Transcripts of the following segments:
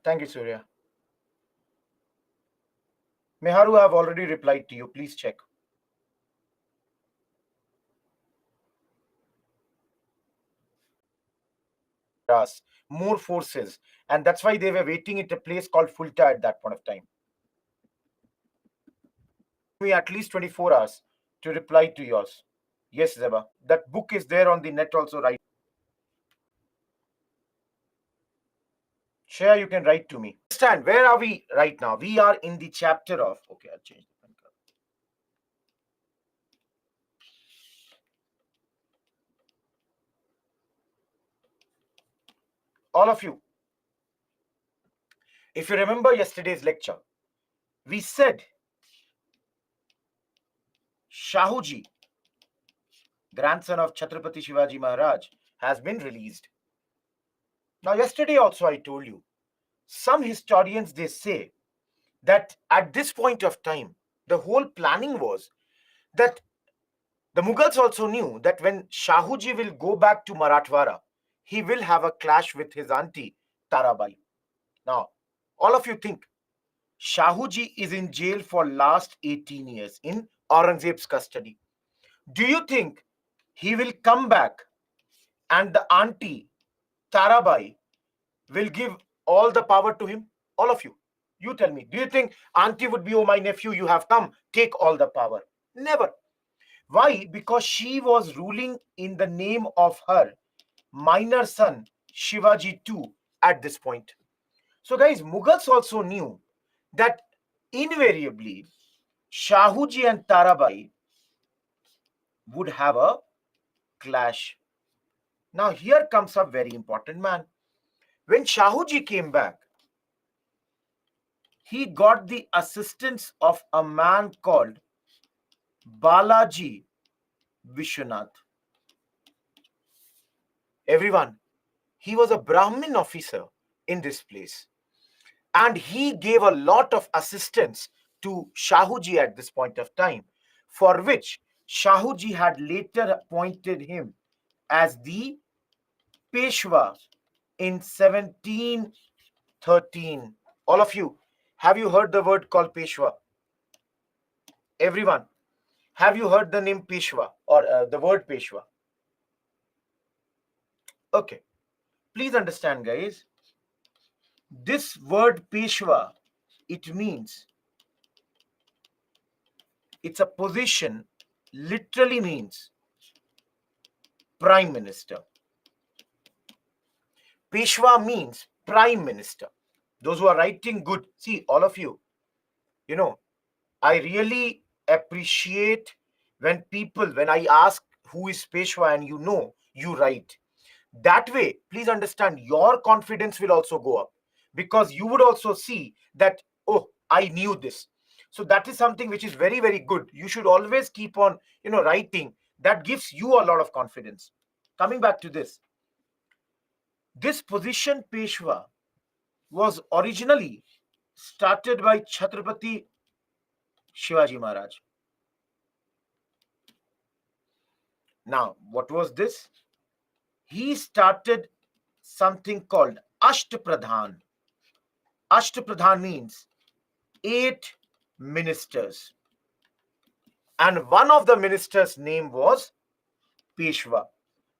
Thank you, Surya. Meharu, I have already replied to you. Please check. More forces, and that's why they were waiting at a place called Fulta at that point of time. Me at least 24 hours to reply to yours. Yes, Zeba. That book is there on the net also, right? Share, you can write to me. Understand, where are we right now? We are in the chapter of, okay, I'll change the pen color. All of you, if you remember yesterday's lecture, we said Shahuji, grandson of Chhatrapati Shivaji Maharaj, has been released. Now, yesterday also I told you, some historians, they say that at this point of time, the whole planning was that the Mughals also knew that when Shahuji will go back to Marathwada, he will have a clash with his auntie Tarabai. Now, all of you think Shahuji is in jail for last 18 years in Aurangzeb's custody. Do you think he will come back and the auntie Tarabai will give all the power to him? All of you. You tell me. Do you think auntie would be, oh, my nephew, you have come, take all the power? Never. Why? Because she was ruling in the name of her minor son, Shivaji II, at this point. So, guys, Mughals also knew that invariably Shahuji and Tarabai would have a clash. Now, here comes a very important man. When Shahuji came back, he got the assistance of a man called Balaji Vishwanath. Everyone, he was a Brahmin officer in this place. And he gave a lot of assistance to Shahuji at this point of time, for which Shahuji had later appointed him as the Peshwa in 1713. All of you, have you heard the word called Peshwa? Everyone, have you heard the name Peshwa or the word Peshwa? Okay, please understand, guys. This word Peshwa, it means, it's a position, literally means Prime Minister. Peshwa means Prime Minister. Those who are writing good, see, all of you, I really appreciate when I ask who is Peshwa and you write. That way, please understand, your confidence will also go up because you would also see that, oh, I knew this. So that is something which is very, very good. You should always keep on, writing. That gives you a lot of confidence. Coming back to this position Peshwa was originally started by Chhatrapati Shivaji Maharaj. Now, what was this? He started something called Ashtapradhan. Ashtapradhan means 8 ministers. And one of the ministers' name was Peshwa.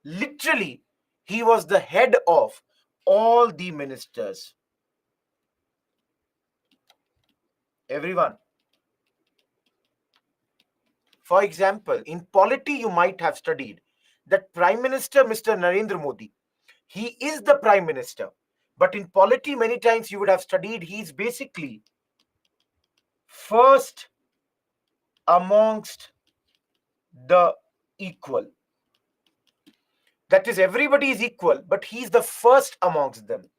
Literally, he was the head of all the ministers. Everyone. For example, in polity, you might have studied that Prime Minister Mr. Narendra Modi, he is the Prime Minister. But in polity, many times you would have studied he's basically first amongst the equal. That is, everybody is equal, but he's the first amongst them.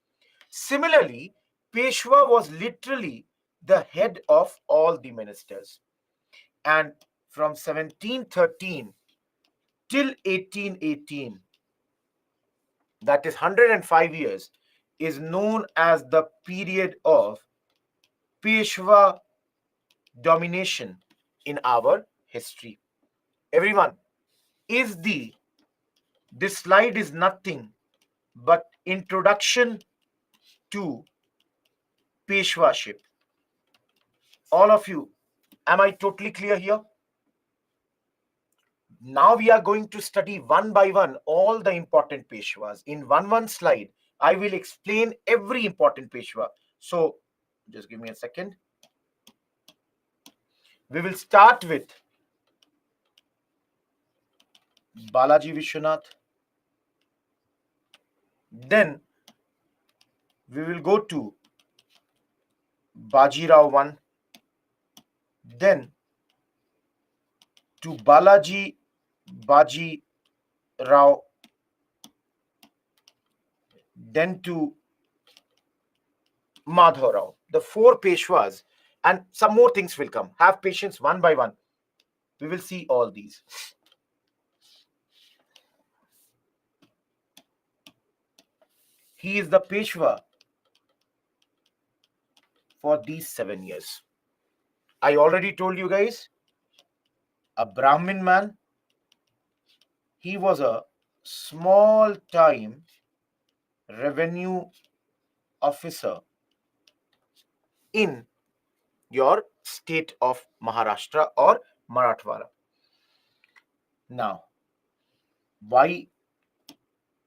Similarly, Peshwa was literally the head of all the ministers. And from 1713 till 1818, that is 105 years, is known as the period of Peshwa domination in our history. Everyone, this slide is nothing but introduction to peshwaship. All of you, am I totally clear here? Now we are going to study one by one all the important Peshwas. In one slide, I will explain every important Peshwa. So, just give me a second. We will start with Balaji Vishwanath. Then we will go to Baji Rao I. Then to Balaji Baji Rao. Then to Madhav Rao. The four Peshwas, and some more things will come. Have patience one by one. We will see all these. He is the Peshwa for these 7 years. I already told you guys, a Brahmin man. He was a small time revenue officer in your state of Maharashtra or Marathwada. Now, why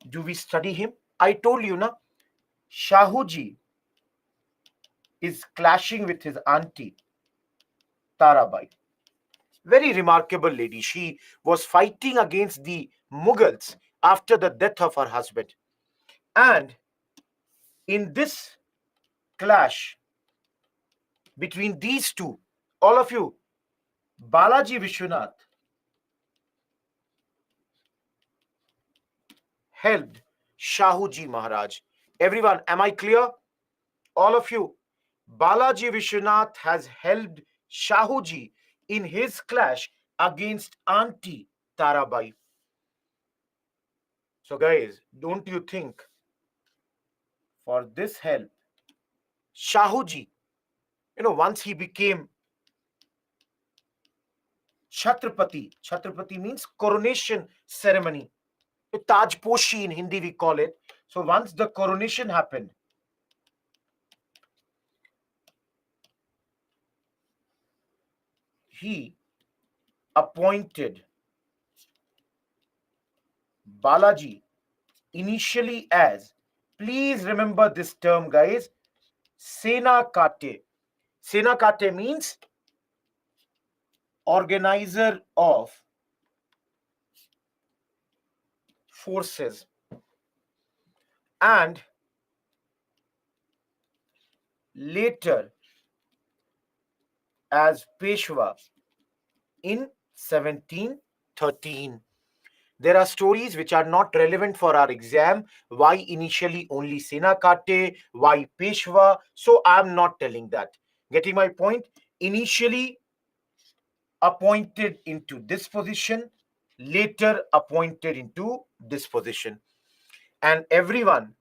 do we study him? I told you, na, Shahuji is clashing with his auntie, Tarabai. Very remarkable lady. She was fighting against the Mughals after the death of her husband. And in this clash between these two, all of you, Balaji Vishwanath helped Shahuji Maharaj. Everyone, am I clear? All of you, Balaji Vishwanath has helped Shahuji in his clash against Auntie Tarabai. So guys, don't you think for this help, Shahuji, once he became Chhatrapati, Chhatrapati means coronation ceremony. Tajposhi in Hindi we call it. So once the coronation happened, he appointed Balaji initially as, please remember this term guys, Sena Kate. Sena Kate means organizer of forces, and later as Peshwa in 1713. There are stories which are not relevant for our exam. Why initially only Sena Kate? Why Peshwa? So I'm not telling that. Getting my point? Initially appointed into this position, later appointed into this position. And everyone,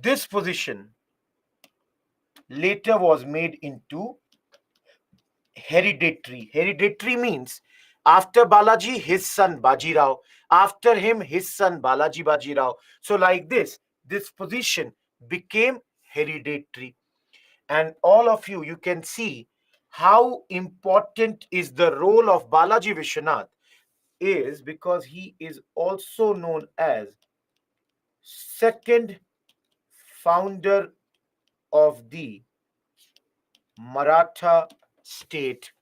this position later was made into hereditary. Hereditary means after Balaji, his son Baji Rao. After him, his son Balaji Baji Rao. So like this position became hereditary. And all of you, you can see how important is the role of Balaji Vishwanath is, because he is also known as second founder of the Maratha state.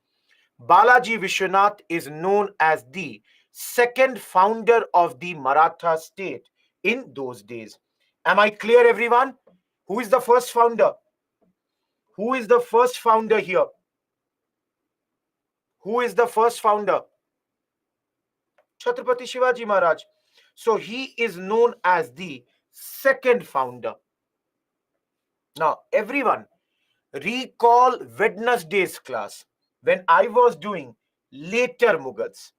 Balaji Vishwanath is known as the second founder of the Maratha state in those days. Am I clear, everyone? Who is the first founder? Who is the first founder here? Who is the first founder? Chhatrapati Shivaji Maharaj. So he is known as the second founder. Now, everyone, recall Wednesday's class when I was doing later Mughals.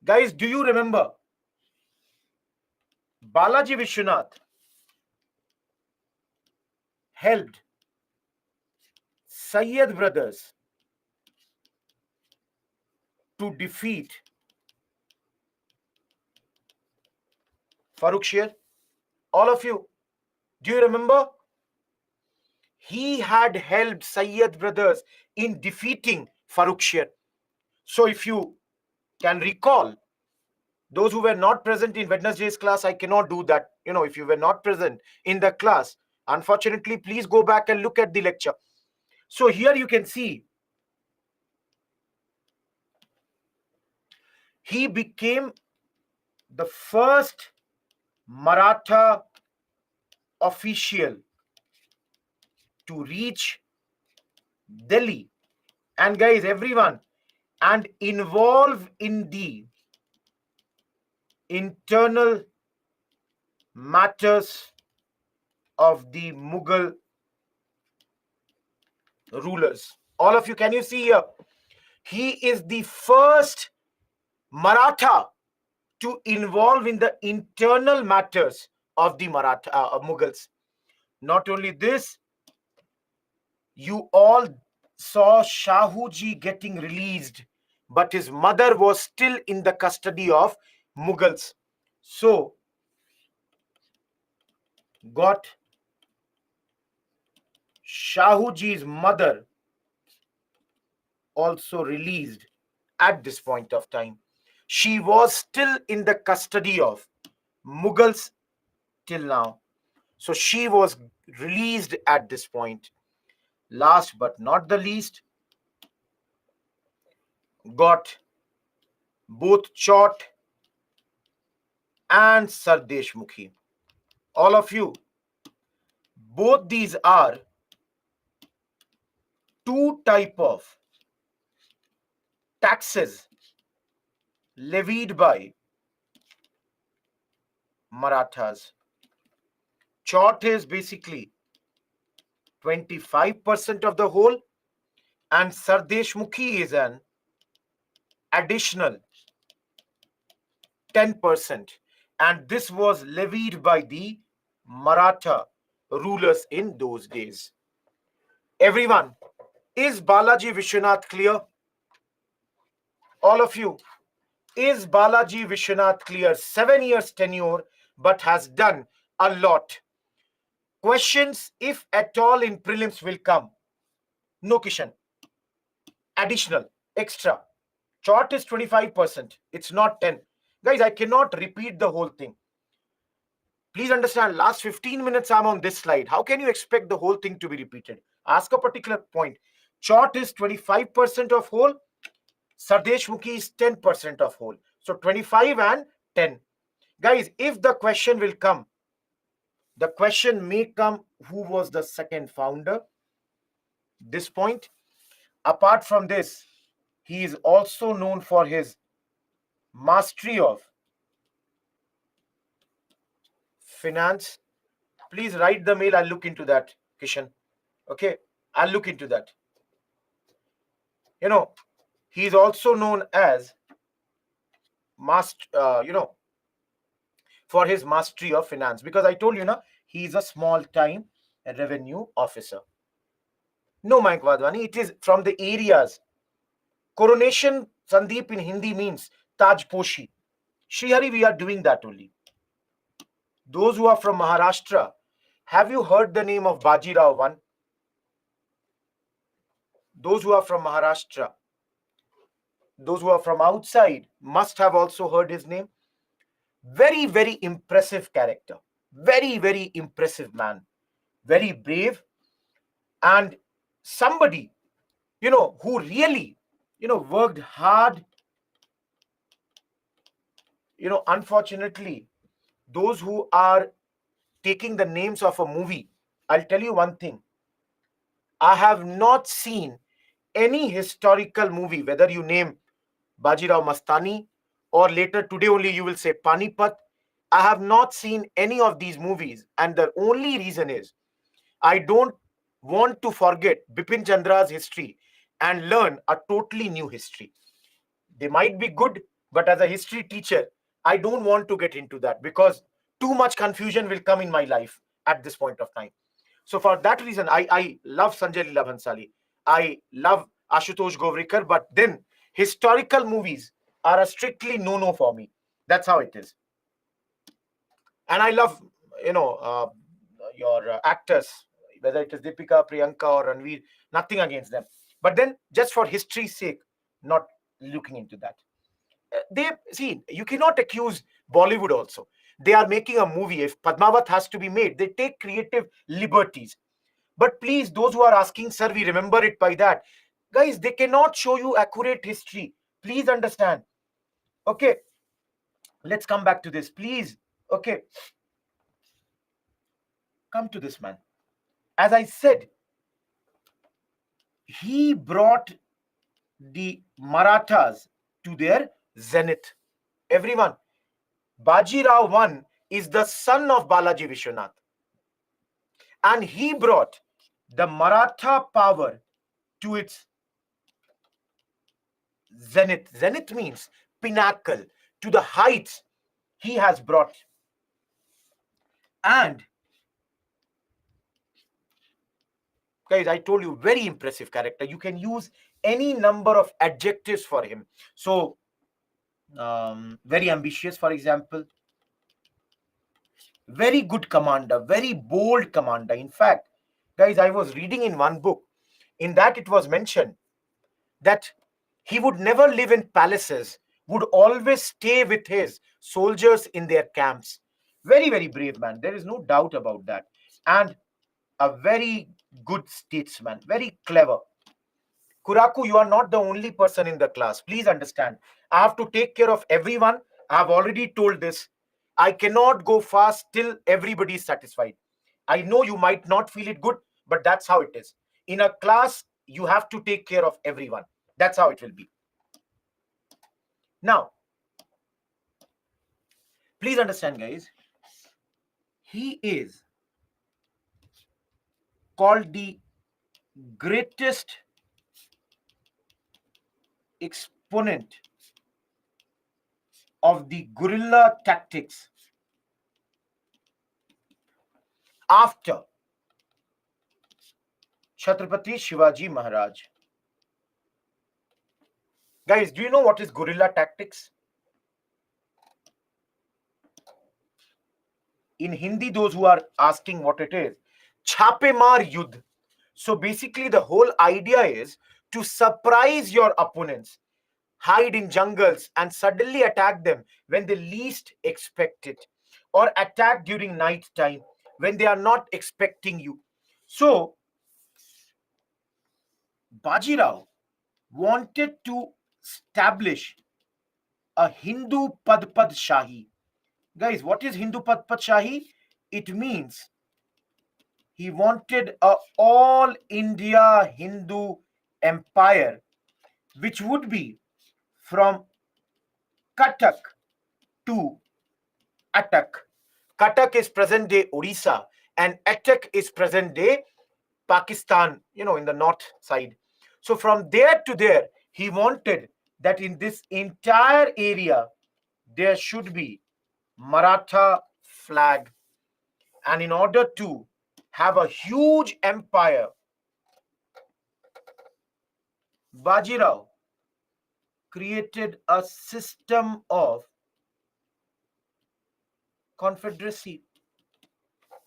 Guys, do you remember Balaji Vishwanath helped Sayyid brothers to defeat Farooq Sher? All of you, Do you remember? He had helped Sayyid brothers in defeating Farrukhshir. So if you can recall, those who were not present in Wednesday's class, I cannot do that. If you were not present in the class, unfortunately, please go back and look at the lecture. So here you can see he became the first Maratha official to reach Delhi, and guys, everyone, and involve in the internal matters of the Mughal rulers. All of you, can you see here? He is the first Maratha to involve in the internal matters of the Maratha Mughals. Not only this, you all saw Shahuji getting released, but his mother was still in the custody of Mughals. So, got Shahuji's mother also released at this point of time. She was still in the custody of Mughals till now. So she was released at this point. Last but not the least, got both Chot and Sardesh Mukhi. All of you, both these are two type of taxes levied by Marathas. Chot is basically 25% of the whole, and Sardesh Mukhi is an additional 10%. And this was levied by the Maratha rulers in those days. Everyone, is Balaji Vishwanath clear? All of you, is Balaji Vishwanath clear? 7 years tenure, but has done a lot. Questions, if at all, in prelims will come. No question. Additional, extra. Chart is 25%. It's not 10. Guys, I cannot repeat the whole thing. Please understand, last 15 minutes I'm on this slide. How can you expect the whole thing to be repeated? Ask a particular point. Chart is 25% of whole. Sardesh Mukhi is 10% of whole. So 25 and 10. Guys, if the question will come, the question may come, who was the second founder? This point. Apart from this, he is also known for his mastery of finance. Please write the mail. I'll look into that, Kishan. Okay, I'll look into that. He is also known as for his mastery of finance, because I told you, he is a small-time revenue officer. No, Mayank Wadhwani, it is from the areas. Coronation, Sandeep, in Hindi means Taj Poshi. Srihari, we are doing that only. Those who are from Maharashtra, have you heard the name of Baji Rao I? Those who are from Maharashtra, those who are from outside must have also heard his name. Very, very impressive character. Very, very impressive man. Very brave. And somebody, who really, worked hard. Unfortunately, those who are taking the names of a movie, I'll tell you one thing. I have not seen any historical movie, whether you name Baji Rao Mastani or later today only you will say Panipat. I have not seen any of these movies, and the only reason is I don't want to forget Bipin Chandra's history and learn a totally new history. They might be good, but as a history teacher, I don't want to get into that because too much confusion will come in my life at this point of time. So for that reason, I love Sanjay Leela Bhansali. I love Ashutosh Govrikar, but then historical movies are a strictly no-no for me. That's how it is. And I love, your actors, whether it is Deepika, Priyanka, or Ranveer, nothing against them. But then, just for history's sake, not looking into that. They see, you cannot accuse Bollywood also. They are making a movie. If Padmavat has to be made, they take creative liberties. But please, those who are asking, sir, we remember it by that. Guys, they cannot show you accurate history. Please understand. Okay, let's come back to this, please. Okay, come to this man. As I said, he brought the Marathas to their zenith. Everyone, Baji Rao I is the son of Balaji Vishwanath. And he brought the Maratha power to its zenith. Zenith means pinnacle, to the heights he has brought. And guys, I told you, very impressive character. You can use any number of adjectives for him. So, very ambitious, for example. Very good commander, very bold commander. In fact, guys, I was reading in one book. In that it was mentioned that he would never live in palaces, would always stay with his soldiers in their camps. Very, very brave man. There is no doubt about that. And a very good statesman, very clever. Kuraku, you are not the only person in the class. Please understand. I have to take care of everyone. I have already told this. I cannot go fast till everybody is satisfied. I know you might not feel it good, but that's how it is. In a class, you have to take care of everyone. That's how it will be. Now, please understand, guys. He is called the greatest exponent of the guerrilla tactics after Chhatrapati Shivaji Maharaj. Guys, do you know what is guerrilla tactics? In Hindi, those who are asking what it is, Chhapemar Yudh. So basically, the whole idea is to surprise your opponents, hide in jungles and suddenly attack them when they least expect it, or attack during night time when they are not expecting you. So, Baji Rao wanted to establish a Hindu Padpad Shahi. Guys, what is Hindu Padpad Shahi? It means he wanted a all India Hindu empire, which would be from Katak to Attak. Katak is present day Odisha and Attak is present day Pakistan, in the north side. So from there to there, he wanted that in this entire area, there should be Maratha flag. And in order to have a huge empire, Baji Rao created a system of confederacy.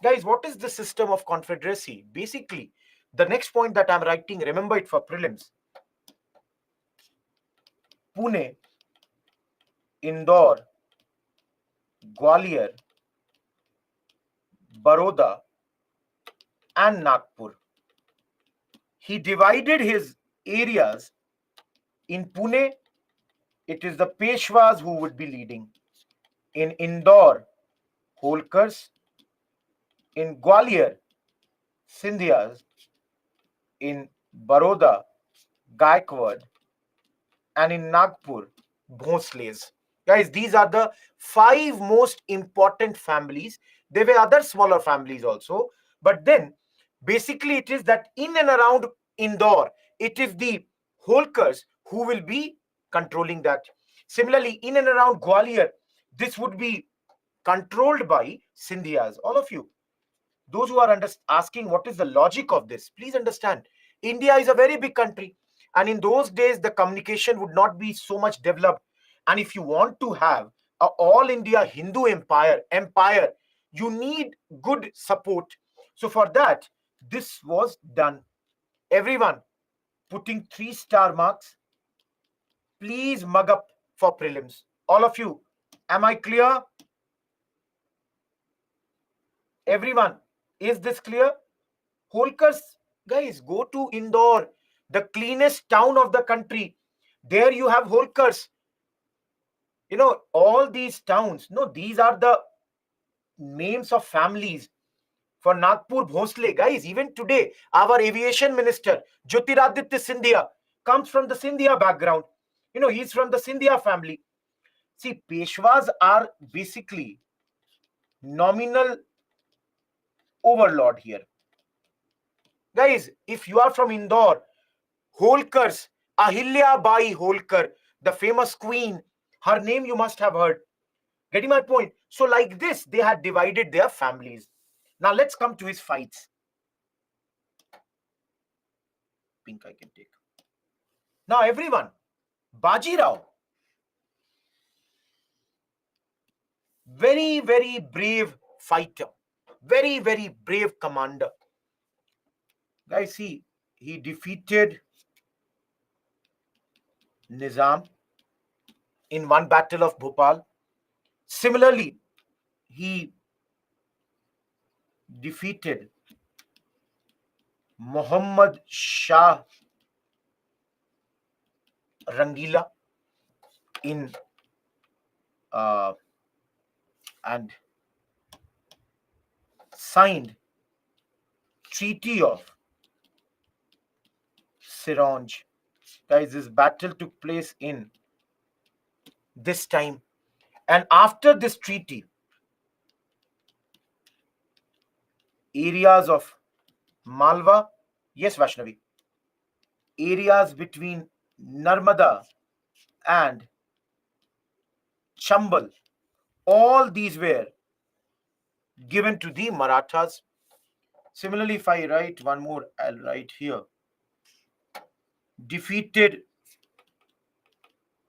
Guys, what is the system of confederacy? Basically, the next point that I'm writing, remember it for prelims. Pune, Indore, Gwalior, Baroda, and Nagpur. He divided his areas. In Pune, it is the Peshwas who would be leading. In Indore, Holkars. In Gwalior, Scindias. In Baroda, Gaikwad. And in Nagpur, Bhonsles. Guys, these are the 5 most important families. There were other smaller families also. But then, basically, it is that in and around Indore, it is the Holkars who will be controlling that. Similarly, in and around Gwalior, this would be controlled by Scindias. All of you, those who are asking what is the logic of this, please understand. India is a very big country. And in those days, the communication would not be so much developed. And if you want to have an all India Hindu empire, you need good support. So for that, this was done. Everyone putting 3-star marks. Please mug up for prelims. All of you, am I clear? Everyone, is this clear? Holkars, guys, go to Indore, the cleanest town of the country. There you have Holkars. You know, all these towns, no, these are the names of families. For Nagpur Bhosle, guys, even today, our aviation minister, Jyotiraditya Scindia, comes from the Scindia background. You know, he's from the Scindia family. See, Peshwas are basically nominal overlord here. Guys, if you are from Indore, Holkars, Ahilya Bai Holkar, the famous queen, her name you must have heard. Getting my point? So like this, they had divided their families. Now let's come to his fights. Pink I can take. Now everyone, Baji Rao, very, very brave fighter, very, very brave commander. Guys, see, he defeated Nizam in one battle of Bhopal. Similarly, he defeated Muhammad Shah Rangila in and signed Treaty of Sironj. Guys, this battle took place in this time. And after this treaty, areas of Malwa, yes, Vaishnavi, areas between Narmada and Chambal, all these were given to the Marathas. Similarly, if I write one more, I'll write here. Defeated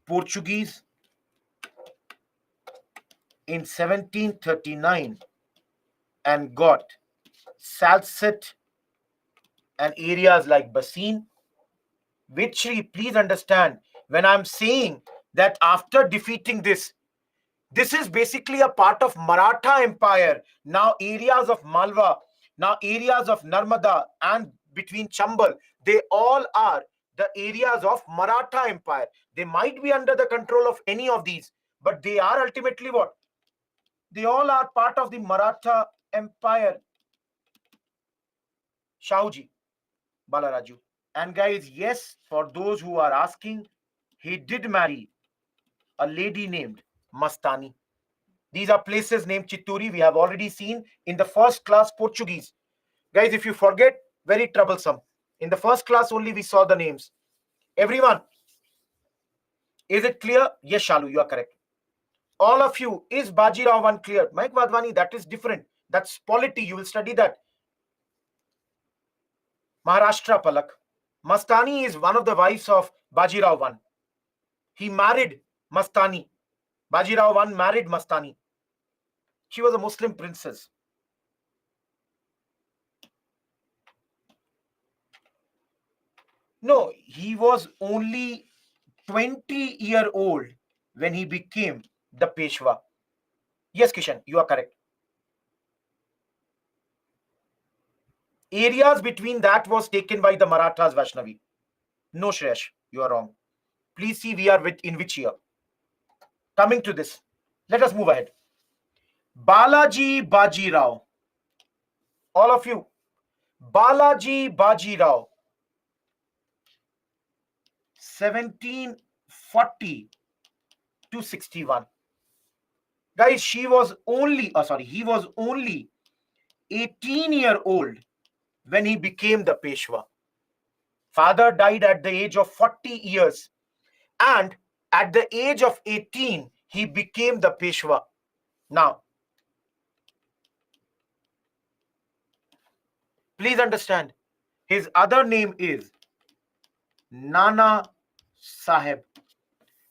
Portuguese in 1739 and got Salsette and areas like Bassein. Vitri, please understand, when I'm saying that after defeating this is basically a part of Maratha Empire. Now areas of Malwa, now areas of Narmada and between Chambal, they all are the areas of Maratha Empire. They might be under the control of any of these, but they are ultimately what? They all are part of the Maratha Empire. Shahuji, Balaraju. And guys, yes, for those who are asking, he did marry a lady named Mastani. These are places named Chitturi. We have already seen in the first class Portuguese. Guys, if you forget, very troublesome. In the first class only we saw the names. Everyone, is it clear? Yes, Shalu, you are correct. All of you, is Baji Rao I clear? Mike Vadwani, that is different. That's polity. You will study that. Maharashtra Palak. Mastani is one of the wives of Baji Rao I. He married Mastani. Baji Rao I married Mastani. She was a Muslim princess. No, he was only 20-year-old when he became the Peshwa. Yes, Kishan, you are correct. Areas between that was taken by the Marathas, Vaishnavi. No, Shresh, you are wrong. Please see we are in which year. Coming to this, let us move ahead. Balaji Baji Rao. All of you, Balaji Baji Rao. 1740 to 61. Guys, he was only 18-year-old when he became the Peshwa. Father died at the age of 40 years. And at the age of 18, he became the Peshwa. Now, please understand, his other name is Nana Sahib.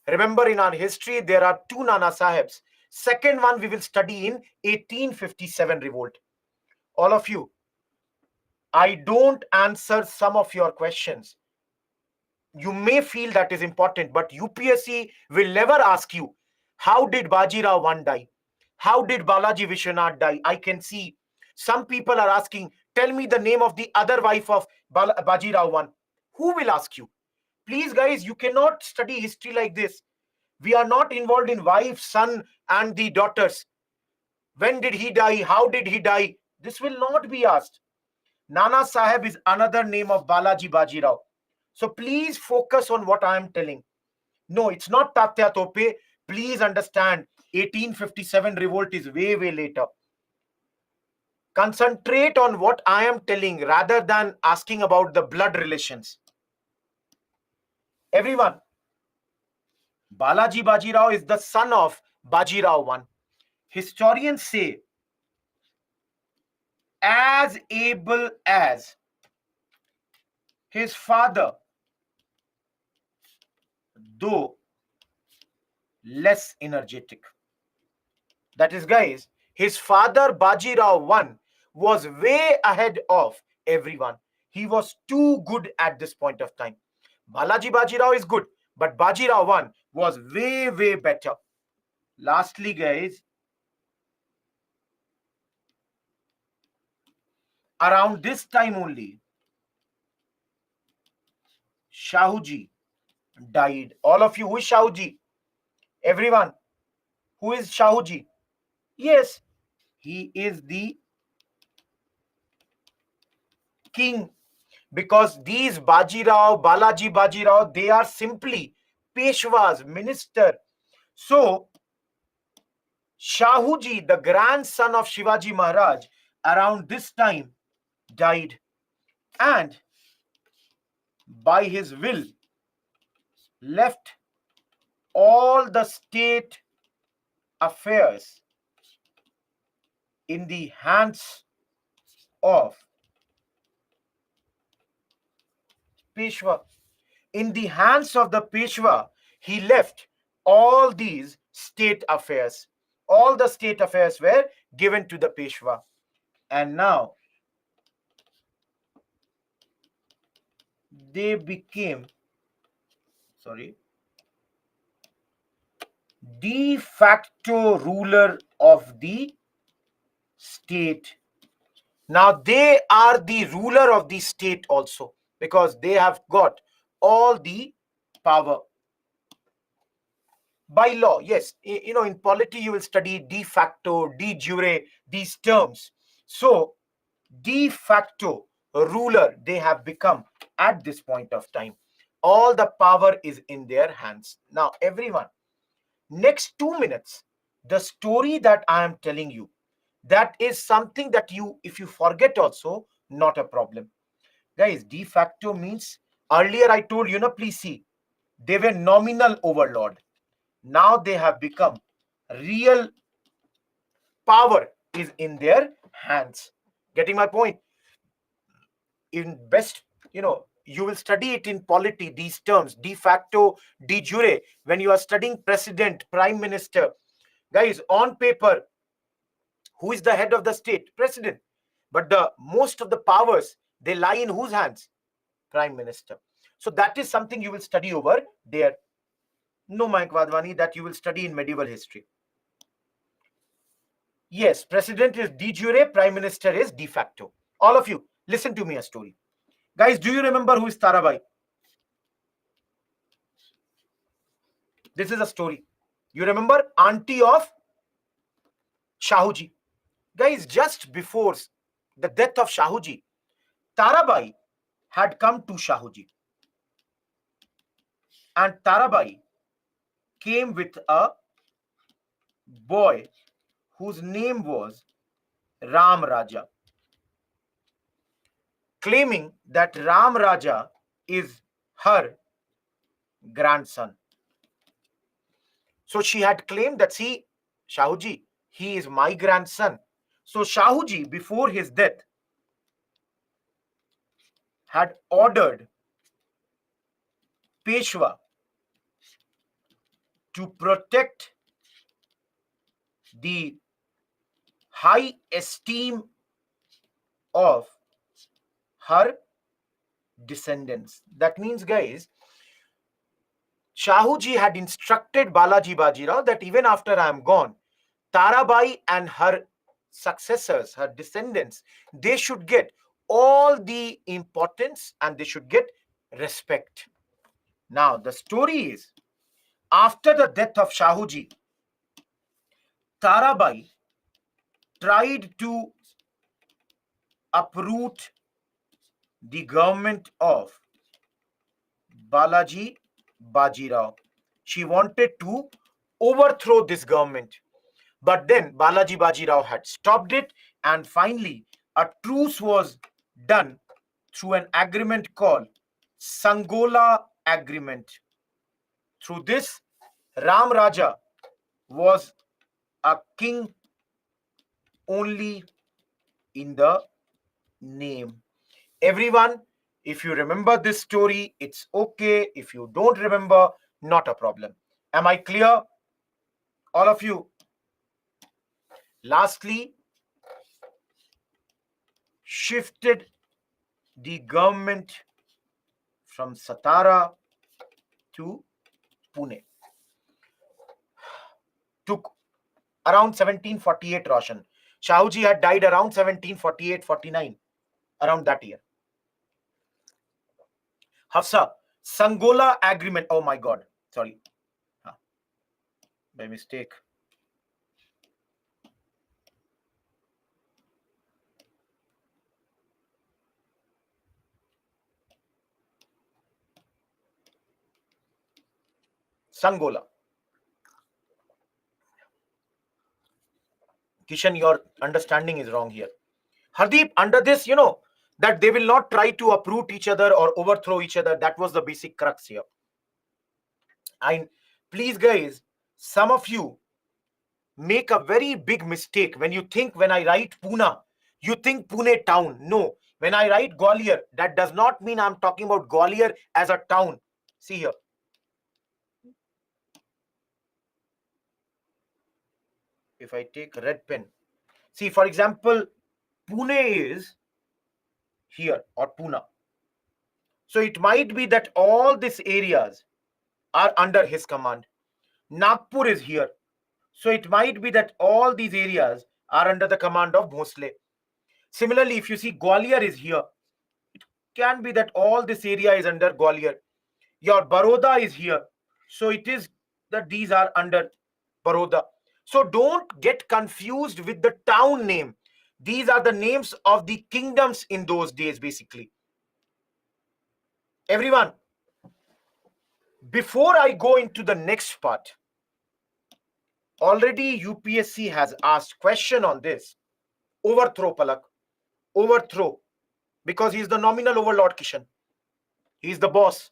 Remember, in our history, there are two Nana Sahibs. Second one we will study in 1857 revolt. All of you, I don't answer some of your questions. You may feel that is important, but UPSC will never ask you, how did Baji Rao I die? How did Balaji Vishwanath die? I can see some people are asking, tell me the name of the other wife of Baji Rao I. Who will ask you? Please, guys, you cannot study history like this. We are not involved in wife, son, and the daughters. When did he die? How did he die? This will not be asked. Nana Sahib is another name of Balaji Baji Rao. So please focus on what I am telling. No, it's not Tatya Tope. Please understand, 1857 revolt is way, way later. Concentrate on what I am telling rather than asking about the blood relations. Everyone, Balaji Baji Rao is the son of Baji Rao I. Historians say, as able as his father, though less energetic. That is, guys, his father Baji Rao I was way ahead of everyone. He was too good at this point of time. Balaji Baji Rao is good, but Baji Rao I was way, way better. Lastly, guys, around this time only, Shahuji died. All of you, who is Shahuji? Everyone, who is Shahuji? Yes, he is the king, because these Baji Rao, Balaji Baji Rao, they are simply Peshwas, minister. So, Shahuji, the grandson of Shivaji Maharaj, around this time died, and by his will left all the state affairs in the hands of Peshwa. In the hands of the Peshwa, he left all these state affairs. All the state affairs were given to the Peshwa. And now they became, de facto ruler of the state. Now they are the ruler of the state also, because they have got all the power. By law, yes, in polity you will study de facto, de jure, these terms. So de facto ruler they have become at this point of time. All the power is in their hands. Now everyone, next 2 minutes, the story that I am telling you, that is something that you, if you forget also, not a problem. Guys, de facto means, earlier I told you, please see, they were nominal overlord. Now they have become real power is in their hands. Getting my point? In best, you will study it in polity, these terms, de facto, de jure, when you are studying president, prime minister. Guys, on paper, who is the head of the state? President. But the most of the powers, they lie in whose hands? Prime minister. So that is something you will study over there. No, Mayank Wadhwani, that you will study in medieval history. Yes, president is de jure, prime minister is de facto. All of you, listen to me a story. Guys, do you remember who is Tarabai? This is a story. You remember auntie of Shahuji. Guys, just before the death of Shahuji, Tarabai had come to Shahuji. And Tarabai came with a boy whose name was Ram Raja, claiming that Ram Raja is her grandson. So she had claimed that, see, Shahuji, he is my grandson. So Shahuji, before his death, had ordered Peshwa to protect the high esteem of her descendants. That means, guys, Shahuji had instructed Balaji Baji Rao that even after I am gone, Tarabai and her successors, her descendants, they should get all the importance and they should get respect. Now, the story is, after the death of Shahuji, Tarabai tried to uproot the government of Balaji Baji Rao. She wanted to overthrow this government. But then Balaji Baji Rao had stopped it, and finally a truce was done through an agreement called Sangola Agreement. Through this, Ram Raja was a king only in the name. Everyone, if you remember this story, it's okay. If you don't remember, not a problem. Am I clear? All of you? Lastly, shifted the government from Satara to Pune. Took around 1748, Roshan. Shahuji had died around 1748-49, around that year. Hafsa, Sangola Agreement. Oh my God, sorry. By mistake. Sangola. Kishan, your understanding is wrong here. Hardeep, under this, that they will not try to uproot each other or overthrow each other. That was the basic crux here. And please, guys, some of you make a very big mistake when you think when I write Pune, you think Pune town. No, when I write Gwalior, that does not mean I'm talking about Gwalior as a town. See here. If I take a red pen, see, for example, Pune is here, or Pune. So it might be that all these areas are under his command. Nagpur is here. So it might be that all these areas are under the command of Bhosle. Similarly, if you see Gwalior is here, it can be that all this area is under Gwalior. Your Baroda is here. So it is that these are under Baroda. So don't get confused with the town name. These are the names of the kingdoms in those days, basically. Everyone, before I go into the next part, already UPSC has asked question on this. Overthrow, Palak. Overthrow. Because he is the nominal overlord, Kishan. He is the boss.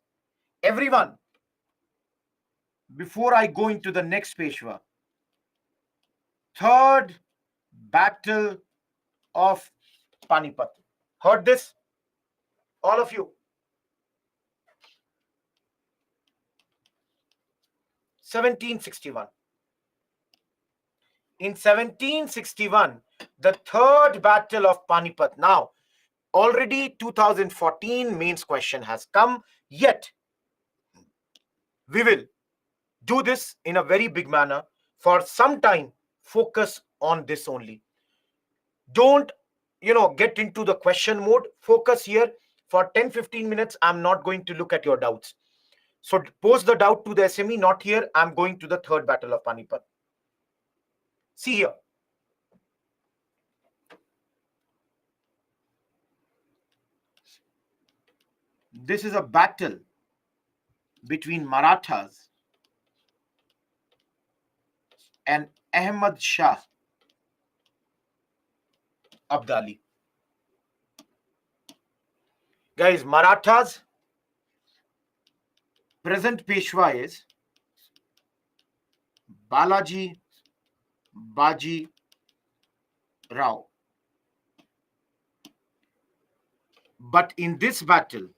Everyone, before I go into the next Peshwa, third battle of Panipat. Heard this? All of you. 1761. In 1761, the third battle of Panipat. Now, already 2014 mains question has come, yet we will do this in a very big manner. For some time, focus on this only. Don't, get into the question mode. Focus here. For 10-15 minutes, I'm not going to look at your doubts. So pose the doubt to the SME, not here. I'm going to the third battle of Panipat. See here. This is a battle between Marathas and Ahmad Shah Abdali. Guys, Marathas, present Peshwa is Balaji Baji Rao. But in this battle,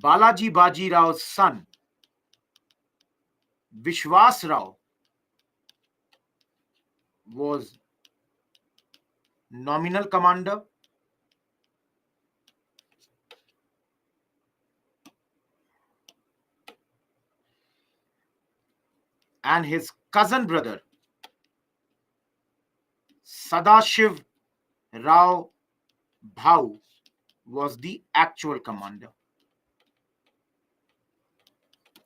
Balaji Baji Rao's son, Vishwanath Rao, was nominal commander, and his cousin brother, Sadashiv Rao Bhau, was the actual commander.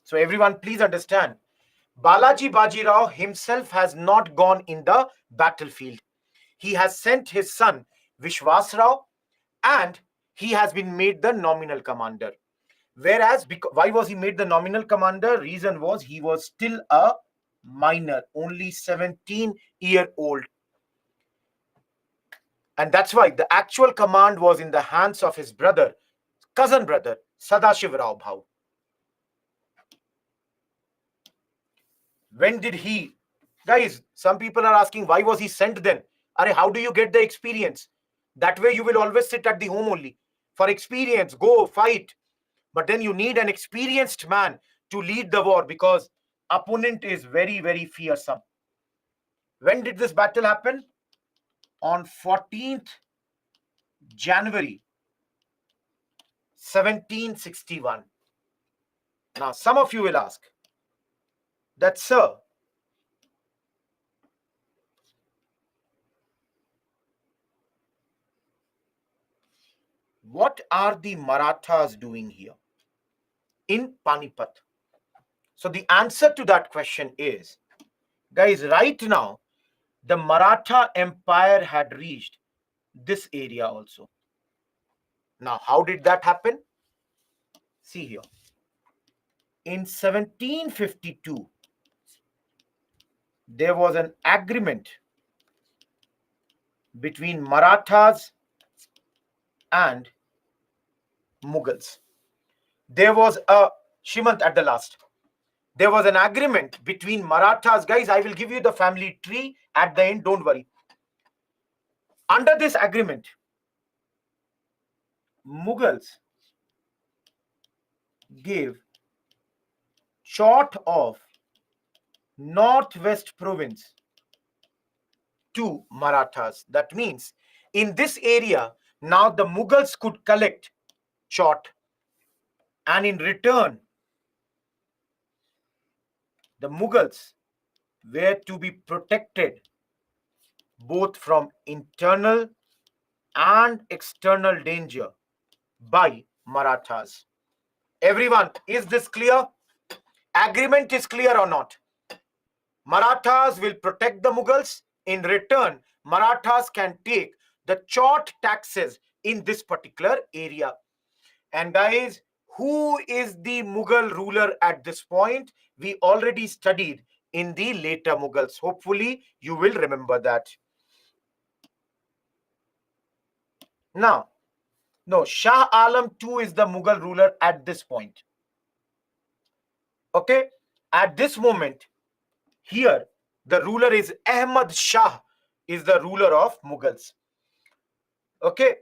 So everyone, please understand, Balaji Baji Rao himself has not gone in the battlefield. He has sent his son Vishwas Rao, and he has been made the nominal commander. Whereas, why was he made the nominal commander? Reason was he was still a minor, only 17-year-old. And that's why the actual command was in the hands of his brother, cousin brother, Sadashiv Rao Bhau. When did he? Guys, some people are asking, why was he sent then? How do you get the experience? That way you will always sit at the home only. For experience, go fight. But then you need an experienced man to lead the war because opponent is very, very fearsome. When did this battle happen? On 14th January 1761. Now, some of you will ask that, sir, what are the Marathas doing here in Panipat? So the answer to that question is, guys, right now, the Maratha Empire had reached this area also. Now, how did that happen? See here. In 1752, there was an agreement between Marathas and Mughals. There was a Shimant at the last. There was an agreement between Marathas. Guys, I will give you the family tree at the end, don't worry. Under this agreement, Mughals gave Chott of Northwest province to Marathas. That means in this area, now the Mughals could collect Chott, and in return, the Mughals were to be protected both from internal and external danger by Marathas. Everyone, is this clear? Agreement is clear or not? Marathas will protect the Mughals. In return, Marathas can take the Chott taxes in this particular area. And guys, who is the Mughal ruler at this point? We already studied in the later Mughals. Hopefully, you will remember that. Now, no, Shah Alam II is the Mughal ruler at this point. Okay, at this moment, here, the ruler is Ahmad Shah, is the ruler of Mughals. Okay,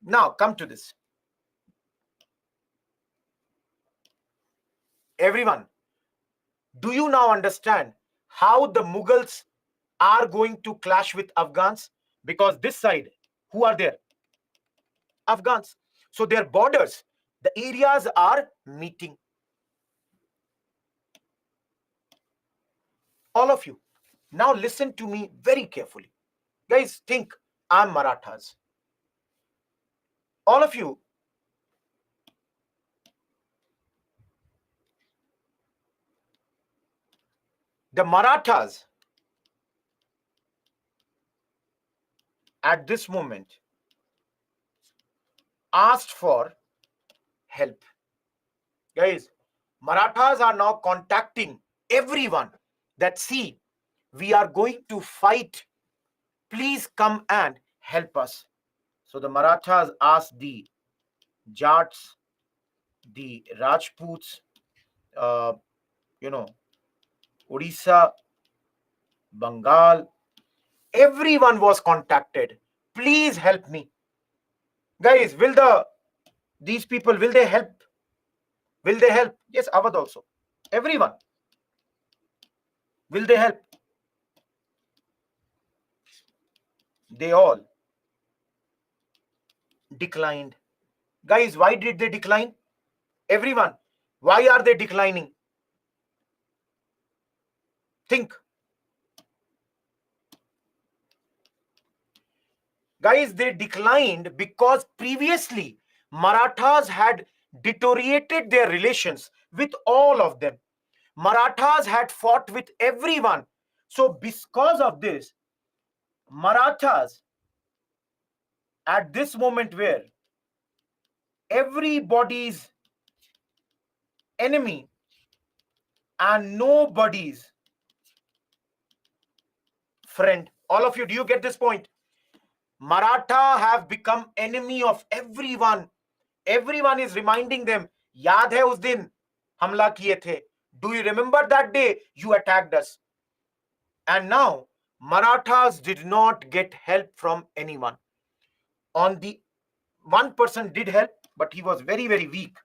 now come to this. Everyone, do you now understand how the Mughals are going to clash with Afghans? Because this side, who are there? Afghans. So their borders, the areas are meeting. All of you, now listen to me very carefully. Guys, think I'm Marathas. All of you, the Marathas at this moment asked for help. Guys, Marathas are now contacting everyone that, see, we are going to fight. Please come and help us. So the Marathas asked the Jats, the Rajputs, Odisha, Bengal, everyone was contacted. Please help me. Guys, these people, will they help? Will they help? Yes, Awadh also. Everyone. Will they help? They all declined. Guys, why did they decline? Everyone, why are they declining? Think. Guys, they declined because previously Marathas had deteriorated their relations with all of them. Marathas had fought with everyone. So because of this, Marathas at this moment were everybody's enemy and nobody's friend. All of you, do you get this point? Maratha have become enemy of everyone. Everyone is reminding them, याद है उस दिन हमला किए थे? Do you remember that day you attacked us? And now Marathas did not get help from anyone. On the one person did help, but he was very, very weak.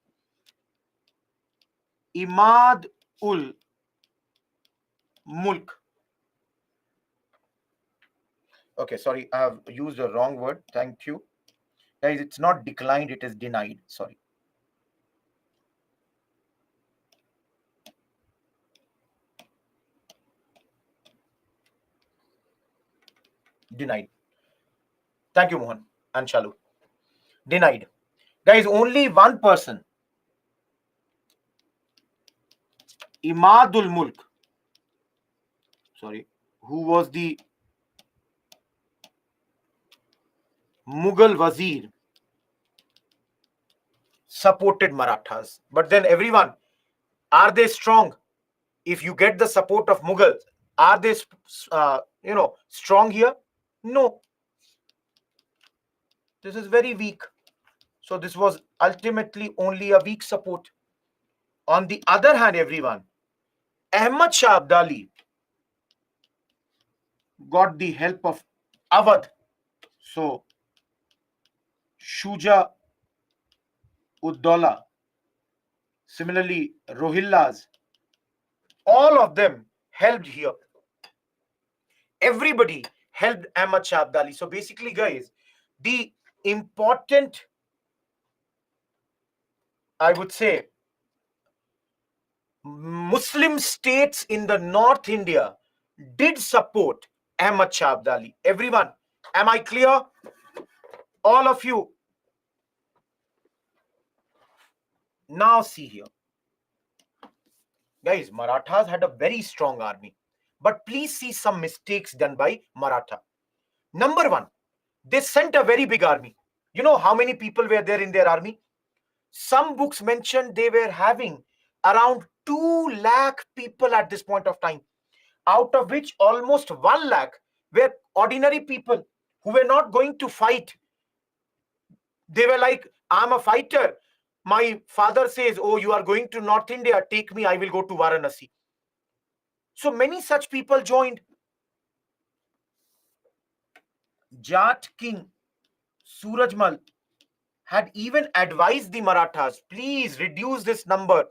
Imad ul Mulk. Okay, sorry, I have used the wrong word. Thank you. Guys, it's not declined, it is denied. Sorry. Denied. Thank you, Mohan and Shalu. Denied. Guys, only one person, Imadul Mulk, sorry, who was the Mughal Wazir, supported Marathas. But then everyone, are they strong? If you get the support of Mughals, are they, strong here? No. This is very weak. So this was ultimately only a weak support. On the other hand, everyone, Ahmad Shah Abdali got the help of Awadh. So Shuja Uddola, similarly Rohillas, all of them helped here. Everybody helped Ahmad Shah Abdali. So basically, guys, the important, I would say, Muslim states in the North India did support Ahmad Shah Abdali. Everyone, am I clear? All of you. Now see here. Guys, Marathas had a very strong army. But please see some mistakes done by Maratha. Number one, they sent a very big army. You know how many people were there in their army? Some books mentioned they were having around 2 lakh people at this point of time, out of which almost 1 lakh were ordinary people who were not going to fight. They were like, I'm a fighter. My father says, oh, you are going to North India, take me, I will go to Varanasi. So many such people joined. Jat King Surajmal had even advised the Marathas, please reduce this number.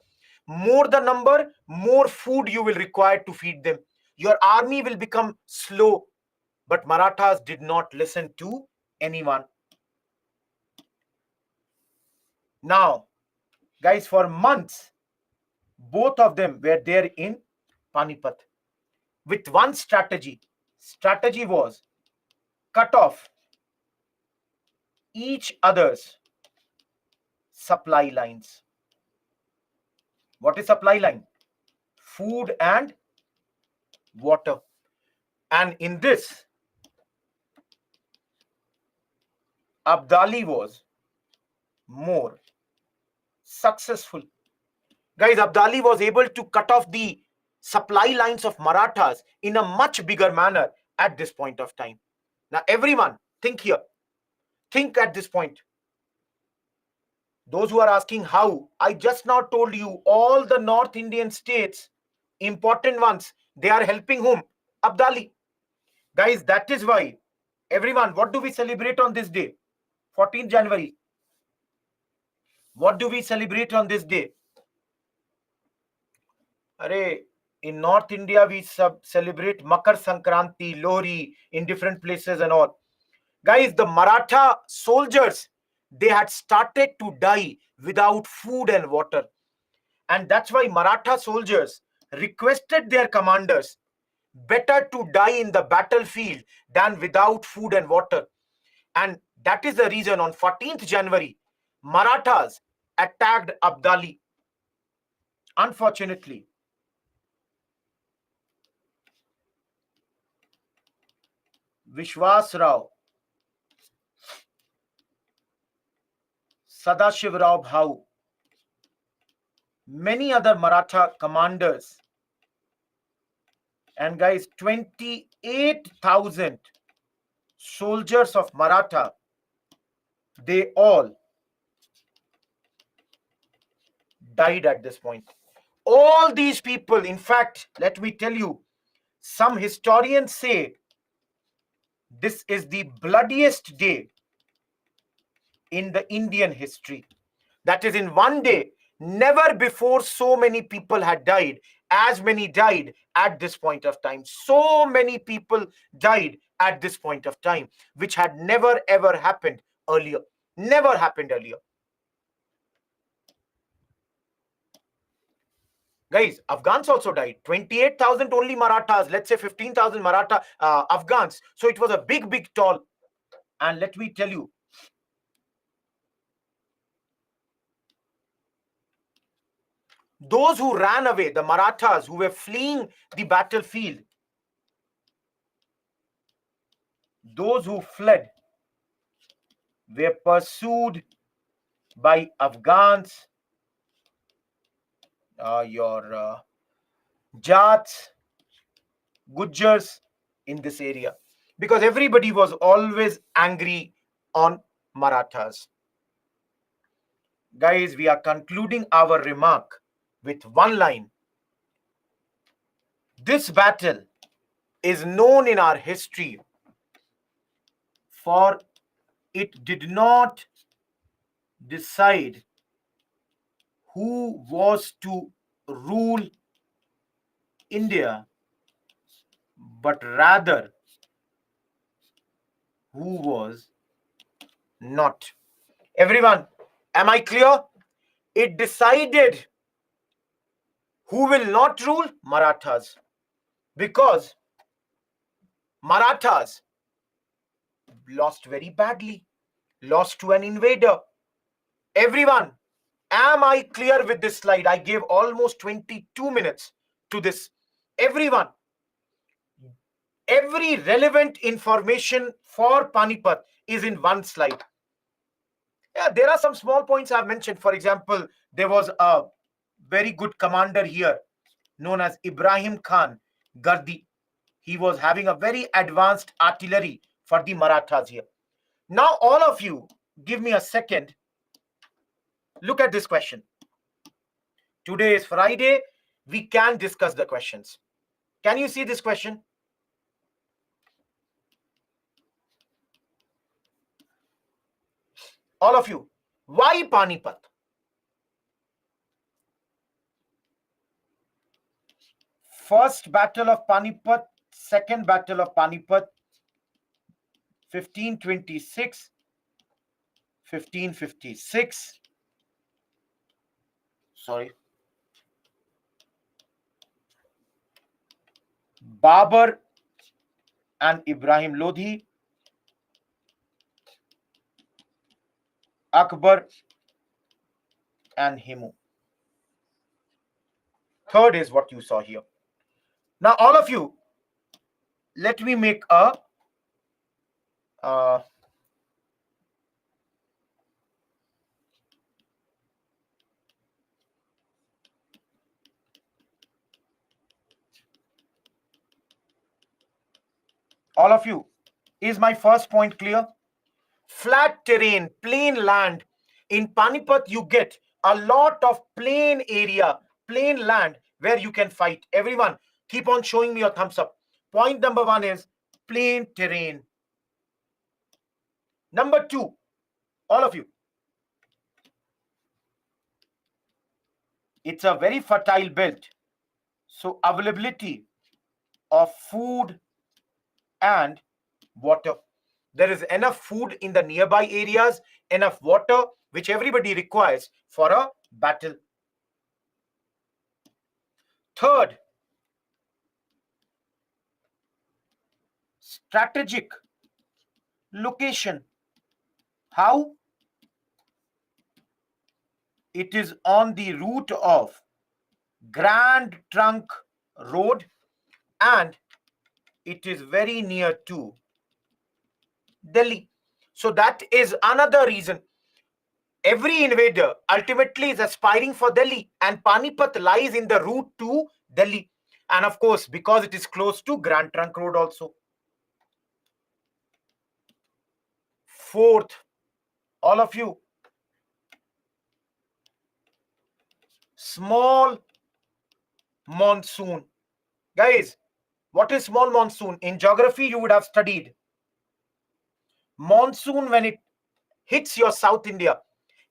More the number, more food you will require to feed them. Your army will become slow. But Marathas did not listen to anyone. Now, guys, for months, both of them were there in Panipat with one strategy. Strategy was cut off each other's supply lines. What is supply line? Food and water. And in this, Abdali was more successful. Guys, Abdali was able to cut off the supply lines of Marathas in a much bigger manner at this point of time. Now, everyone, think here. Think at this point. Those who are asking how, I just now told you all the North Indian states, important ones, they are helping whom? Abdali. Guys, that is why, everyone, what do we celebrate on this day? 14th January. What do we celebrate on this day? In North India, we celebrate Makar Sankranti, Lohri in different places and all. Guys, the Maratha soldiers, they had started to die without food and water. And that's why Maratha soldiers requested their commanders, better to die in the battlefield than without food and water. And that is the reason on 14th January, Marathas attacked Abdali. Unfortunately, Vishwas Rao, Sadashiv Rao Bhau, many other Maratha commanders, and guys, 28,000 soldiers of Maratha, they all died at this point. All these people, in fact, let me tell you, some historians say this is the bloodiest day in the Indian history. That is, in one day, never before so many people had died, as many died at this point of time. So many people died at this point of time, which had never ever happened earlier. Never happened earlier. Guys, Afghans also died. 28,000 only Marathas, let's say 15,000 Maratha Afghans. So it was a big, big toll. And let me tell you, those who ran away, the Marathas who were fleeing the battlefield, those who fled were pursued by Afghans, your Jats, Gujars in this area, because everybody was always angry on Marathas. Guys, we are concluding our remark with one line. This battle is known in our history for it did not decide who was to rule India, but rather who was not. Everyone, am I clear? It decided who will not rule? Marathas. Because Marathas lost very badly, lost to an invader. Everyone, am I clear with this slide? I gave almost 22 minutes to this. Everyone, every relevant information for Panipat is in one slide. Yeah, there are some small points I've mentioned. For example, there was a very good commander here known as Ibrahim Khan Gardi. He was having a very advanced artillery for the Marathas here. Now, all of you, give me a second. Look at this question. Today is Friday. We can discuss the questions. Can you see this question? All of you, why Panipat? First battle of Panipat, second battle of Panipat, 1526, 1556. Sorry. Babar and Ibrahim Lodhi, Akbar and Himu. Third is what you saw here. Now, all of you, let me make a all of you, is my first point clear? Flat terrain, plain land. In Panipat, you get a lot of plain area, plain land where you can fight. Everyone, keep on showing me your thumbs up. Point number one is plain terrain. Number two, all of you, it's a very fertile belt. So availability of food and water. There is enough food in the nearby areas, enough water, which everybody requires for a battle. Third, strategic location. How? It is on the route of Grand Trunk Road, and it is very near to Delhi. So that is another reason. Every invader ultimately is aspiring for Delhi, and Panipat lies in the route to Delhi. And of course, because it is close to Grand Trunk Road also. Fourth, all of you, small monsoon. Guys, what is small monsoon? In geography, you would have studied. Monsoon, when it hits your South India,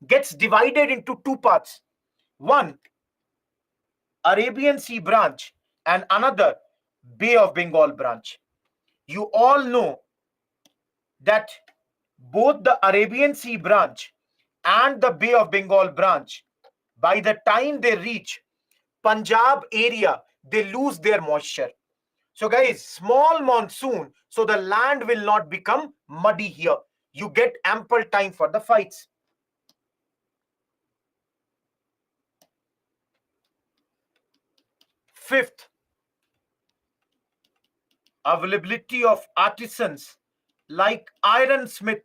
gets divided into two parts. One, Arabian Sea branch, and another, Bay of Bengal branch. You all know that both the Arabian Sea branch and the Bay of Bengal branch, by the time they reach Punjab area, they lose their moisture. So guys, small monsoon, so the land will not become muddy here. You get ample time for the fights. Fifth, availability of artisans like ironsmith.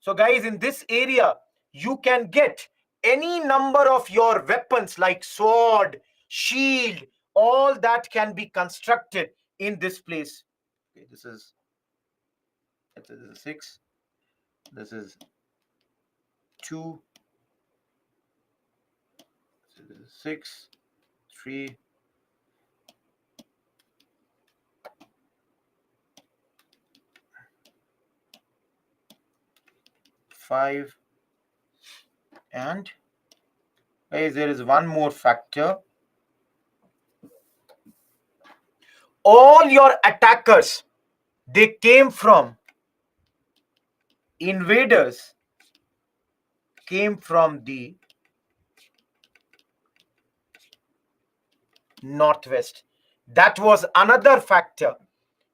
So guys, in this area, you can get any number of your weapons like sword, shield, all that can be constructed in this place. Okay, this is 6. This is 2. This is 6, 3. 5, and guys, there is one more factor. All your attackers, they came from invaders, came from the northwest. That was another factor.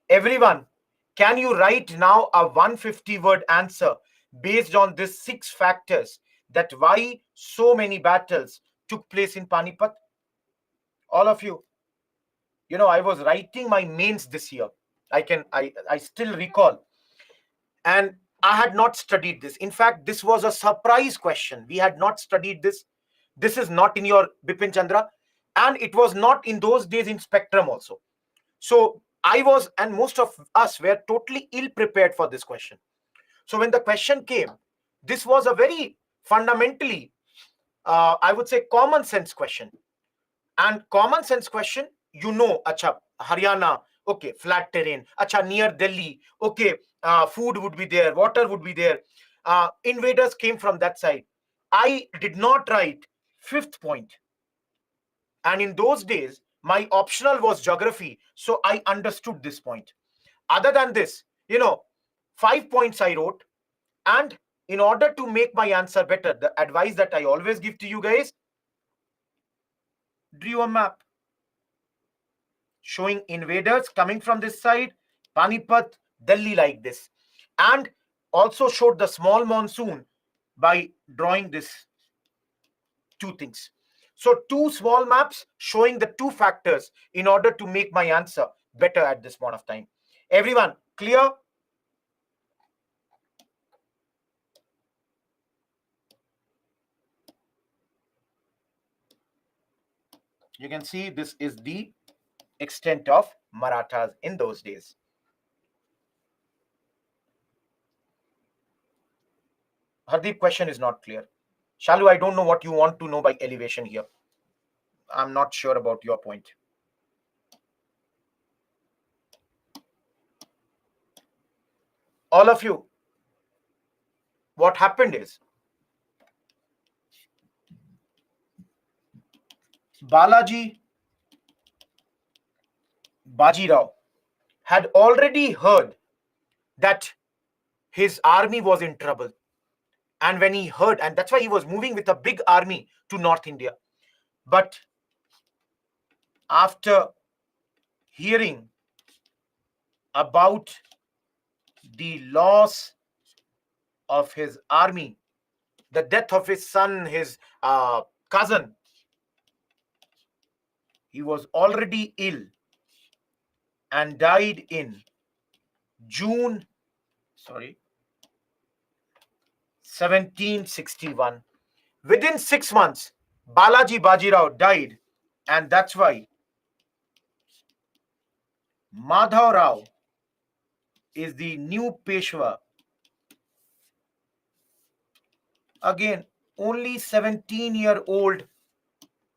Everyone, can you write now a 150-word answer based on these 6 factors that why so many battles took place in Panipat? All of you. You know, I was writing my mains this year. I still recall. And I had not studied this. In fact, this was a surprise question. We had not studied this. This is not in your Bipin Chandra. And it was not in those days in Spectrum also. So I was, and most of us were totally ill prepared for this question. So when the question came, this was a very fundamentally, I would say, common sense question. And common sense question, you know, acha, Haryana, okay, flat terrain, acha, near Delhi, okay, food would be there, water would be there. Invaders came from that side. I did not write fifth point. And in those days, my optional was geography. So I understood this point. Other than this, you know, 5 points I wrote. And in order to make my answer better, the advice that I always give to you guys, drew a map showing invaders coming from this side, Panipat, Delhi like this. And also showed the small monsoon by drawing this 2 things. So 2 small maps showing the 2 factors in order to make my answer better at this point of time. Everyone, clear? You can see this is the extent of Marathas in those days. Hardeep, question is not clear. Shalu, I don't know what you want to know by elevation here. I'm not sure about your point. All of you, what happened is Balaji Baji Rao had already heard that his army was in trouble. And when he heard, and that's why he was moving with a big army to North India. But after hearing about the loss of his army, the death of his son, his cousin, he was already ill and died in June 1761. Within 6 months, Balaji Baji Rao died, and that's why Madhav Rao is the new Peshwa. Again, only 17-year-old,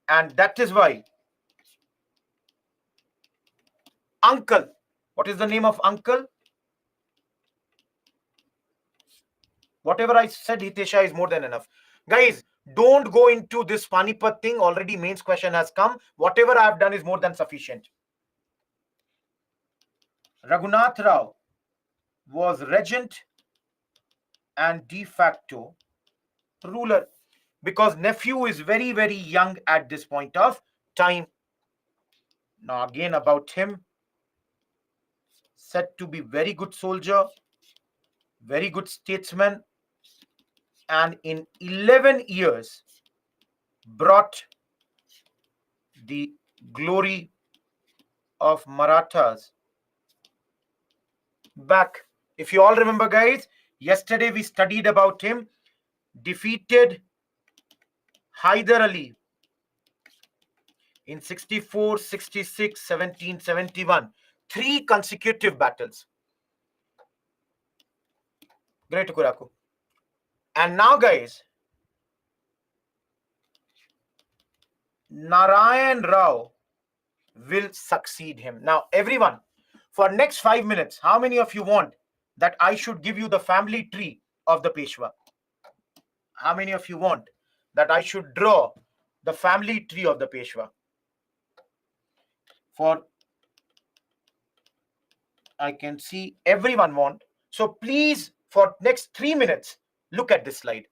and that is why uncle. What is the name of uncle? Whatever I said, Hitesha, is more than enough. Guys, don't go into this Panipat thing. Already mains question has come. Whatever I have done is more than sufficient. Raghunath Rao was regent and de facto ruler, because nephew is very, very young at this point of time. Now again about him, said to be very good soldier, very good statesman, and in 11 years brought the glory of Marathas back. If you all remember, guys, yesterday we studied about him, defeated Hyder Ali in 64, 66, 1771. 3 consecutive battles. Great Kuraku. And now, guys, Narayan Rao will succeed him. Now, everyone, for next 5 minutes, how many of you want that I should give you the family tree of the Peshwa? How many of you want that I should draw the family tree of the Peshwa? For I can see everyone want. So please, for next 3 minutes, look at this slide.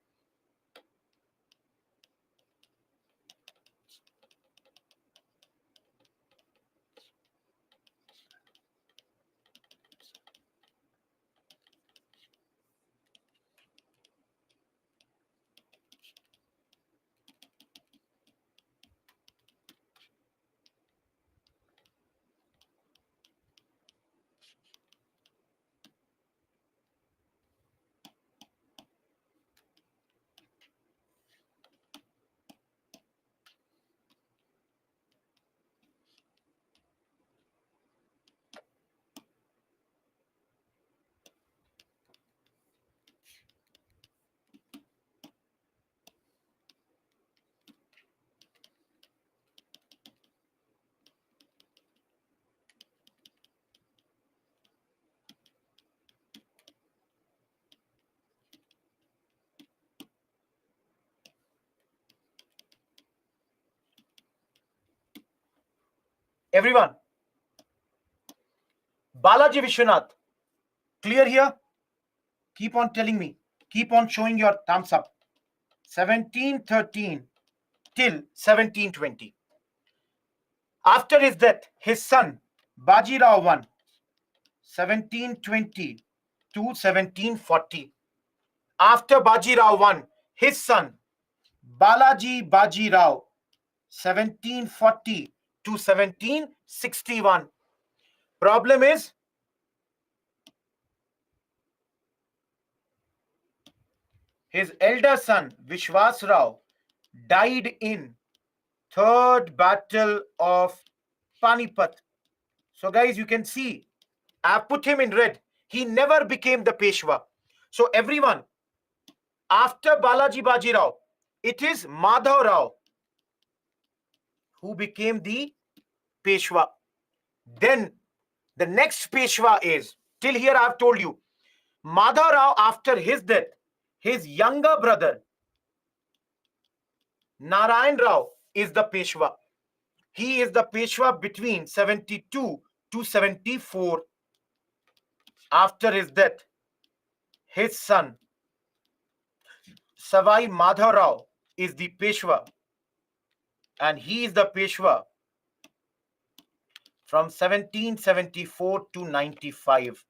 Everyone, Balaji Vishwanath, clear here? Keep on telling me. Keep on showing your thumbs up. 1713 till 1720. After his death, his son, Baji Rao I, 1720 to 1740. After Baji Rao I, his son, Balaji Baji Rao, 1740 to 1761. Problem is, his elder son, Vishwas Rao, died in Third Battle of Panipat. So guys, you can see, I have put him in red. He never became the Peshwa. So everyone, after Balaji Baji Rao, it is Madhav Rao who became the Peshwa. Then the next Peshwa is, till here I have told you, Madhav Rao, after his death, his younger brother, Narayan Rao, is the Peshwa. He is the Peshwa between 72 to 74. After his death, his son Savai Madhav Rao is the Peshwa, and he is the Peshwa from 1774 to 95.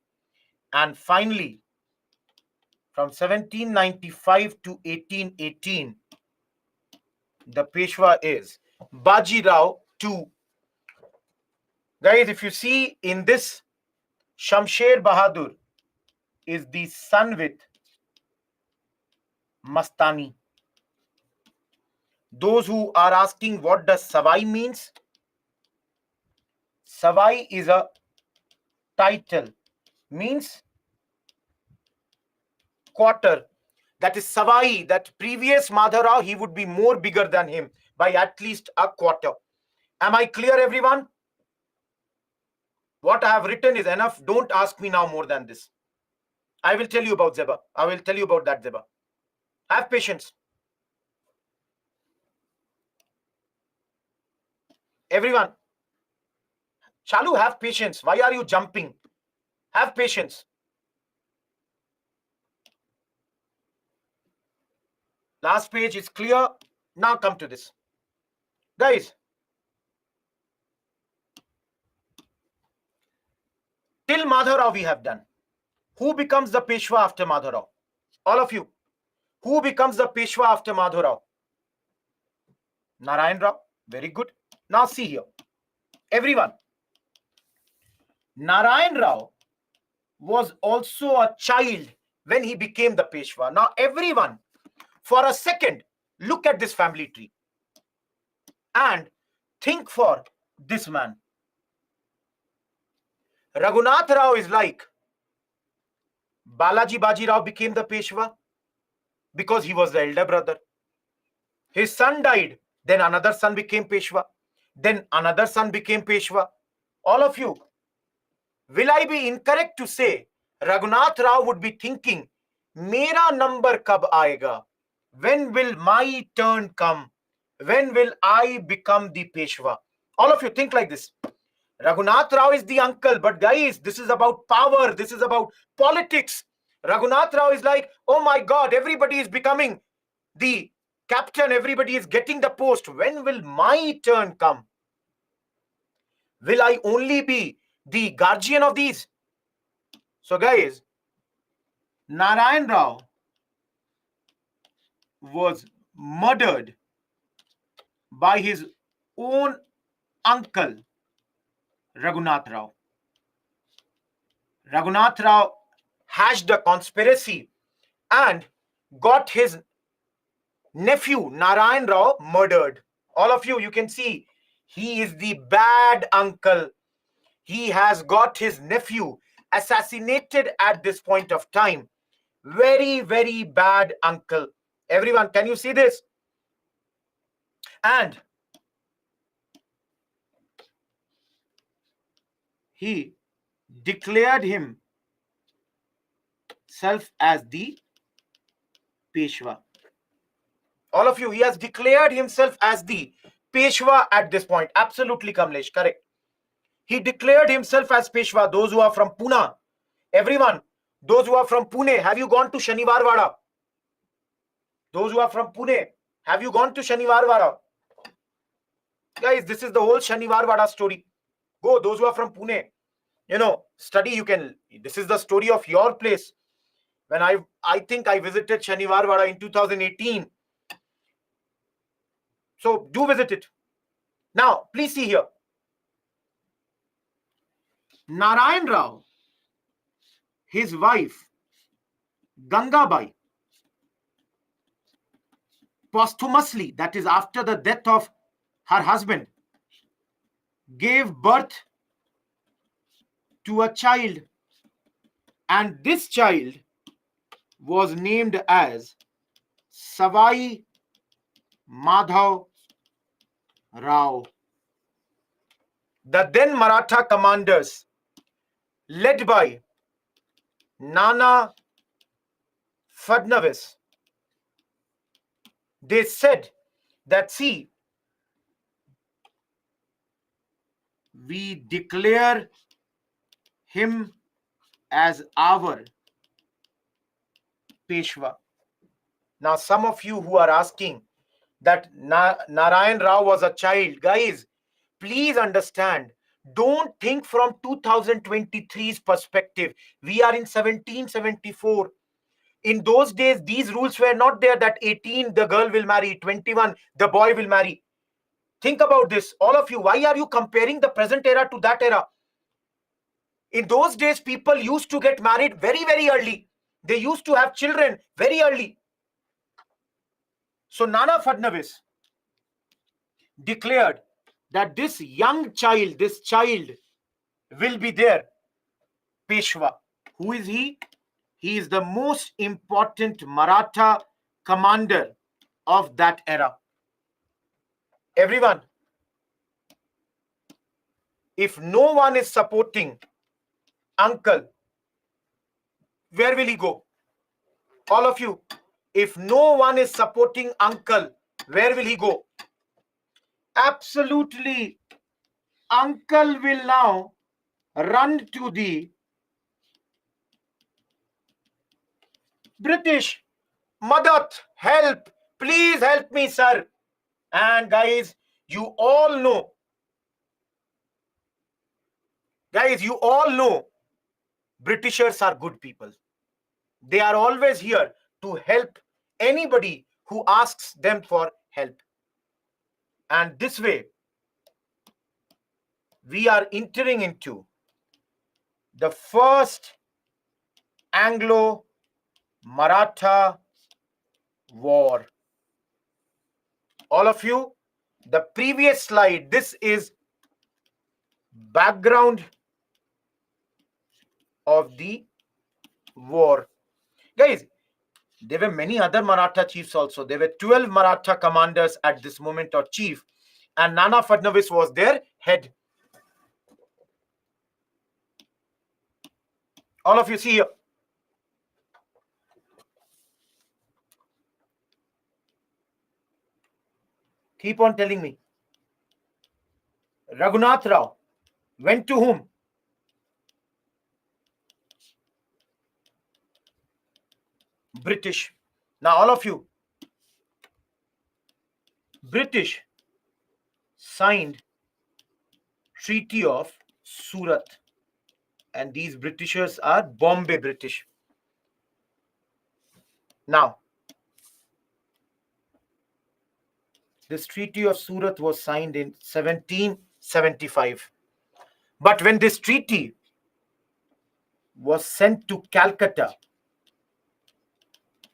And finally, from 1795 to 1818, the Peshwa is Baji Rao II. Guys, if you see in this, Shamsher Bahadur is the son with Mastani. Those who are asking what does Savai means, Savai is a title, means quarter. That is Savai, that previous Madhav Rao, he would be more bigger than him by at least a quarter. Am I clear, everyone? What I have written is enough. Don't ask me now more than this. I will tell you about Zeba. I will tell you about that Zeba. Have patience. Everyone, Chalu, have patience. Why are you jumping? Have patience. Last page is clear. Now come to this. Guys, till Madhav Rao we have done. Who becomes the Peshwa after Madhav Rao? All of you. Who becomes the Peshwa after Madhav Rao? Narayan Rao. Very good. Now see here. Everyone. Narayan Rao was also a child when he became the Peshwa. Now everyone, for a second, look at this family tree and think for this man. Raghunath Rao is like Balaji Baji Rao became the Peshwa because he was the elder brother. His son died, then another son became Peshwa, then another son became Peshwa. All of you, will I be incorrect to say Raghunath Rao would be thinking, Mera number kab aayega? When will my turn come? When will I become the Peshwa? All of you think like this. Raghunath Rao is the uncle, but guys, this is about power. This is about politics. Raghunath Rao is like, oh my God, everybody is becoming the captain. Everybody is getting the post. When will my turn come? Will I only be the guardian of these? So guys, Narayan Rao was murdered by his own uncle, Raghunath Rao. Raghunath Rao hatched a conspiracy and got his nephew, Narayan Rao, murdered. All of you, you can see, he is the bad uncle. He has got his nephew assassinated at this point of time. Very, very bad uncle. Everyone, can you see this? And he declared himself as the Peshwa. All of you, he has declared himself as the Peshwa at this point. Absolutely, Kamlesh, correct. He declared himself as Peshwa. Those who are from Pune, everyone, those who are from Pune, have you gone to Shaniwar Wada? Those who are from Pune, have you gone to Shaniwar Wada? Guys, this is the whole Shaniwar Wada story. Go, those who are from Pune, study. You can. This is the story of your place. When I think I visited Shaniwar Wada in 2018. So do visit it. Now, please see here. Narayan Rao, his wife, Gangabai, posthumously, that is after the death of her husband, gave birth to a child, and this child was named as Savai Madhav Rao. The then Maratha commanders, led by Nana Fadnavis, they said that, see, we declare him as our Peshwa. Now, some of you who are asking that Narayan Rao was a child, guys, please understand. Don't think from 2023's perspective. We are in 1774. In those days, these rules were not there that 18 the girl will marry, 21 the boy will marry. Think about this, all of you. Why are you comparing the present era to that era? In those days, people used to get married very, very early. They used to have children very early. So Nana Fadnavis declared that this young child, this child will be there, Peshwa. Who is he? He is the most important Maratha commander of that era. Everyone, if no one is supporting uncle, where will he go? All of you, if no one is supporting uncle, where will he go? Absolutely, uncle will now run to the British. Madhav, help! Please help me, sir. And guys, you all know, Britishers are good people. They are always here to help anybody who asks them for help. And this way, we are entering into the first Anglo-Maratha war. All of you, the previous slide, this is background of the war. Guys, there were many other Maratha chiefs also. There were 12 Maratha commanders at this moment, or chief, and Nana Fadnavis was their head. All of you see here. Keep on telling me. Raghunath Rao went to whom? British. Now all of you, British signed Treaty of Surat, and these Britishers are Bombay British. Now, this Treaty of Surat was signed in 1775. But when this treaty was sent to Calcutta,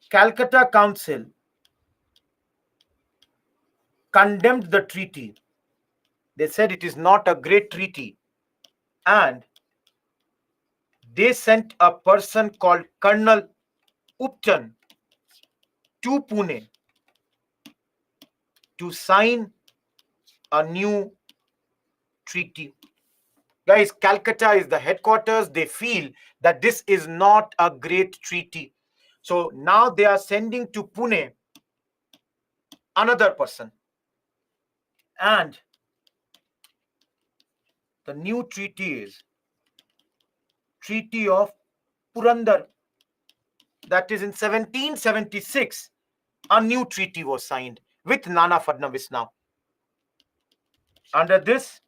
Calcutta Council condemned the treaty. They said it is not a great treaty, and they sent a person called Colonel Upton to Pune to sign a new treaty. Guys, Calcutta is the headquarters. They feel that this is not a great treaty. So now they are sending to Pune another person. And the new treaty is Treaty of Purandar. That is in 1776. A new treaty was signed with Nana Fadnavis now. Under this,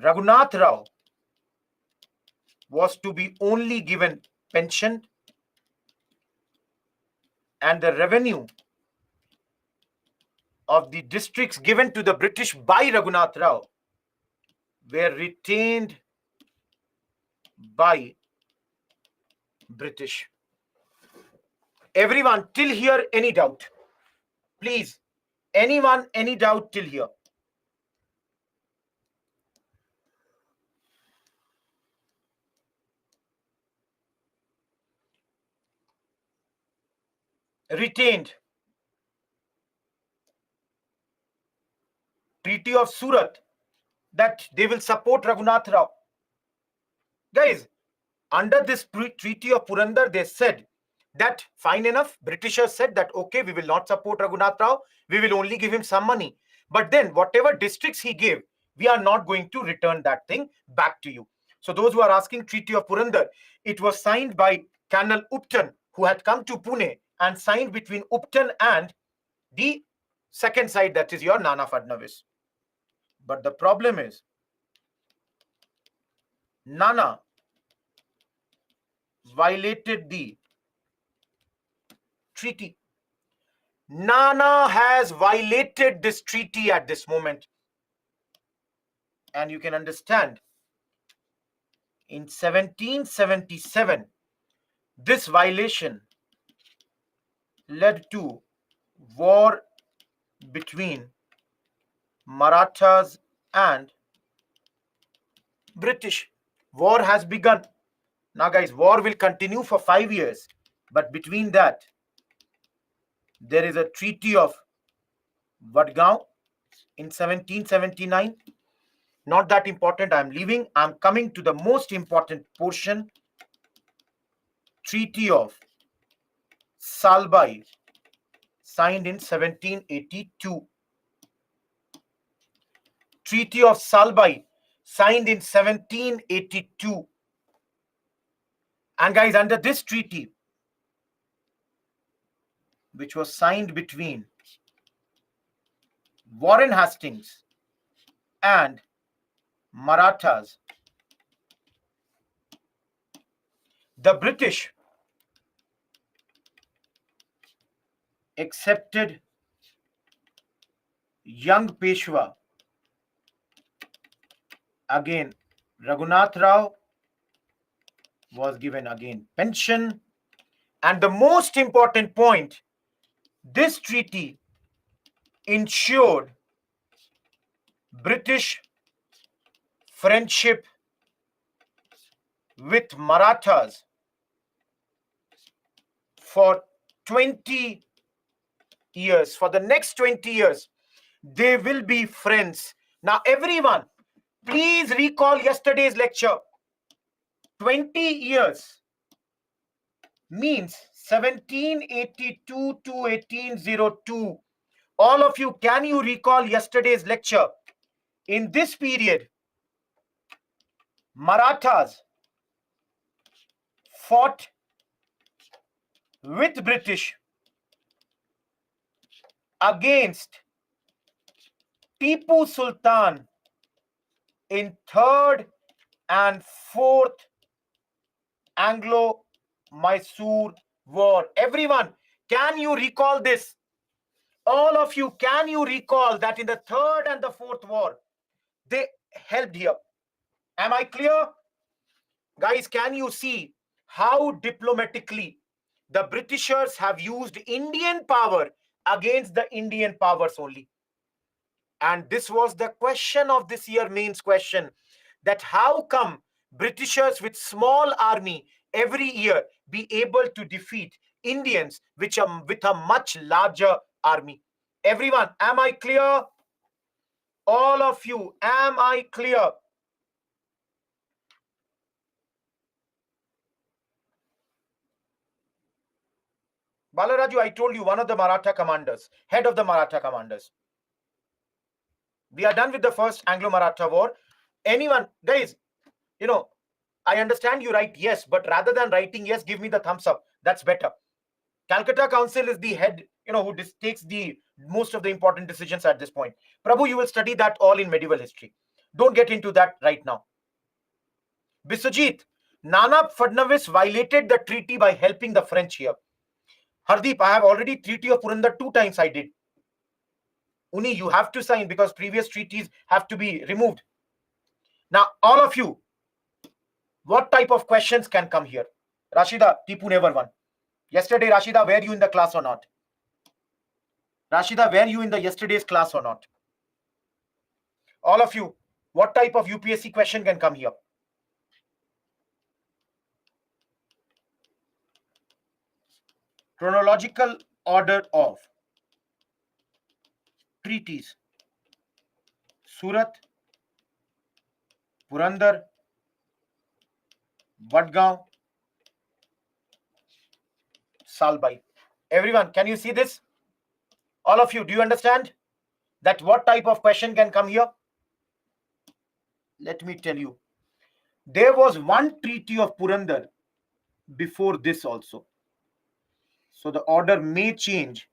Raghunath Rao was to be only given pension, and the revenue of the districts given to the British by Raghunath Rao were retained by British. Everyone, till here, any doubt? Please, anyone, any doubt till here? Retained. Treaty of Surat, that they will support Raghunath Rao. Guys, under this Treaty of Purandar, they said that fine enough. Britishers said that, okay, we will not support Raghunath Rao. We will only give him some money. But then whatever districts he gave, we are not going to return that thing back to you. So those who are asking Treaty of Purandar, it was signed by Colonel Upton, who had come to Pune and signed between Upton and the second side, that is your Nana Fadnavis. But the problem is, Nana violated the treaty. Nana has violated this treaty at this moment. And you can understand, in 1777, this violation led to war between Marathas and British. War has begun. Now, guys, war will continue for 5 years. But between that, there is a Treaty of Vadgaon in 1779. Not that important. I'm leaving. I'm coming to the most important portion. Treaty of Salbai, signed in 1782. Treaty of Salbai, signed in 1782. And guys, under this treaty, which was signed between Warren Hastings and Marathas, the British accepted young Peshwa, again Raghunath Rao, was given again pension. And the most important point, this treaty ensured British friendship with Marathas for 20 years. For the next 20 years, they will be friends. Now, everyone, please recall yesterday's lecture. 20 years means 1782 to 1802. All of you, can you recall yesterday's lecture? In this period, Marathas fought with British against Tipu Sultan in 3rd and 4th Anglo-Mysore War. Everyone, can you recall this? All of you, can you recall that in the 3rd and the 4th war, they helped here? Am I clear? Guys, can you see how diplomatically the Britishers have used Indian power against the Indian powers only? And this was the question of this year mains question, that how come Britishers with small army every year be able to defeat Indians which are with a much larger army? Everyone, am I clear? All of you, am I clear? Balaraju, I told you, one of the Maratha commanders, head of the Maratha commanders. We are done with the first Anglo-Maratha war. Anyone, guys, I understand you write yes, but rather than writing yes, give me the thumbs up. That's better. Calcutta Council is the head, who takes the most of the important decisions at this point. Prabhu, you will study that all in medieval history. Don't get into that right now. Biswajit, Nana Fadnavis violated the treaty by helping the French here. Hardeep, I have already Treaty of Purandar 2 times I did. Uni, you have to sign because previous treaties have to be removed. Now, all of you, what type of questions can come here? Rashida, Tipu never won. Yesterday, Rashida, were you in the class or not? Rashida, were you in the yesterday's class or not? All of you, what type of UPSC question can come here? Chronological order of treaties. Surat, Purandar, Vadgaon, Salbai. Everyone, can you see this? All of you, do you understand that what type of question can come here? Let me tell you. There was one treaty of Purandar before this also. So the order may change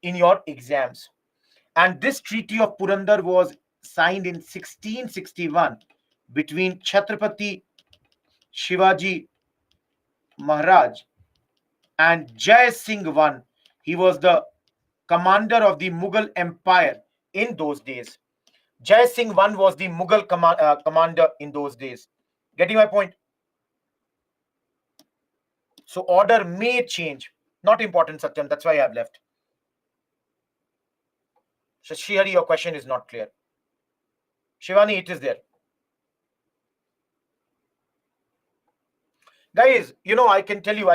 in your exams. And this Treaty of Purandar was signed in 1661 between Chhatrapati Shivaji Maharaj and Jai Singh I. He was the commander of the Mughal Empire in those days. Jai Singh I was the Mughal commander in those days. Getting my point? So order may change. Not important, Satyam. That's why I have left. So Shrihari, your question is not clear. Shivani, it is there. Guys, I'll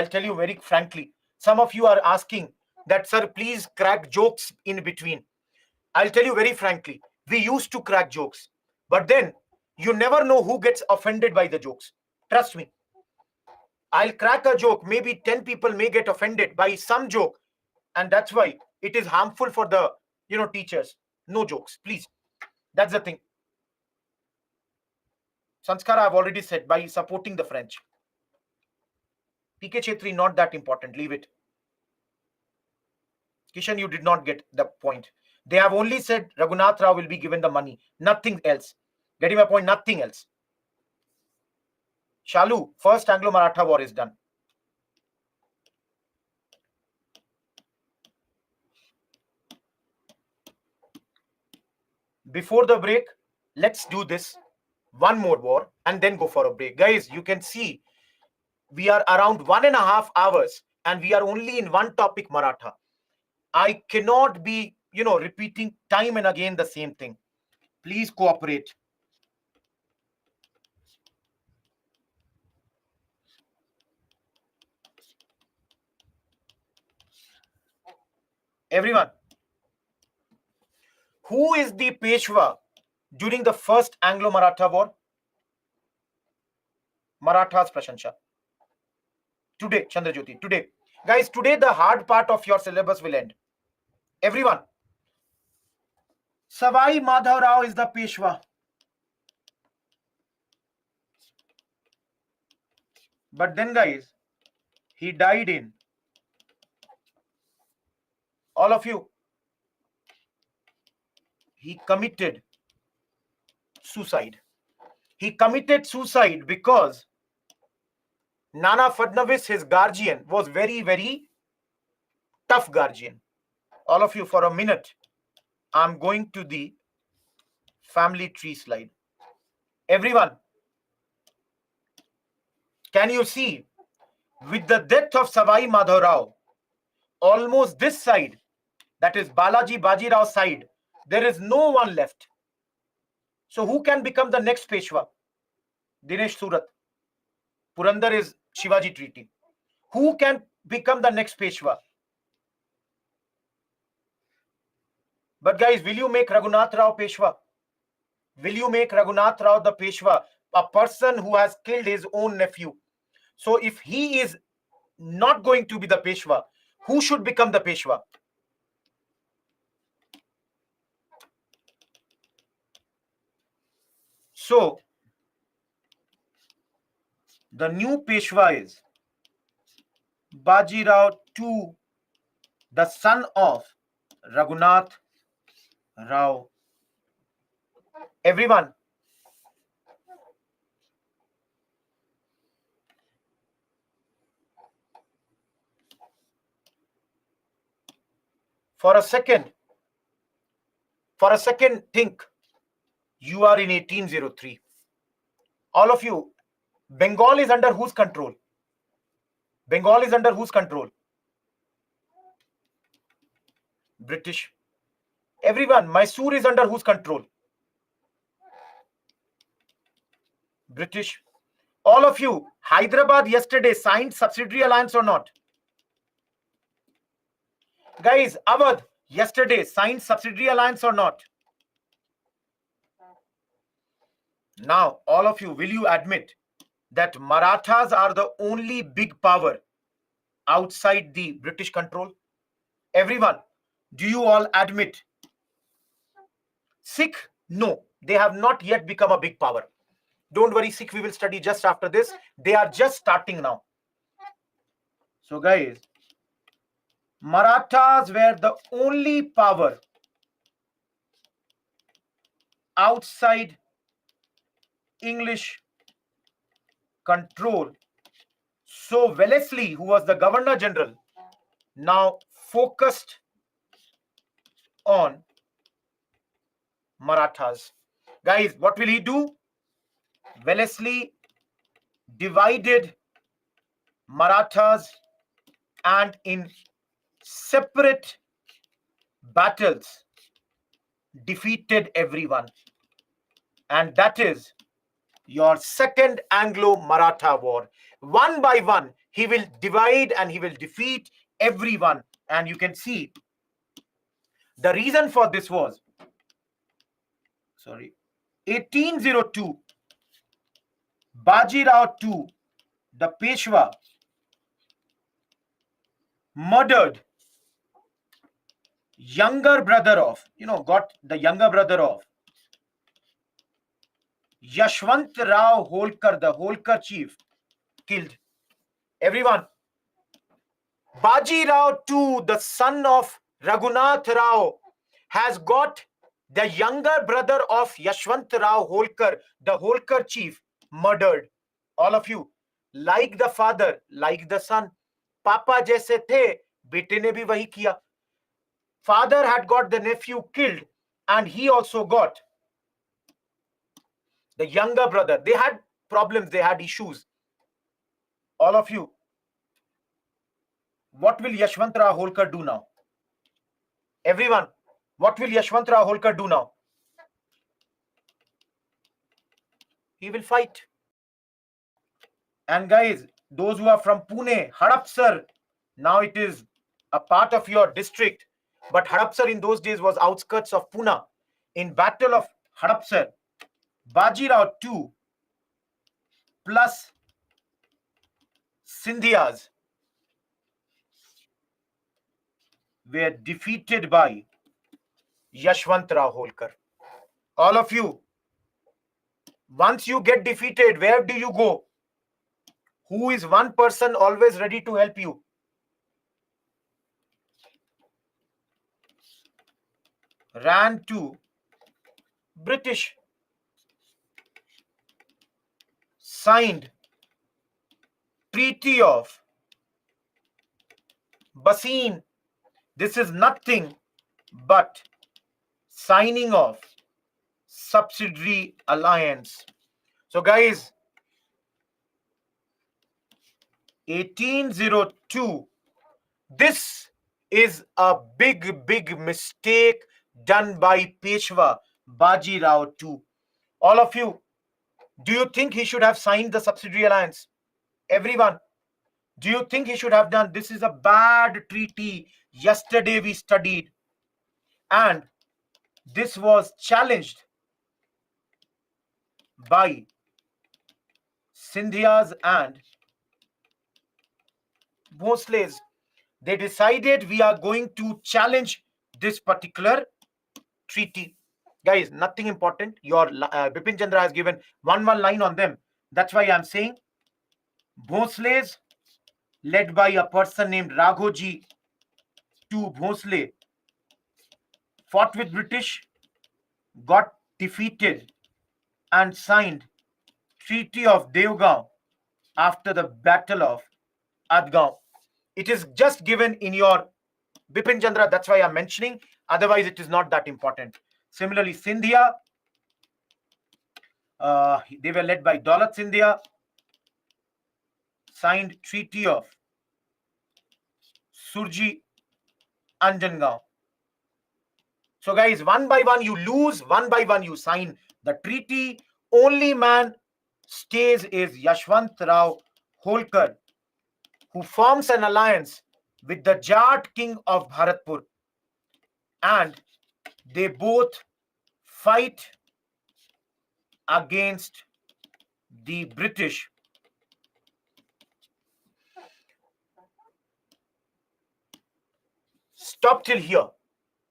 tell you very frankly. Some of you are asking that, sir, please crack jokes in between. I'll tell you very frankly. We used to crack jokes, but then you never know who gets offended by the jokes. Trust me. I'll crack a joke. Maybe 10 people may get offended by some joke. And that's why it is harmful for the, teachers. No jokes, please. That's the thing. Sanskara, I've already said, by supporting the French. PK Chetri, not that important. Leave it. Kishan, you did not get the point. They have only said Raghunath Rao will be given the money. Nothing else. Getting my point? Nothing else. Shalu, first Anglo-Maratha war is done. Before the break, let's do this. One more war and then go for a break. Guys, you can see we are around 1.5 hours and we are only in one topic, Maratha. I cannot be, repeating time and again the same thing. Please cooperate. Everyone, who is the Peshwa during the first Anglo-Maratha war? Marathas Prashansha. Today, Chandrajyoti, today. Guys, today the hard part of your syllabus will end. Everyone. Savai Madhav Rao is the Peshwa. But then, guys, he died in. All of you. He committed suicide. He committed suicide because Nana Fadnavis, his guardian, was very, very tough guardian. All of you, for a minute, I'm going to the family tree slide. Everyone, can you see, with the death of Savai Madhav Rao, almost this side, that is Balaji Baji Rao side, there is no one left. So who can become the next Peshwa? Dinesh Surat. Purandar is Shivaji treaty. Who can become the next Peshwa? But guys, will you make Raghunath Rao Peshwa? Will you make Raghunath Rao the Peshwa? A person who has killed his own nephew. So if he is not going to be the Peshwa, who should become the Peshwa? So the new Peshwa is Baji Rao II, the son of Raghunath Rao. Everyone, for a second, think you are in 1803. All of you, Bengal is under whose control? Bengal is under whose control? British. Everyone, Mysore is under whose control? British. All of you, Hyderabad yesterday signed subsidiary alliance or not? Guys, Awadh yesterday signed subsidiary alliance or not? Now, all of you, will you admit that Marathas are the only big power outside the British control? Everyone, do you all admit? Sikh, no, they have not yet become a big power. Don't worry, Sikh, we will study just after this. They are just starting now. So guys, Marathas were the only power outside English control. So Wellesley, who was the Governor General, now focused on Marathas. Guys, what will he do? Wellesley divided Marathas and in separate battles defeated everyone. And that is your second Anglo-Maratha war. One by one, he will divide and he will defeat everyone. And you can see the reason for this was, 1802, Baji Rao II, the Peshwa, murdered younger brother of, got the younger brother of Yashwant Rao Holkar, the Holkar chief, killed everyone. Baji Rao II, the son of Raghunath Rao, has got the younger brother of Yashwant Rao Holkar, the Holkar chief, murdered. All of you, like the father, like the son. Papa jaise the, bete ne bhi wahi kiya. Father had got the nephew killed, and he also got the younger brother. They had problems, they had issues. All of you, what will Yashwant Rao Holkar do now? Everyone, what will Yashwant Rao Holkar do now? He will fight. And guys, those who are from Pune, Hadapsar, now it is a part of your district. But Hadapsar in those days was outskirts of Pune. In Battle of Hadapsar, Baji Rao II plus Sindhias were defeated by Yashwant Rao Holkar. All of you, once you get defeated, where do you go? Who is one person always ready to help you? Ran to British. Signed Treaty of Bassein. This is nothing but signing of subsidiary alliance. So guys, 1802, this is a big mistake done by Peshwa Baji Rao II. All of you, do you think he should have signed the subsidiary alliance? Everyone, do you think he should have done? This is a bad treaty. Yesterday we studied, and this was challenged by Sindhias and Bhosles. They decided we are going to challenge this particular treaty. Guys, nothing important. Your Bipin Chandra has given one line on them. That's why I'm saying Bhosles, led by a person named Raghoji to Bhosle, fought with British, got defeated, and signed Treaty of Devgaon after the Battle of Adgaon. It is just given in your Bipin Chandra, that's why I'm mentioning. Otherwise, it is not that important. Similarly, Sindhia, they were led by Daulat Sindhia, signed Treaty of Surji Anjangaon. So guys, one by one you lose, one by one you sign the treaty. Only man stays is Yashwant Rao Holkar, who forms an alliance with the Jat king of Bharatpur, and they both fight against the British. Stop till here.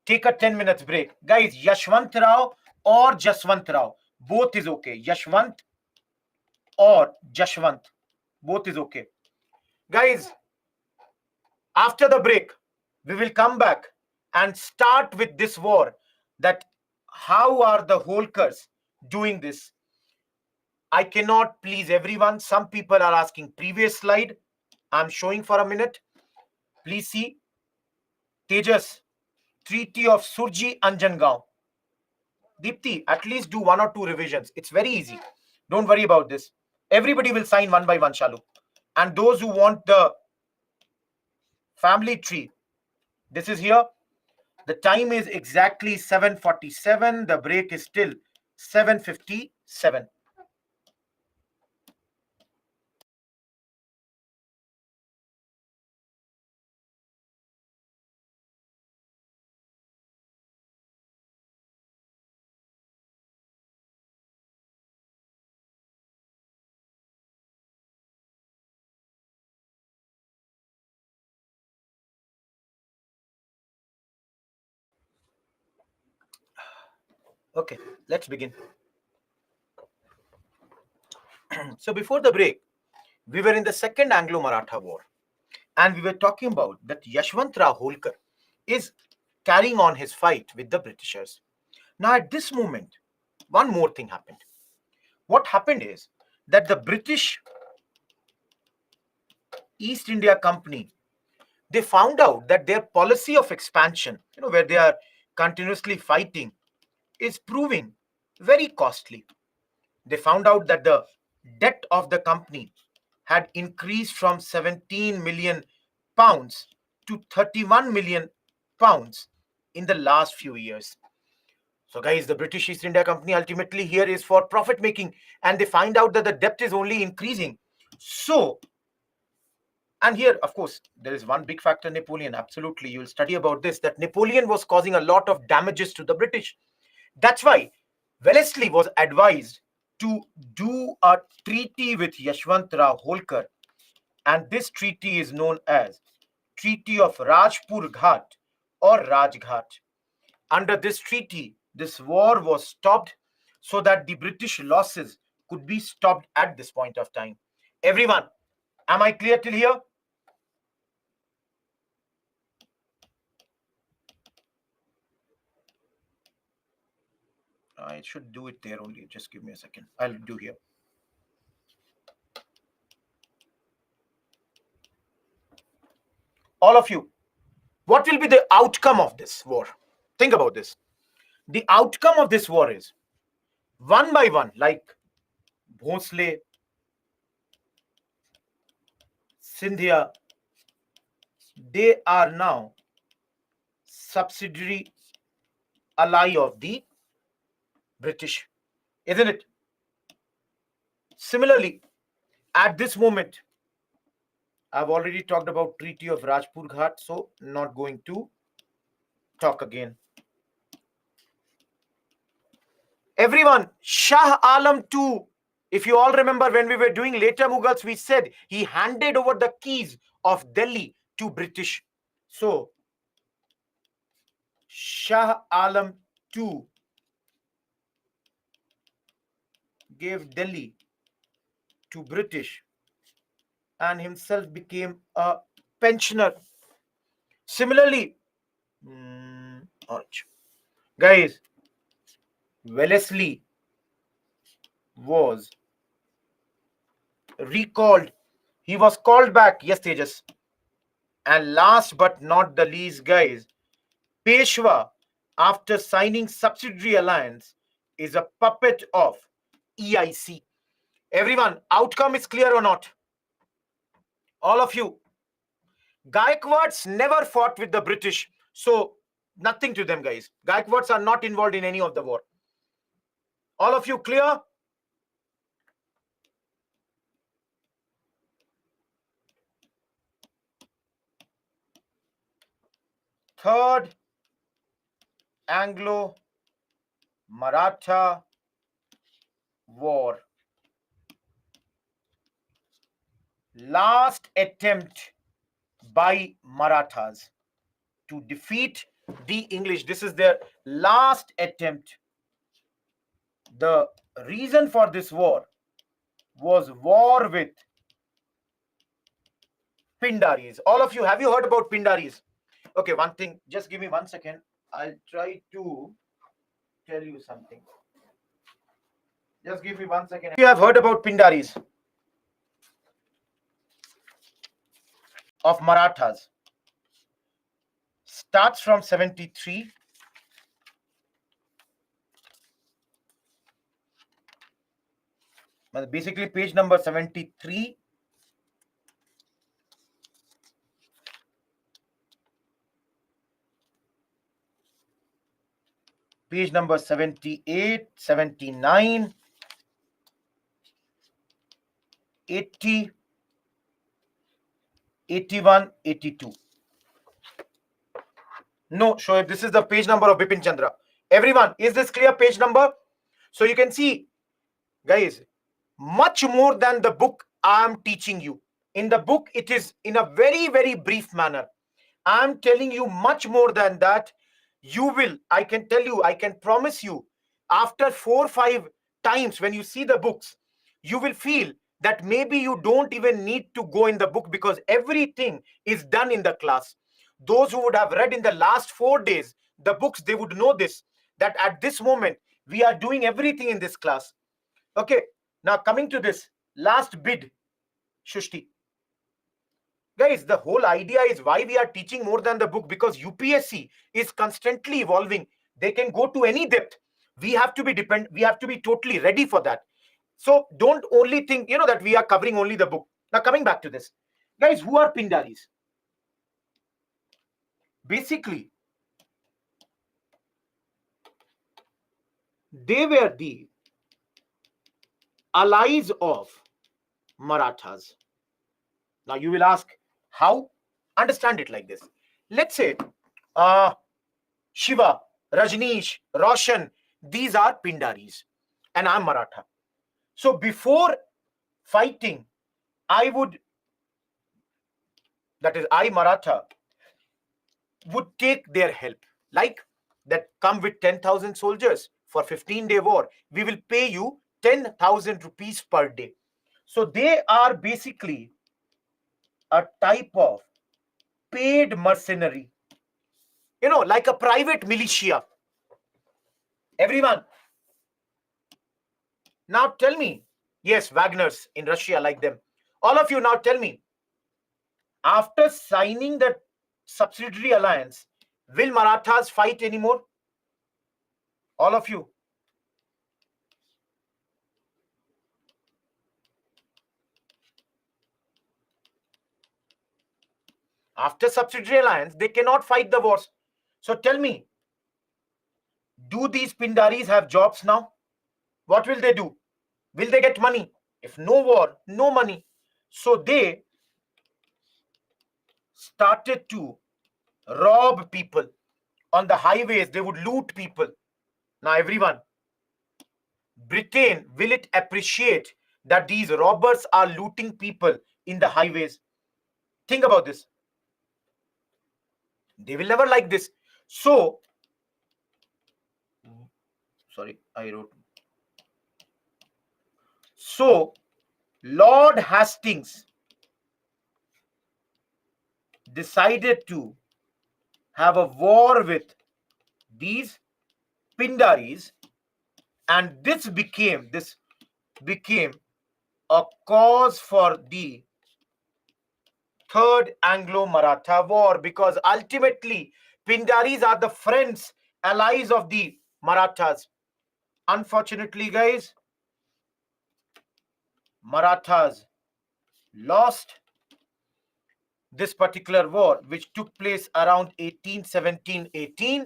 Take a 10 minutes break. Guys, Yashwant Rao or Jaswant Rao, both is okay. Yashwant or Jashwant, both is okay. Guys, after the break, we will come back and start with this war, that how are the Holkars doing this. I cannot please everyone. Some people are asking previous slide. I'm showing for a minute. Please see. Tejas, Treaty of Surji Anjangaon. Deepti, at least do 1 or 2 revisions. It's very easy. Don't worry about this. Everybody will sign one by one, Shalu. And those who want the family tree, this is here. The time is exactly 7:47. The break is still 7:57. Okay, let's begin. So before the break, we were in the second Anglo-Maratha war, and we were talking about that Yashwant Rao Holkar is carrying on his fight with the Britishers. Now at this moment, one more thing happened. What happened is that the British East India Company, they found out that their policy of expansion, where they are continuously fighting, is proving very costly. They found out that the debt of the company had increased from 17 million pounds to 31 million pounds in the last few years. So guys, the British East India Company ultimately here is for profit making, and they find out that the debt is only increasing. So, and here, of course, there is one big factor, Napoleon. Absolutely, you'll study about this, that Napoleon was causing a lot of damages to the British. That's why Wellesley was advised to do a treaty with Yashwant Rao Holkar, and this treaty is known as Treaty of Rajpur Ghat or Rajghat. Under this treaty, this war was stopped so that the British losses could be stopped at this point of time. Everyone, am I clear till here? I should do it there only. Just give me a second. I'll do here. All of you, what will be the outcome of this war? Think about this. The outcome of this war is one by one, like Bhosle, Scindia, they are now subsidiary ally of the British, isn't it? Similarly, at this moment, I've already talked about Treaty of Rajpur Ghat, so not going to talk again. Everyone, Shah Alam II, if you all remember when we were doing later Mughals, we said he handed over the keys of Delhi to British. So, Shah Alam II gave Delhi to British and himself became a pensioner. Similarly, guys, Wellesley was recalled. He was called back. Yes, Tejas. And last but not the least, guys, Peshwa, after signing subsidiary alliance, is a puppet of EIC. Everyone, outcome is clear or not? All of you. Gaikwads never fought with the British, so nothing to them, guys. Gaikwads are not involved in any of the war. All of you clear? Third Anglo-Maratha war. Last attempt by Marathas to defeat the English. This is their last attempt. The reason for this war was war with Pindaris. All of you, have you heard about Pindaris? Okay, one thing, just give me 1 second. I'll try to tell you something. Just give me 1 second. You have heard about Pindaris of Marathas. Starts from 73. Basically, page number 73. Page number 78, 79, 80, 81, 82. No, Shoaib, this is the page number of Bipin Chandra. Everyone, is this clear page number? So you can see, guys, much more than the book I am teaching you. In the book, it is in a very, very brief manner. I am telling you much more than that. You will, I can tell you, I can promise you, after 4 or 5 times when you see the books, you will feel that maybe you don't even need to go in the book because everything is done in the class. Those who would have read in the last 4 days the books, they would know this, that at this moment we are doing everything in this class. Okay, now coming to this last bid, Shushti. Guys, the whole idea is why we are teaching more than the book, because UPSC is constantly evolving. They can go to any depth. We have to be we have to be totally ready for that. So don't only think, that we are covering only the book. Now coming back to this. Guys, who are Pindaris? Basically, they were the allies of Marathas. Now you will ask, how? Understand it like this. Let's say Shiva, Rajneesh, Roshan, these are Pindaris and I'm Maratha. So before fighting, I Maratha, would take their help. Like that, come with 10,000 soldiers for 15-day war. We will pay you 10,000 rupees per day. So they are basically a type of paid mercenary, like a private militia. Everyone, now tell me, yes, Wagner's in Russia, like them. All of you now tell me, after signing the subsidiary alliance, will Marathas fight anymore? All of you. After subsidiary alliance, they cannot fight the wars. So tell me, do these Pindaris have jobs now? What will they do? Will they get money? If no war, no money. So they started to rob people on the highways. They would loot people. Now everyone, Britain, will it appreciate that these robbers are looting people in the highways? Think about this. They will never like this. So, sorry, I wrote. So, Lord Hastings decided to have a war with these Pindaris, and this became a cause for the Third Anglo-Maratha War, because ultimately Pindaris are the friends, allies of the Marathas. Unfortunately, guys, Marathas lost this particular war, which took place around 1817-18,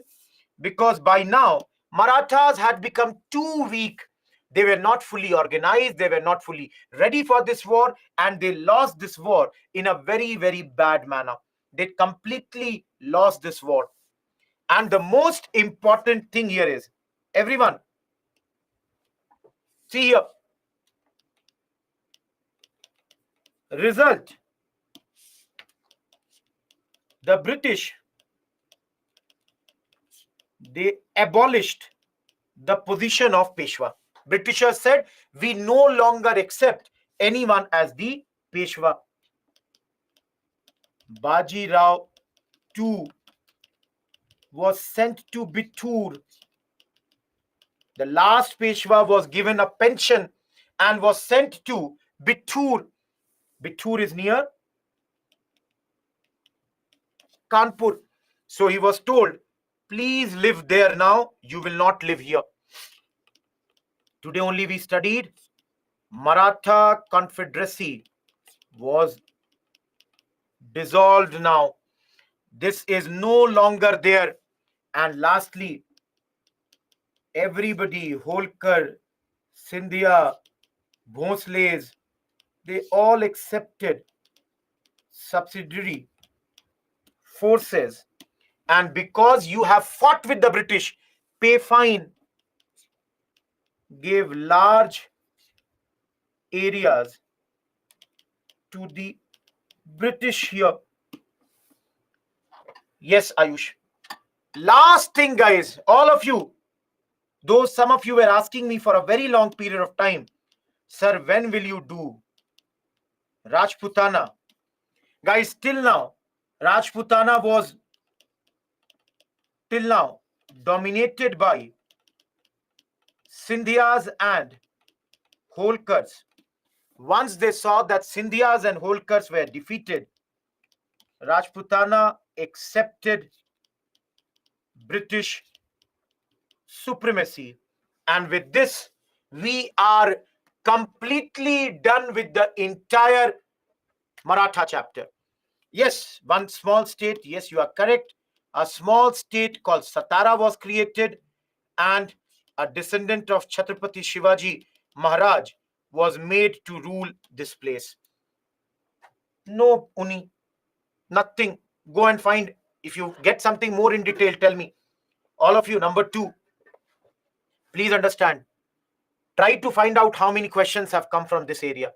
because by now Marathas had become too weak. They were not fully organized, they were not fully ready for this war, and they lost this war in a very, very bad manner. They completely lost this war. And the most important thing here is, everyone, see here, result. The British, they abolished the position of Peshwa. Britishers said, we no longer accept anyone as the Peshwa. Baji Rao II was sent to Bittur. The last Peshwa was given a pension and was sent to Bittur. Bittur is near Kanpur. So he was told, please live there now. You will not live here. Today only we studied Maratha Confederacy was dissolved now. This is no longer there. And lastly, everybody, Holkar, Scindia, Bhonsles, they all accepted subsidiary forces. And because you have fought with the British, pay fine, gave large areas to the British here. Yes, Ayush. Last thing, guys, all of you, though some of you were asking me for a very long period of time, sir, when will you do Rajputana? Guys, till now, Rajputana was till now dominated by Scindias and Holkars. Once they saw that Scindias and Holkars were defeated, Rajputana accepted British supremacy. And with this, we are completely done with the entire Maratha chapter. Yes, one small state, yes, you are correct. A small state called Satara was created, and a descendant of Chhatrapati Shivaji Maharaj was made to rule this place. No, Uni, nothing. Go and find. If you get something more in detail, tell me. All of you, number 2, please understand. Try to find out how many questions have come from this area.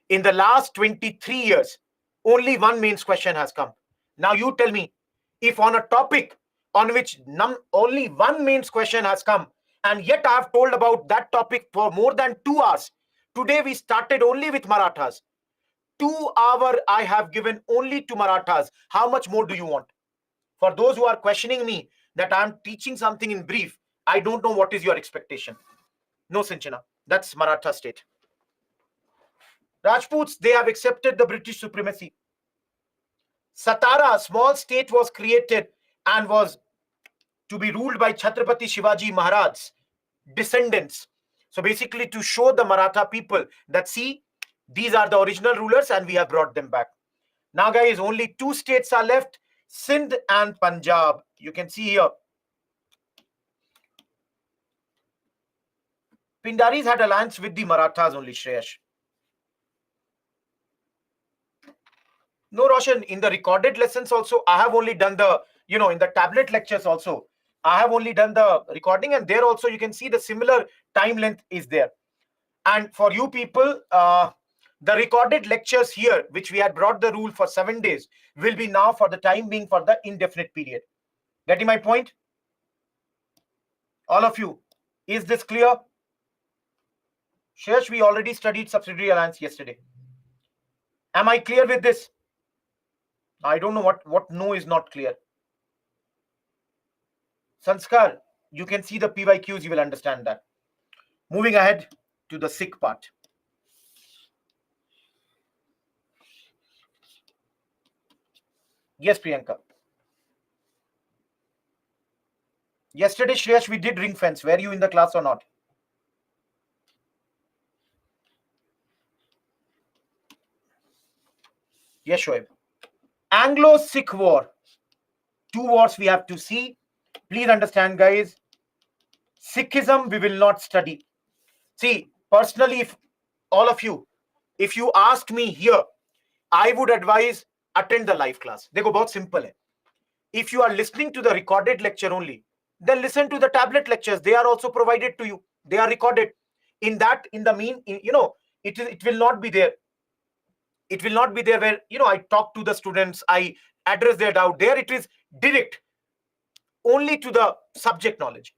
In the last 23 years, only one mains question has come. Now you tell me, if on a topic on which only one mains question has come, and yet I have told about that topic for more than 2 hours. Today we started only with Marathas. 2 hours I have given only to Marathas. How much more do you want? For those who are questioning me that I am teaching something in brief, I don't know what is your expectation. No, Sinchana, that's Maratha state. Rajputs, they have accepted the British supremacy. Satara, a small state, was created and was to be ruled by Chhatrapati Shivaji Maharaj's descendants. So basically to show the Maratha people that, see, these are the original rulers and we have brought them back. Now, guys, only 2 states are left, Sindh and Punjab. You can see here. Pindaris had alliance with the Marathas only, Shreyash. No, Roshan, in the recorded lessons also, I have only done the, in the tablet lectures also, I have only done the recording, and there also you can see the similar time length is there. And for you people, the recorded lectures here, which we had brought the rule for 7 days, will be now for the time being for the indefinite period. Getting my point? All of you, is this clear? Shesh, we already studied subsidiary alliance yesterday. Am I clear with this? I don't know what no is not clear. Sanskar, you can see the PYQs, you will understand that. Moving ahead to the Sikh part. Yes, Priyanka. Yesterday, Shreyash, we did ring fence. Were you in the class or not? Yes, Shoaib. Anglo-Sikh War. 2 wars we have to see. Please understand, guys. Sikhism we will not study. See, personally, if all of you, if you ask me here, I would advise attend the live class. They go both simple. Hai. If you are listening to the recorded lecture only, then listen to the tablet lectures. They are also provided to you. They are recorded. In the mean, it will not be there. It will not be there where, I talk to the students, I address their doubt. There it is direct, only to the subject knowledge.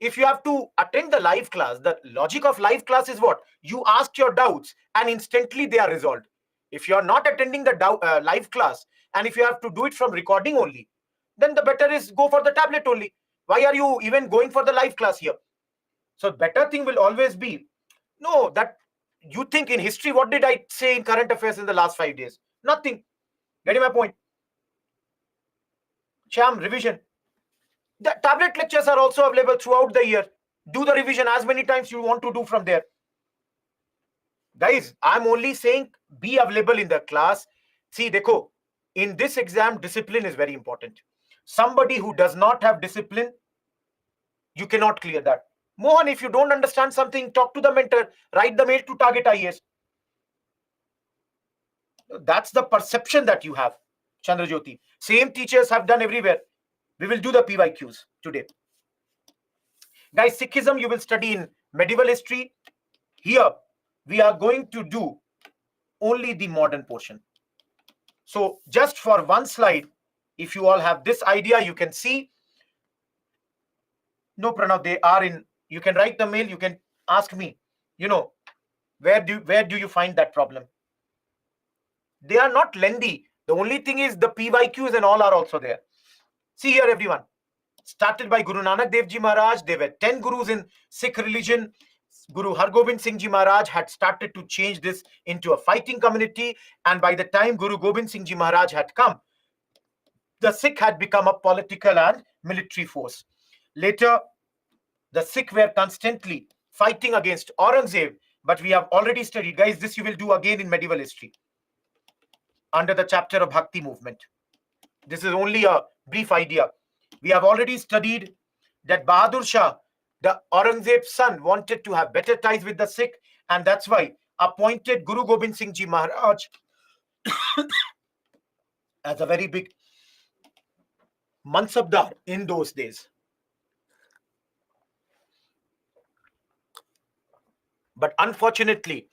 If you have to attend the live class, the logic of live class is what? You ask your doubts and instantly they are resolved. If you are not attending the live class, and if you have to do it from recording only, then the better is go for the tablet only. Why are you even going for the live class here? So better thing will always be, no, that you think in history, what did I say in current affairs in the last 5 days? Nothing. Getting my point? Sham, revision. The tablet lectures are also available throughout the year. Do the revision as many times you want to do from there. Guys, I'm only saying be available in the class. See, dekho, in this exam, discipline is very important. Somebody who does not have discipline, you cannot clear that. Mohan, if you don't understand something, talk to the mentor, write the mail to Target IAS. That's the perception that you have, Chandrajyoti. Same teachers have done everywhere. We will do the PYQs today. Guys, Sikhism, you will study in medieval history. Here, we are going to do only the modern portion. So, just for one slide, if you all have this idea, you can see. No, Pranav, they are in. You can write the mail. You can ask me. Where do you find that problem? They are not lengthy. The only thing is the PYQs and all are also there. See here, everyone. Started by Guru Nanak Dev Ji Maharaj. There were 10 gurus in Sikh religion. Guru Hargobind Singh Ji Maharaj had started to change this into a fighting community. And by the time Guru Gobind Singh Ji Maharaj had come, the Sikh had become a political and military force. Later, the Sikh were constantly fighting against Aurangzeb. But we have already studied. Guys, this you will do again in medieval history under the chapter of Bhakti movement. This is only a brief idea. We have already studied that Bahadur Shah, the Aurangzeb's son, wanted to have better ties with the Sikh, and that's why appointed Guru Gobind Singh Ji Maharaj as a very big Mansabdar in those days. But unfortunately,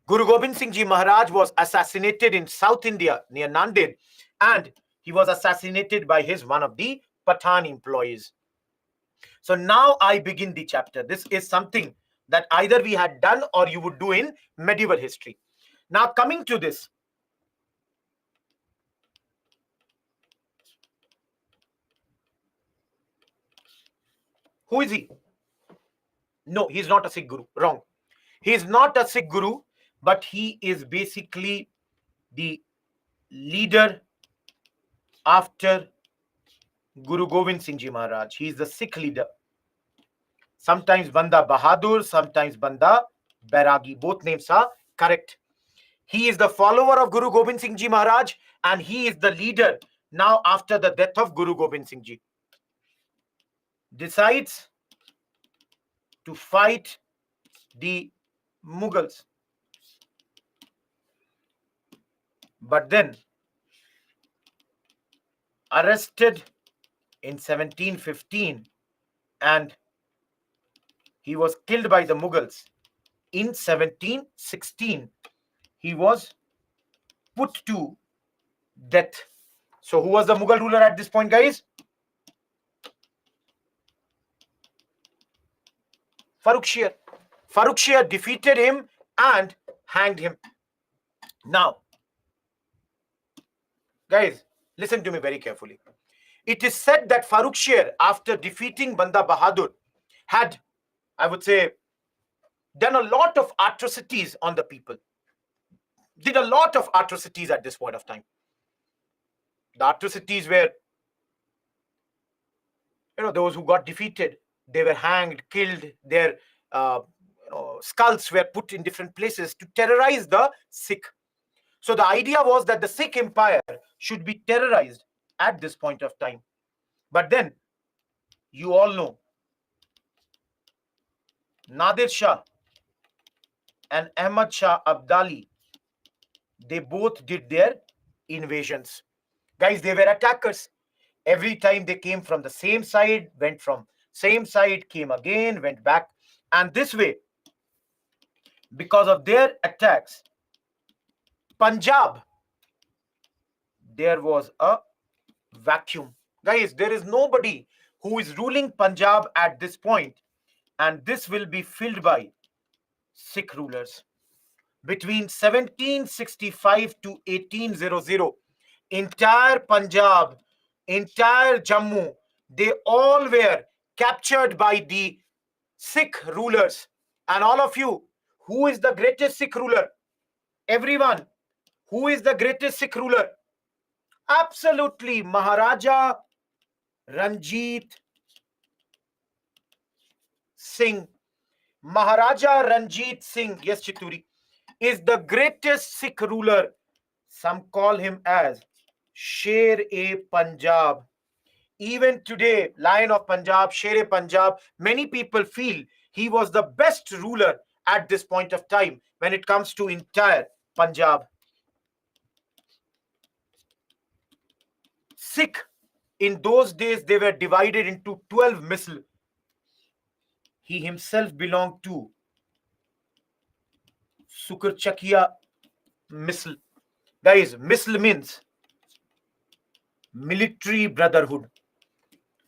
Guru Gobind Singh Ji Maharaj was assassinated in South India near Nanded, and he was assassinated by one of the Pathan employees. So now I begin the chapter. This is something that either we had done or you would do in medieval history. Now coming to this. Who is he? No, he's not a Sikh Guru. Wrong. He is not a Sikh Guru, but he is basically the leader after Guru Gobind Singh Ji Maharaj. He is the Sikh leader. Sometimes Banda Bahadur, sometimes Banda Bairagi. Both names are correct. He is the follower of Guru Gobind Singh Ji Maharaj, and he is the leader now after the death of Guru Gobind Singh Ji. Decides to fight the Mughals. But then arrested in 1715 and he was killed by the Mughals. In 1716, he was put to death. So who was the Mughal ruler at this point, guys? Farrukh Shir. Farrukh Shir defeated him and hanged him. Now, guys, listen to me very carefully. It is said that Farrukh Shir, after defeating Banda Bahadur, had, I would say, done a lot of atrocities on the people. Did a lot of atrocities at this point of time. The atrocities were, those who got defeated, they were hanged, killed, their skulls were put in different places to terrorize the Sikh. So the idea was that the Sikh empire should be terrorized at this point of time. But then, you all know, Nadir Shah and Ahmad Shah Abdali, they both did their invasions. Guys, they were attackers. Every time they came from the same side, went from same side, came again, went back. And this way, because of their attacks, Punjab, there was a vacuum. Guys, there is nobody who is ruling Punjab at this point, and this will be filled by Sikh rulers. Between 1765 to 1800, entire Punjab, entire Jammu, they all were captured by the Sikh rulers. And all of you, who is the greatest Sikh ruler? Everyone, who is the greatest Sikh ruler? Absolutely, Maharaja Ranjit Singh. Maharaja Ranjit Singh, yes, Chituri, is the greatest Sikh ruler. Some call him as Sher-e-Punjab. Even today, Lion of Punjab, Sher-e-Punjab, many people feel he was the best ruler at this point of time when it comes to entire Punjab. Sikh, in those days, they were divided into 12 misl. He himself belonged to Sukarchakia misl. Guys, misl means military brotherhood.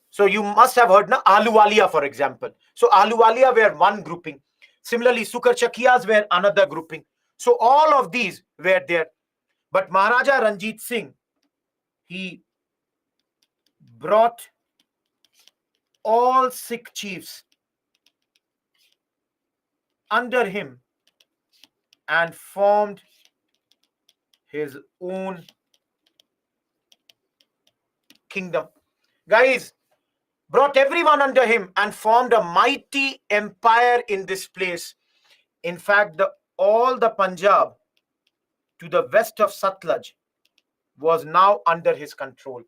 So you must have heard na Ahluwalia, for example. So Ahluwalia were one grouping. Similarly, Sukarchakiyas were another grouping. So all of these were there. But Maharaja Ranjit Singh, he brought all Sikh chiefs under him and formed his own kingdom. Guys, brought everyone under him and formed a mighty empire in this place. In fact, all the Punjab to the west of Satluj was now under his control.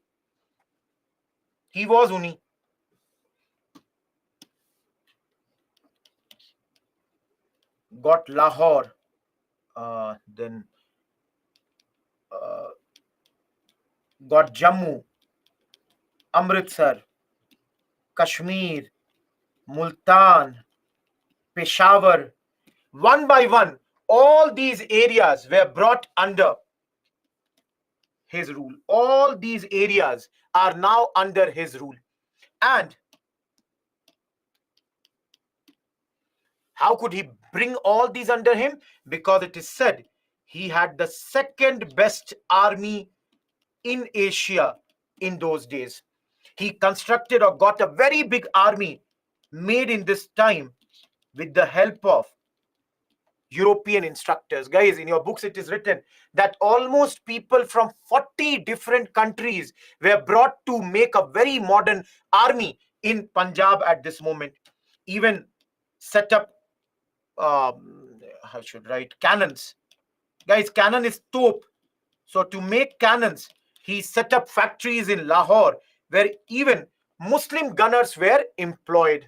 He was Uni. Got Lahore, then got Jammu, Amritsar, Kashmir, Multan, Peshawar. One by one, all these areas were brought under his rule. All these areas are now under his rule. And how could he bring all these under him? Because it is said he had the second best army in Asia in those days. He constructed or got a very big army made in this time with the help of European instructors. Guys, in your books it is written that almost people from 40 different countries were brought to make a very modern army in Punjab at this moment. Even set up, I should write, cannons. Guys, cannon is top. So to make cannons, he set up factories in Lahore where even Muslim gunners were employed.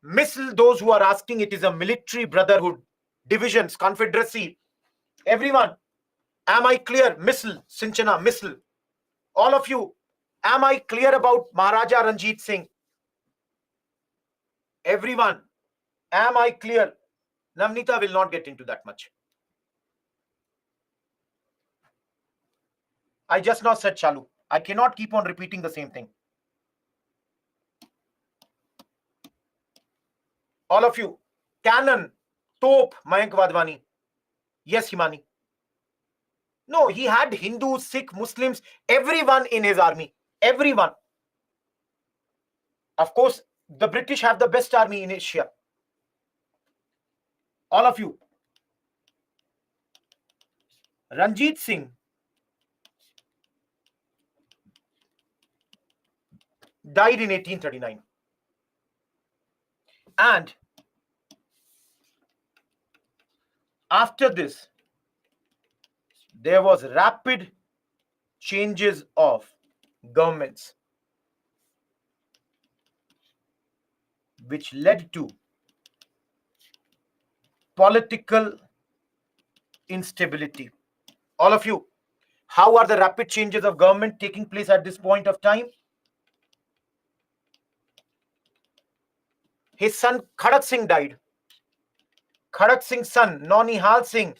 Misl, those who are asking, it is a military brotherhood, divisions, confederacy. Everyone, am I clear? Misl, Sinchana, Misl. All of you, am I clear about Maharaja Ranjit Singh? Everyone, am I clear? Navnita will not get into that much. I just now said Chalu. I cannot keep on repeating the same thing. All of you, cannon, top, Mayank Wadhwani. Yes, Himani. No, he had Hindus, Sikh, Muslims, everyone in his army. Everyone. Of course, the British have the best army in Asia. All of you. Ranjit Singh died in 1839. And after this, there was rapid changes of governments, which led to political instability. All of you, how are the rapid changes of government taking place at this point of time? His son Khadak Singh died. Khadak Singh's son Naunihal Singh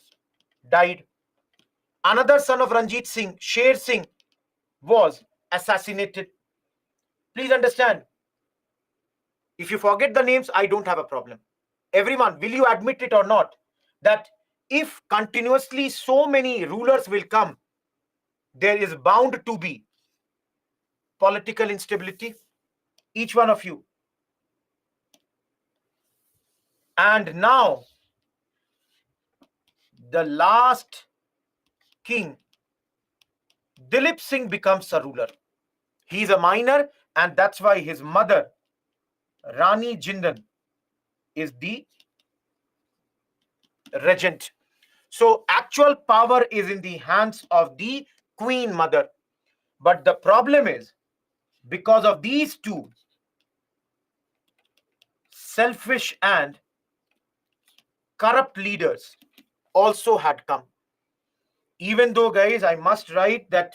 died. Another son of Ranjit Singh, Sher Singh, was assassinated. Please understand, if you forget the names, I don't have a problem. Everyone, will you admit it or not, that if continuously so many rulers will come, there is bound to be political instability, each one of you. And now, the last king, Dilip Singh, becomes a ruler. He's a minor, and that's why his mother, Rani Jindal, is the regent. So actual power is in the hands of the queen mother. But the problem is, because of these two selfish and corrupt leaders also had come. Even though, guys, I must write that,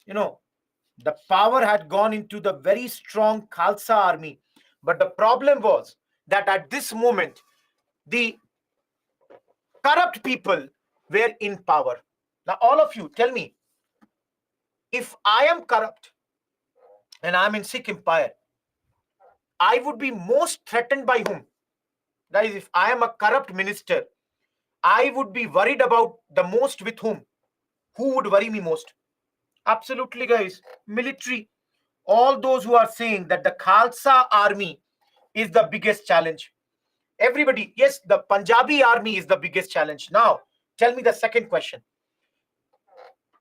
the power had gone into the very strong Khalsa army. But the problem was that at this moment, the corrupt people were in power. Now, all of you, tell me, if I am corrupt and I'm in Sikh Empire, I would be most threatened by whom? Guys, if I am a corrupt minister, I would be worried about the most with whom? Who would worry me most? Absolutely, guys. Military. All those who are saying that the Khalsa army is the biggest challenge. Everybody, yes, the Punjabi army is the biggest challenge. Now, tell me the second question.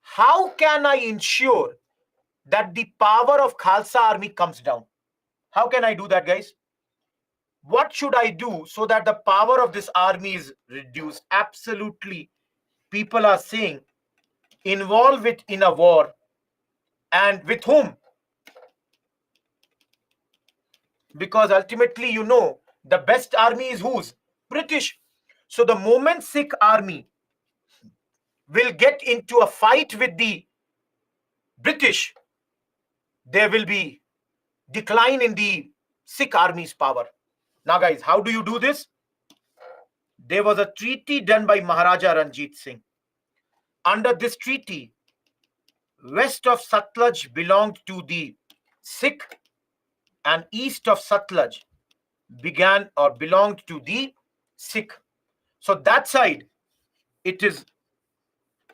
How can I ensure that the power of Khalsa army comes down? How can I do that, guys? What should I do so that the power of this army is reduced? Absolutely. People are saying involve it in a war. And with whom? Because ultimately, the best army is whose? British. So the moment Sikh army will get into a fight with the British, there will be decline in the Sikh army's power. Now, guys, how do you do this? There was a treaty done by Maharaja Ranjit Singh. Under this treaty, west of Satluj belonged to the Sikh and east of Satluj belonged to the Sikh. So that side, it is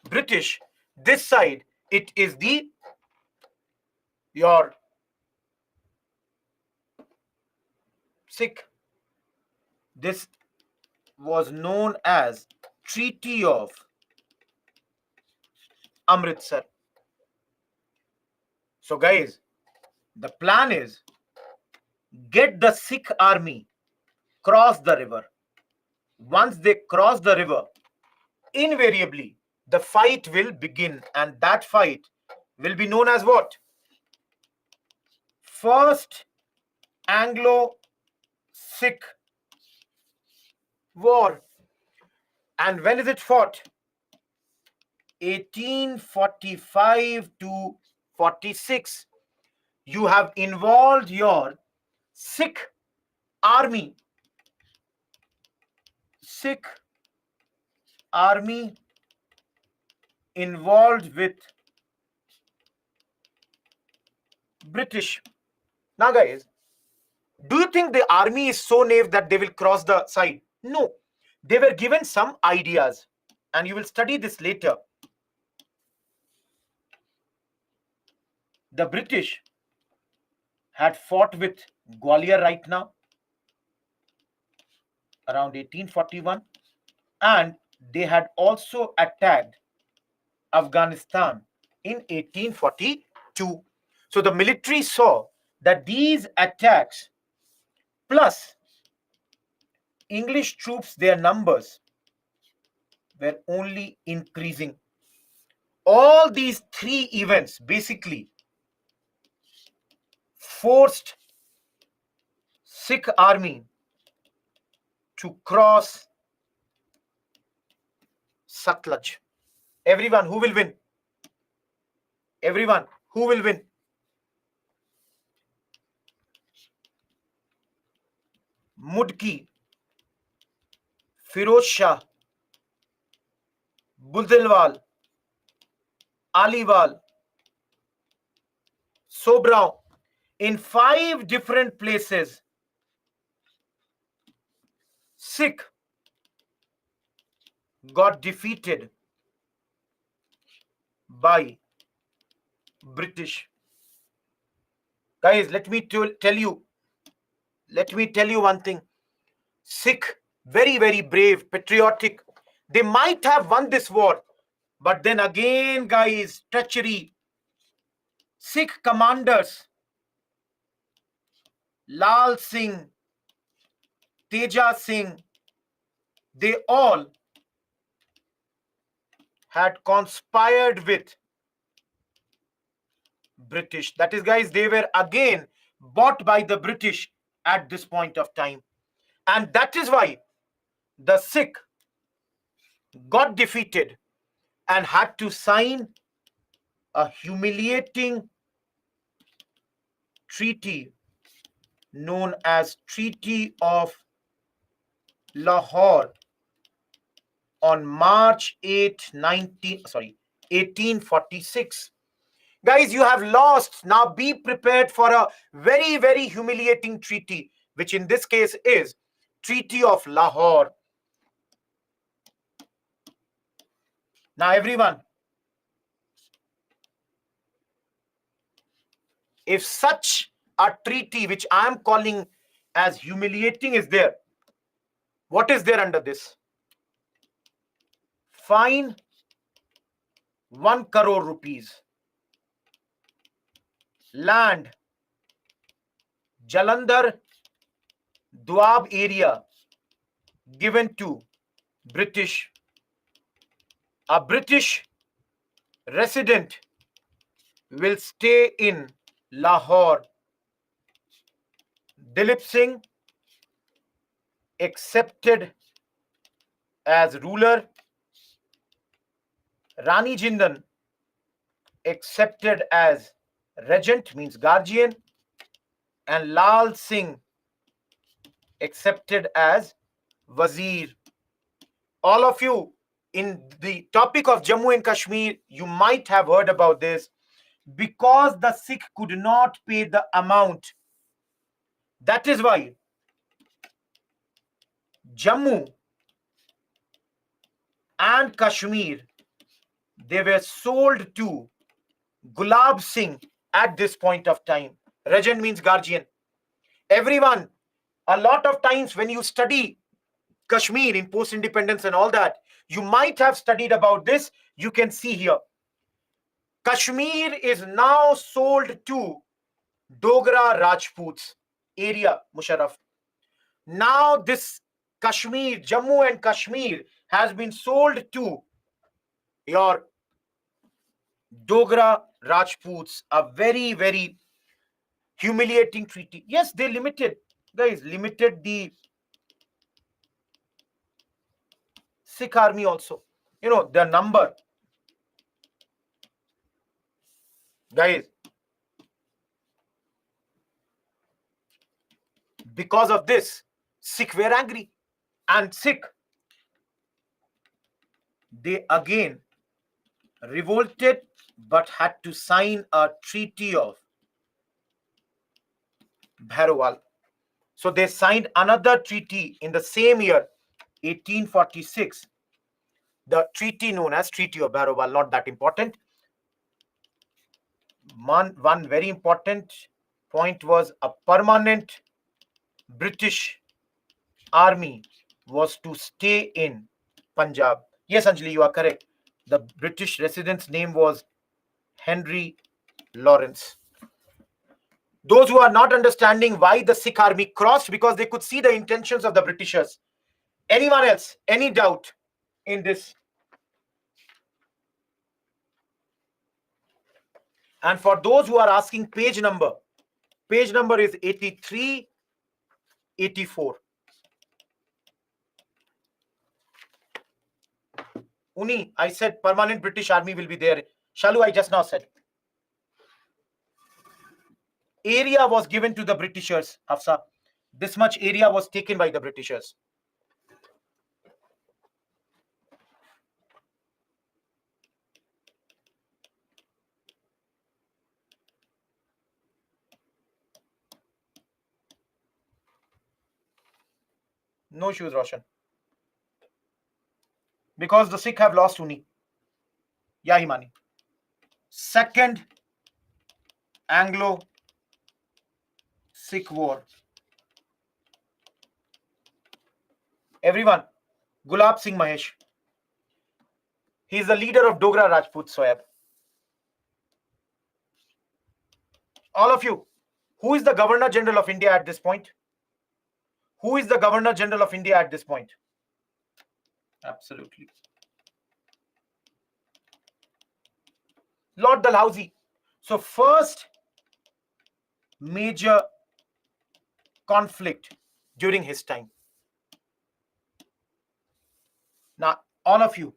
British. This side, it is your Sikh. This was known as Treaty of Amritsar. So, guys, the plan is get the Sikh army cross the river. Once they cross the river, invariably the fight will begin, and that fight will be known as what? First Anglo-Sikh War. And when is it fought? 1845 to 46. You have involved your Sikh army. Sikh army involved with British. Now, guys, do you think the army is so naive that they will cross the side? No. They were given some ideas, and you will study this later. The British had fought with Gwalior right now, around 1841, and they had also attacked Afghanistan in 1842. So the military saw that these attacks plus English troops, their numbers were only increasing. All these three events basically forced Sikh army to cross Satluj. Everyone, who will win? Everyone, who will win? Mudki, Firoz Shah, Buldilwal, Aliwal, Sobrao. In 5 different places, Sikh got defeated by British. Guys, let me tell you one thing. Sikh, very, very brave, patriotic. They might have won this war, but then again, guys, treachery. Sikh commanders, Lal Singh, Teja Singh, they all had conspired with British. That is, guys, they were again bought by the British at this point of time. And that is why the Sikh got defeated and had to sign a humiliating treaty known as Treaty of Lahore on March 8, 1846. Guys, you have lost. Now be prepared for a very, very humiliating treaty, which in this case is Treaty of Lahore. Now, everyone, if such a treaty, which I am calling as humiliating, is there, what is there under this? Fine 1 crore rupees. Land, Jalandhar, Doab area, given to British. A British resident will stay in Lahore. Dilip Singh accepted as ruler. Rani Jindan accepted as regent, means guardian, and Lal Singh accepted as wazir. All of you, in the topic of Jammu and Kashmir, you might have heard about this. Because the Sikh could not pay the amount, that is why Jammu and Kashmir, they were sold to Gulab Singh at this point of time. Regent means guardian. Everyone, a lot of times when you study Kashmir in post-independence and all that, you might have studied about this. You can see here. Kashmir is now sold to Dogra Rajputs area, Musharraf. Now this Kashmir, Jammu and Kashmir has been sold to your Dogra Rajputs, a very, very humiliating treaty. Yes, they limited, guys, limited the Sikh army also. You know, their number. Guys, because of this, Sikh were angry. And Sikh, they again revolted but had to sign a treaty of Bhairowal. So they signed another treaty in the same year, 1846. The treaty known as Treaty of Bhairowal, not that important. One very important point was a permanent British army was to stay in Punjab. Yes, Anjali, you are correct. The British resident's name was Henry Lawrence. Those who are not understanding why the Sikh army crossed, because they could see the intentions of the Britishers. Anyone else? Any doubt in this? And for those who are asking page number is 83, 84. Uni, I said permanent British army will be there. Shalu, I just now said. Area was given to the Britishers, Hafsa. This much area was taken by the Britishers. No issues, Roshan. Because the Sikh have lost Uni. Yeah, Himani. Second Anglo-Maratha Sikh War. Everyone, Gulab Singh Mahesh. He is the leader of Dogra Rajput Soyab. All of you, who is the Governor General of India at this point? Who is the Governor General of India at this point? Absolutely. Lord Dalhousie. So first major conflict during his time. Now, all of you,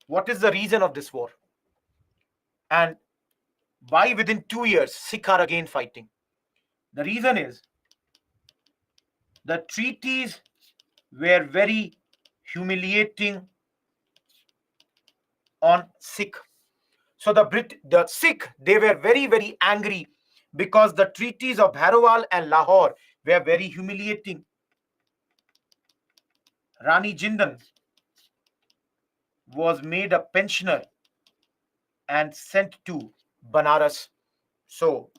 what is the reason of this war? And why within 2 years Sikh are again fighting? The reason is the treaties were very humiliating on Sikh. So the Sikh, they were very, very angry because the treaties of Bhairowal and Lahore were very humiliating. Rani Jindan was made a pensioner and sent to Banaras. So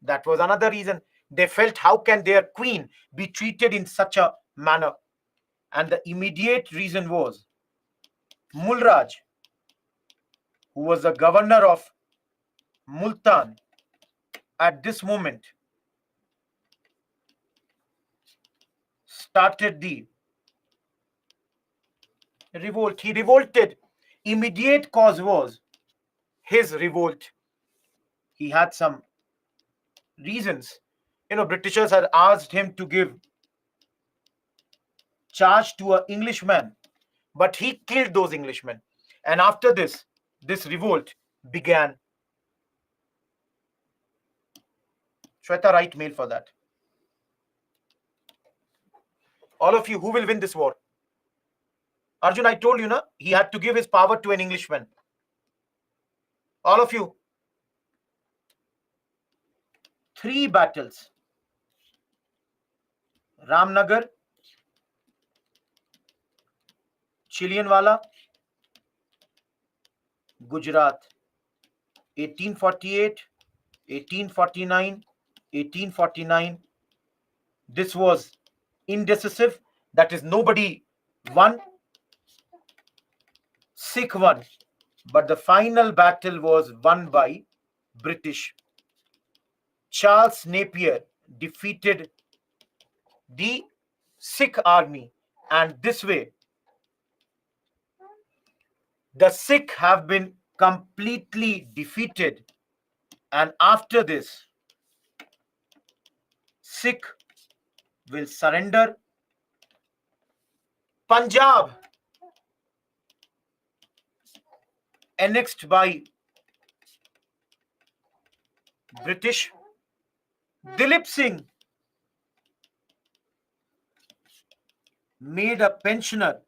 that was another reason. They felt, how can their queen be treated in such a manner? And the immediate reason was Mulraj, who was the governor of Multan at this moment, started the revolt. He revolted. Immediate cause was his revolt. He had some reasons. Britishers had asked him to give charge to an Englishman, but he killed those Englishmen. And after this revolt began. Shweta, write mail for that. All of you, who will win this war? Arjun, I told you, na, he had to give his power to an Englishman. All of you. 3 battles. Ramnagar, Chilianwala, Gujarat, 1848, 1849, 1849. This was indecisive. That is, nobody won. Sikh won. But the final battle was won by British. Charles Napier defeated the Sikh army, and this way the Sikh have been completely defeated. And after this, Sikh will surrender. Punjab annexed by British. Dilip Singh made a pensioner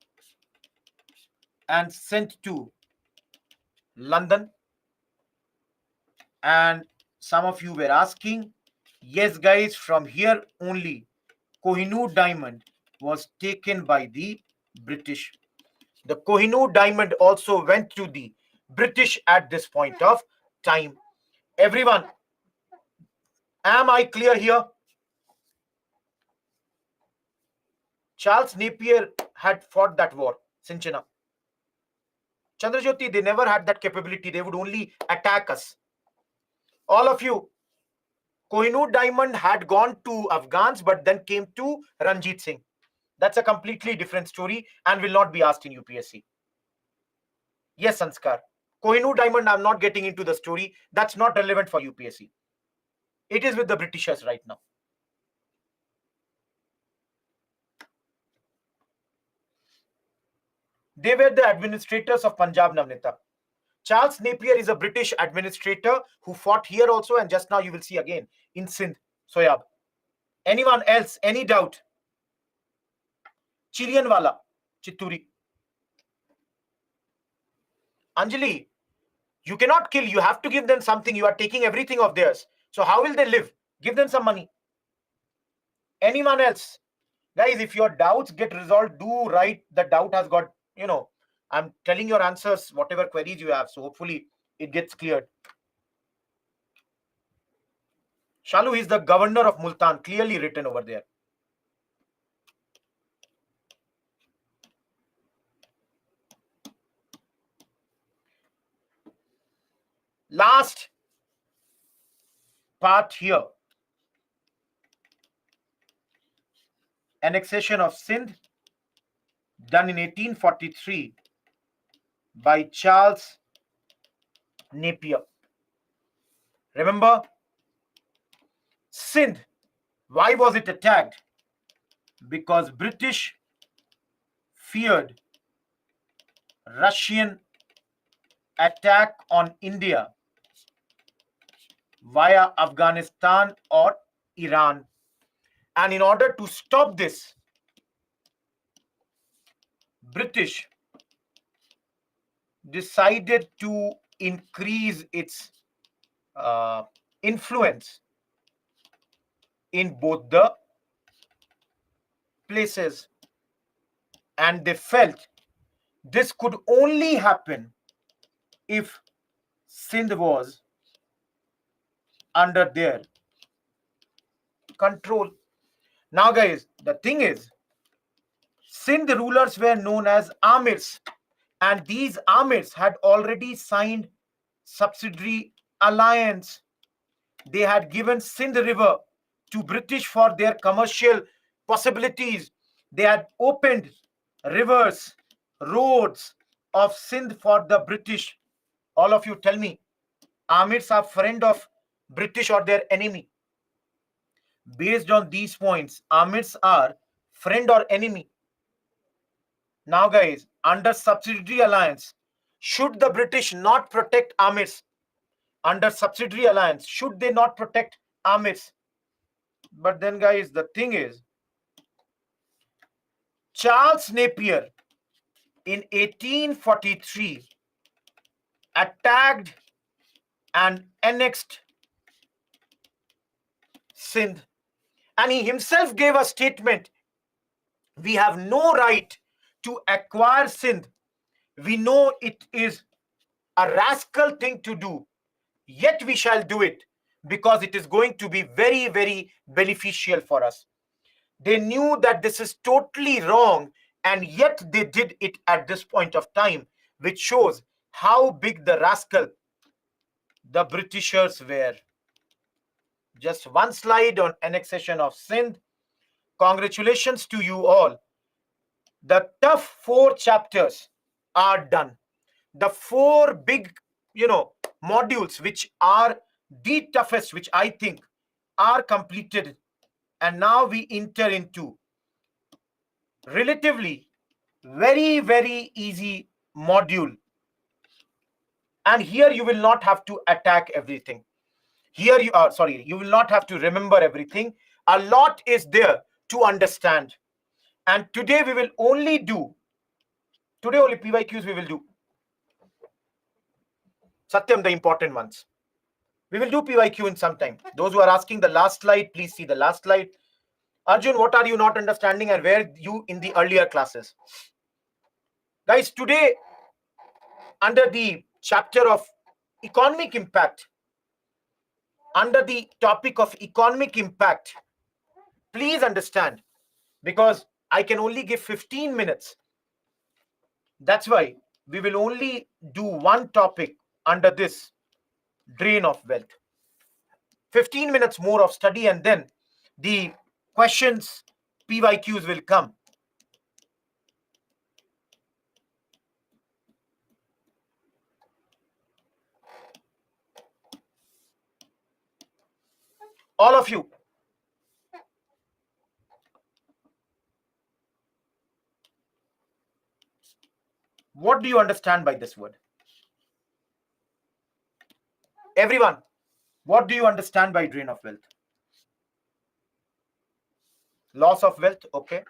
and sent to London. And some of you were asking, yes guys, from here only Kohinoor diamond was taken by the British. The Kohinoor diamond also went to the British at this point of time. Everyone, am I clear here? Charles Napier had fought that war, Sinchana. Chandrajyoti, they never had that capability. They would only attack us. All of you, Kohinoor diamond had gone to Afghans, but then came to Ranjit Singh. That's a completely different story and will not be asked in UPSC. Yes, Sanskar. Kohinoor diamond, I'm not getting into the story. That's not relevant for UPSC. It is with the Britishers right now. They were the administrators of Punjab Navnita. Charles Napier is a British administrator who fought here also, and just now you will see again in Sind, Soyab. Anyone else? Any doubt? Chilianwala, Chitturi. Anjali, you cannot kill. You have to give them something. You are taking everything of theirs. So how will they live? Give them some money. Anyone else? Guys, if your doubts get resolved, do write the doubt has got, I'm telling your answers, whatever queries you have. So hopefully it gets cleared. Shalu is the governor of Multan, clearly written over there. Last part here. Annexation of Sind, done in 1843 by Charles Napier. Remember, Sind, why was it attacked? Because British feared Russian attack on India via Afghanistan or Iran. And in order to stop this, British decided to increase its influence in both the places, and they felt this could only happen if Sindh was under their control. Now guys, the thing is, Sindh rulers were known as Amirs, and these Amirs had already signed subsidiary alliance. They had given Sindh River to British for their commercial possibilities. They had opened rivers, roads of Sindh for the British. All of you tell me, Amirs are friend of British or their enemy? Based on these points, Amirs are friend or enemy? Now guys, under subsidiary alliance, should the British not protect Amirs? Under subsidiary alliance, should they not protect Amirs? But then guys, the thing is, Charles Napier in 1843 attacked and annexed Sindh, and he himself gave a statement: we have no right to acquire Sindh. We know it is a rascal thing to do, yet we shall do it because it is going to be very, very beneficial for us. They knew that this is totally wrong, and yet they did it at this point of time, which shows how big the rascal the Britishers were. Just one slide on annexation of Sindh. Congratulations to you all. The tough 4 chapters are done. The 4 big, modules which are the toughest, which I think are completed. And now we enter into relatively very, very easy module. And here you will not have to attack everything. Here you will not have to remember everything. A lot is there to understand. And today only PYQs we will do. Satyam, the important ones. We will do PYQ in some time. Those who are asking the last slide, please see the last slide. Arjun, what are you not understanding and where you in the earlier classes? Guys, today, under the chapter of economic impact, under the topic of economic impact, please understand, because I can only give 15 minutes. That's why we will only do one topic under this drain of wealth. 15 minutes more of study, and then the questions, PYQs will come. All of you, what do you understand by this word? Everyone, what do you understand by drain of wealth? Loss of wealth, okay.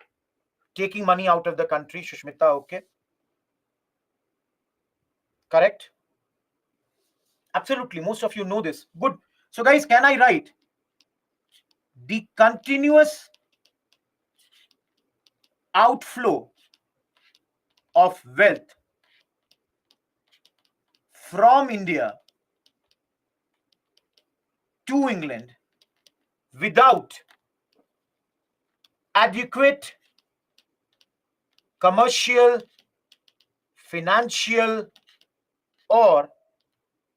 Taking money out of the country, Shushmita, okay. Correct? Absolutely, most of you know this. Good. So guys, can I write the continuous outflow of wealth from India to England without adequate commercial, financial, or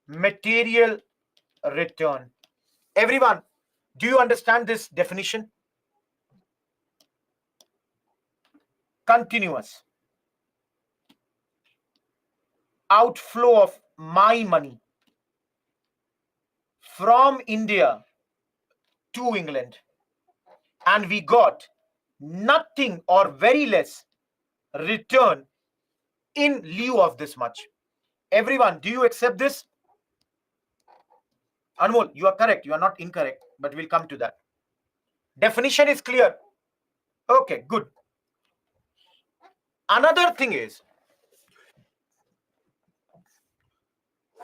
material return. Everyone, do you understand this definition? Continuous outflow of my money from India to England, and we got nothing or very less return in lieu of this much. Everyone, do you accept this? Anmol, you are correct. You are not incorrect, but we'll come to that. Definition is clear. Okay, good. Another thing is,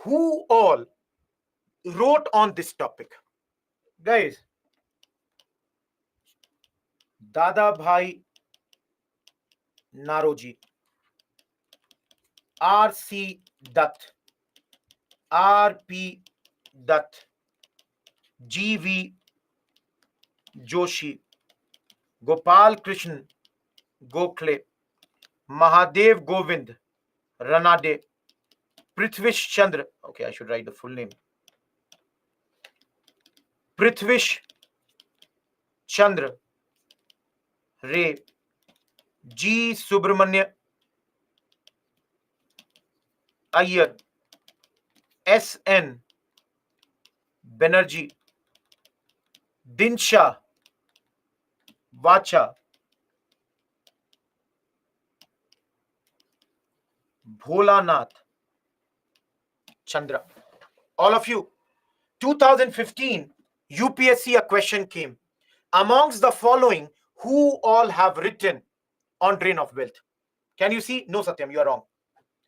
who all wrote on this topic? Guys, Dada Bhai Naroji, R.C. Dutt, R.P. Dutt, G.V. Joshi, Gopal Krishnan Gokhale, Mahadev Govind Ranade, Prithvish Chandra, okay, I should write the full name, Prithvish Chandra Ray, G. Subramanya Iyer, S.N. Banerjee, Dinsha Vacha, Bholanath Chandra. All of you, 2015 UPSC a question came. Amongst the following, who all have written on drain of wealth? Can you see? No, Satyam, you are wrong.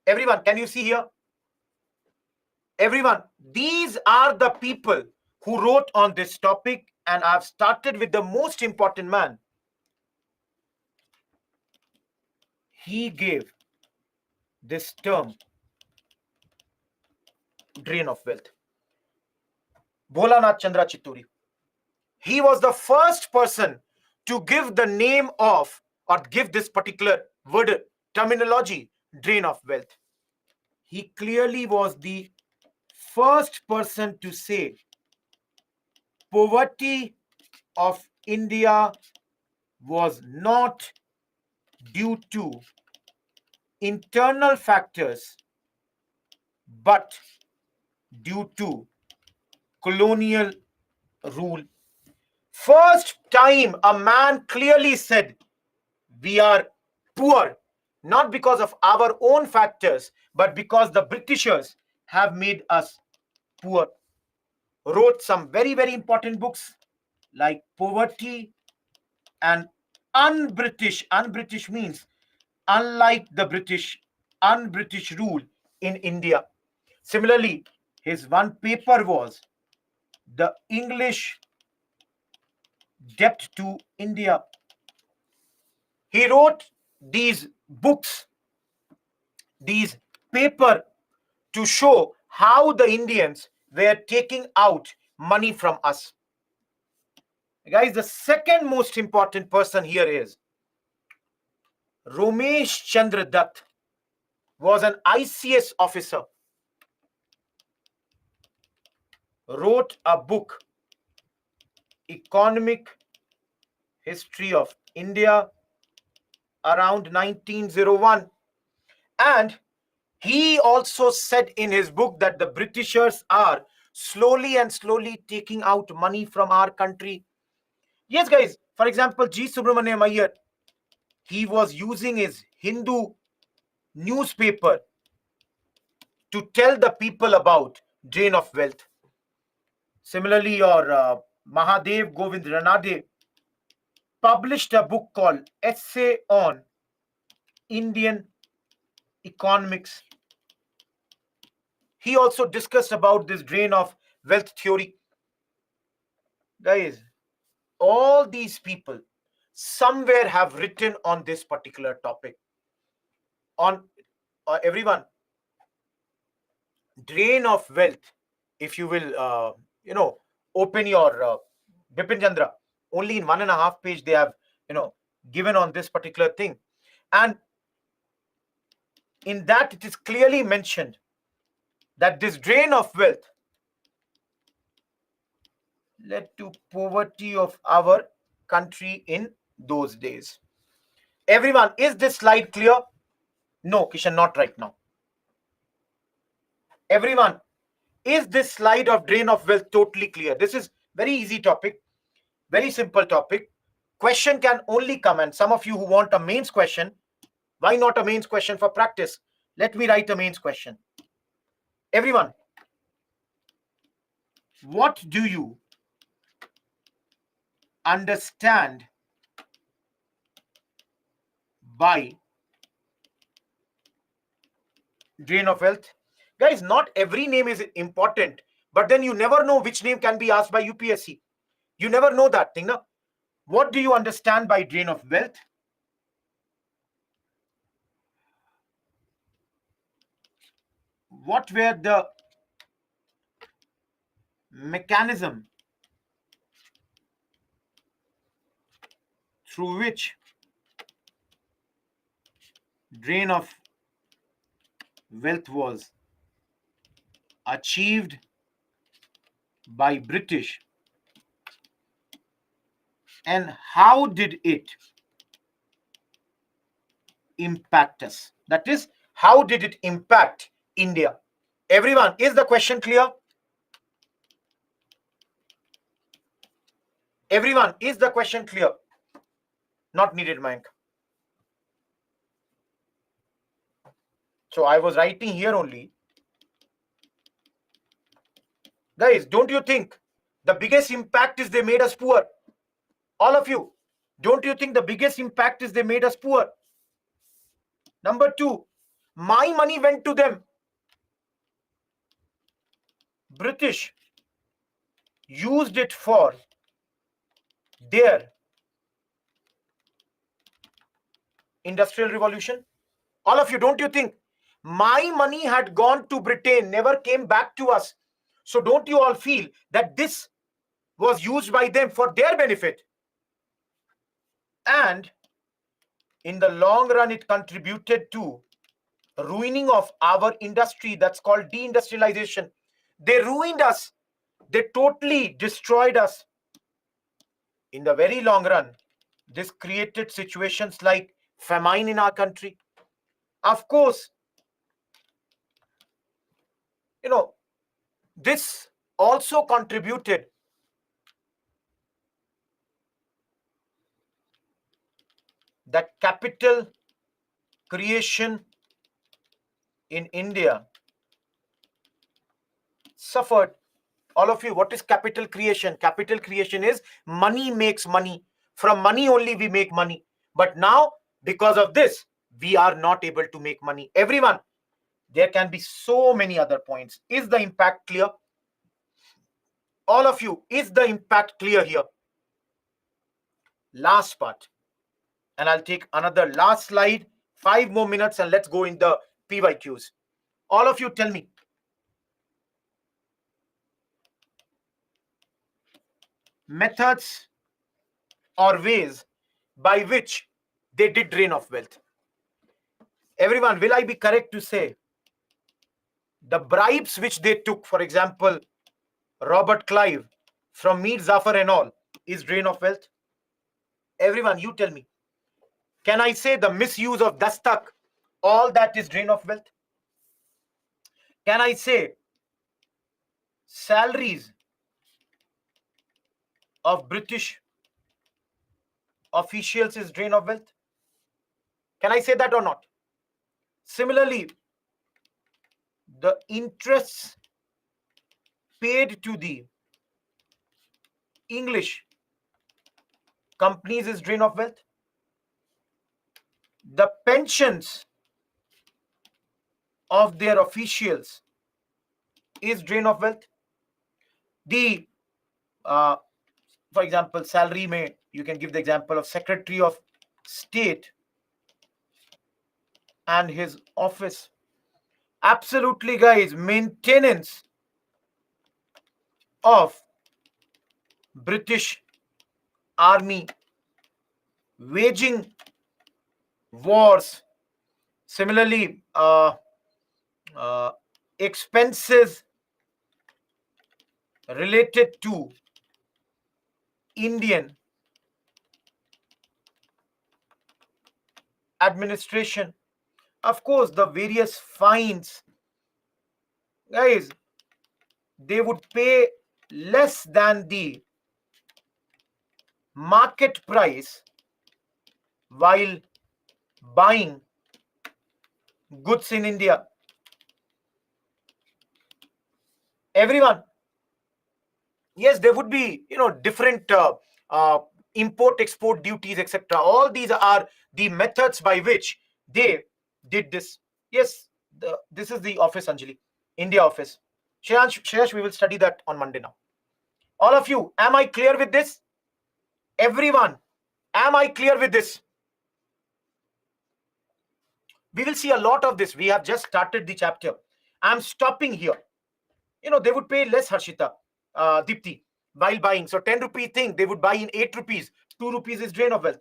Everyone, can you see here? Everyone, these are the people who wrote on this topic, and I've started with the most important man. He gave this term drain of wealth. Bholanath Chandra Chitturi. He was the first person to give the name of, or give this particular word terminology, drain of wealth. He clearly was the first person to say poverty of India was not due to internal factors but due to colonial rule. First time a man clearly said we are poor not because of our own factors but because the Britishers have made us poor. Wrote some very, very important books like Poverty and Un-British. Un-British means unlike the British, un-British rule in India. Similarly, his one paper was The English Debt to India. He wrote these books, these paper, to show how the Indians were taking out money from us. Guys, the second most important person here is Romesh Chandra Dutt, was an ICS officer, wrote a book, Economic History of India, around 1901. And he also said in his book that the Britishers are slowly and slowly taking out money from our country. Yes, guys, for example, G. Subramaniam Iyer, he was using his Hindu newspaper to tell the people about drain of wealth. Similarly, your Mahadev Govind Ranade published a book called Essay on Indian Economics. He also discussed about this drain of wealth theory. Guys, all these people somewhere have written on this particular topic. On everyone, drain of wealth, if you will, open your Bipin Chandra. Only in 1.5 page they have, given on this particular thing. And in that it is clearly mentioned that this drain of wealth led to poverty of our country in those days. Everyone, is this slide clear? No, Kishan, not right now. Everyone, is this slide of drain of wealth totally clear? This is very easy topic, very simple topic. Question can only come, and some of you who want a mains question, why not a mains question for practice? Let me write a mains question. Everyone, what do you understand by drain of wealth? Guys, not every name is important, but then you never know which name can be asked by UPSC. You never know that thing, no? What do you understand by drain of wealth? What were the mechanism through which drain of wealth was achieved by British, and how did it impact us? That is, how did it impact India? Everyone, is the question clear? Everyone, is the question clear? Not needed, Mayank. So I was writing here only. Guys, don't you think the biggest impact is they made us poor? All of you, don't you think the biggest impact is they made us poor? Number two, my money went to them. British used it for their industrial revolution. All of you, don't you think my money had gone to Britain, never came back to us? So don't you all feel that this was used by them for their benefit? And in the long run, it contributed to ruining of our industry. That's called deindustrialization. They ruined us. They totally destroyed us. In the very long run, this created situations like famine in our country. Of course, this also contributed that capital creation in India suffered. All of you, what is capital creation? Capital creation is money makes money. From money only we make money. But now, because of this, we are not able to make money. Everyone, there can be so many other points. Is the impact clear? All of you, is the impact clear here? Last part. And I'll take another last slide, 5 more minutes, and let's go in the PYQs. All of you tell me, methods or ways by which they did drain of wealth. Everyone, will I be correct to say the bribes which they took, for example, Robert Clive from Mir Zafar and all, is drain of wealth? Everyone, you tell me. Can I say the misuse of dastak, all that is drain of wealth? Can I say salaries of British officials is drain of wealth? Can I say that or not? Similarly, the interests paid to the English companies is drain of wealth. The pensions of their officials is drain of wealth. The for example, salary you can give the example of Secretary of State and his office. Absolutely, guys, maintenance of British army, waging wars. Similarly, expenses related to Indian administration. Of course, the various fines, guys, they would pay less than the market price while buying goods in India. Everyone, yes, there would be, different uh, import export duties, etc. All these are the methods by which they did this. Yes, this is the office, Anjali, India office. Shreyash, we will study that on Monday. Now all of you, am I clear with this? Everyone, am I clear with this? We will see a lot of this. We have just started the chapter. I'm stopping here. They would pay less, Harshita, Dipti, while buying. So 10 rupee thing, they would buy in 8 rupees. 2 rupees is drain of wealth.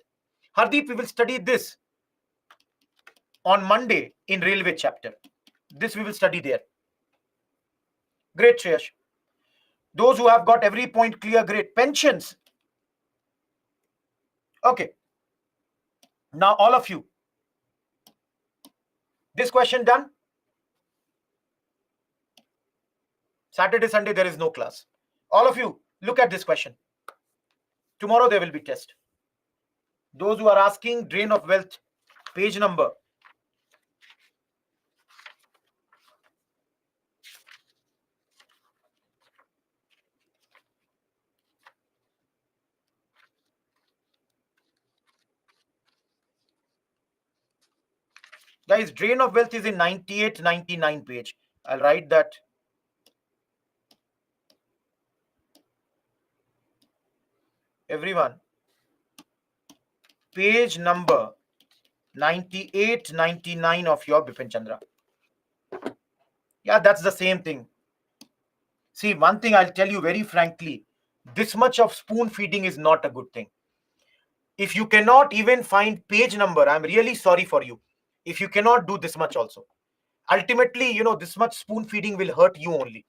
Hardeep, we will study this on Monday in railway chapter. This we will study there. Great, Shreyash. Those who have got every point clear, great. Pensions. Okay. Now, all of you. This question done? Saturday, Sunday, there is no class. All of you, look at this question. Tomorrow there will be test. Those who are asking, drain of wealth, page number. Guys, drain of wealth is in 98, 99 page. I'll write that. Everyone, page number 98, 99 of your Bipin Chandra. Yeah, that's the same thing. See, one thing I'll tell you very frankly, this much of spoon feeding is not a good thing. If you cannot even find page number, I'm really sorry for you. If you cannot do this much also. Ultimately, this much spoon feeding will hurt you only.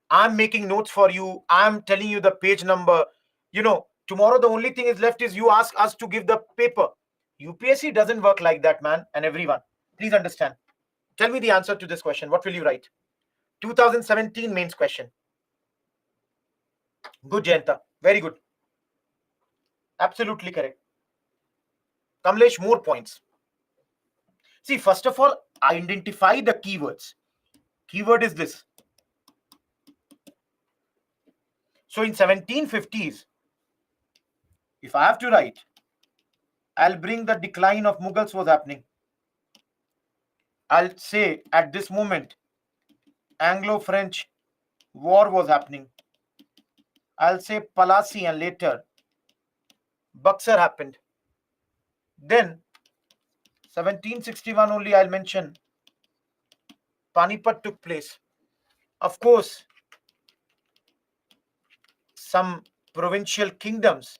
I'm making notes for you. I'm telling you the page number. Tomorrow the only thing is left is you ask us to give the paper. UPSC doesn't work like that, man. And everyone, please understand. Tell me the answer to this question. What will you write? 2017 mains question. Good, Jayanta. Very good. Absolutely correct. Kamlesh, more points. See, first of all, identify the keywords. Keyword is this. So in 1750s, if I have to write, I'll bring the decline of Mughals was happening. I'll say at this moment, Anglo-French war was happening. I'll say Palasi and later Buxar happened. Then 1761 only I'll mention Panipat took place. Of course, some provincial kingdoms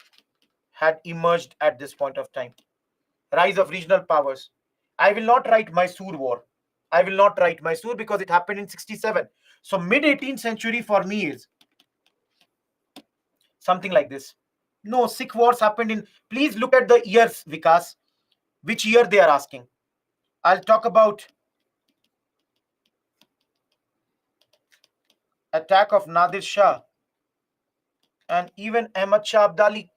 had emerged at this point of time. Rise of regional powers. I will not write Mysore war. I will not write Mysore because it happened in 67. So mid 18th century for me is something like this. No, Sikh wars happened in. Please look at the years, Vikas. Which year they are asking. I'll talk about attack of Nadir Shah and even Ahmad Shah Abdali.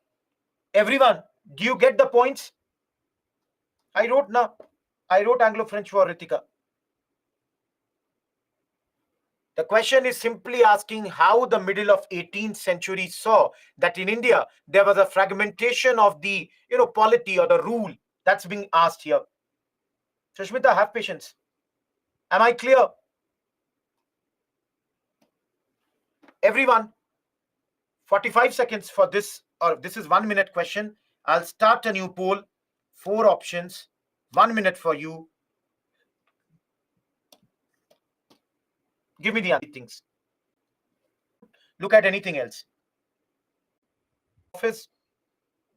Everyone, do you get the points? I wrote Anglo-French War, Ritika. The question is simply asking how the middle of 18th century saw that in India there was a fragmentation of the polity or the rule. That's being asked here. Sushmita, have patience. Am I clear? Everyone, 45 seconds for this, or this is 1 minute question. I'll start a new poll. 4 options. 1 minute for you. Give me the things. Look at anything else. Office,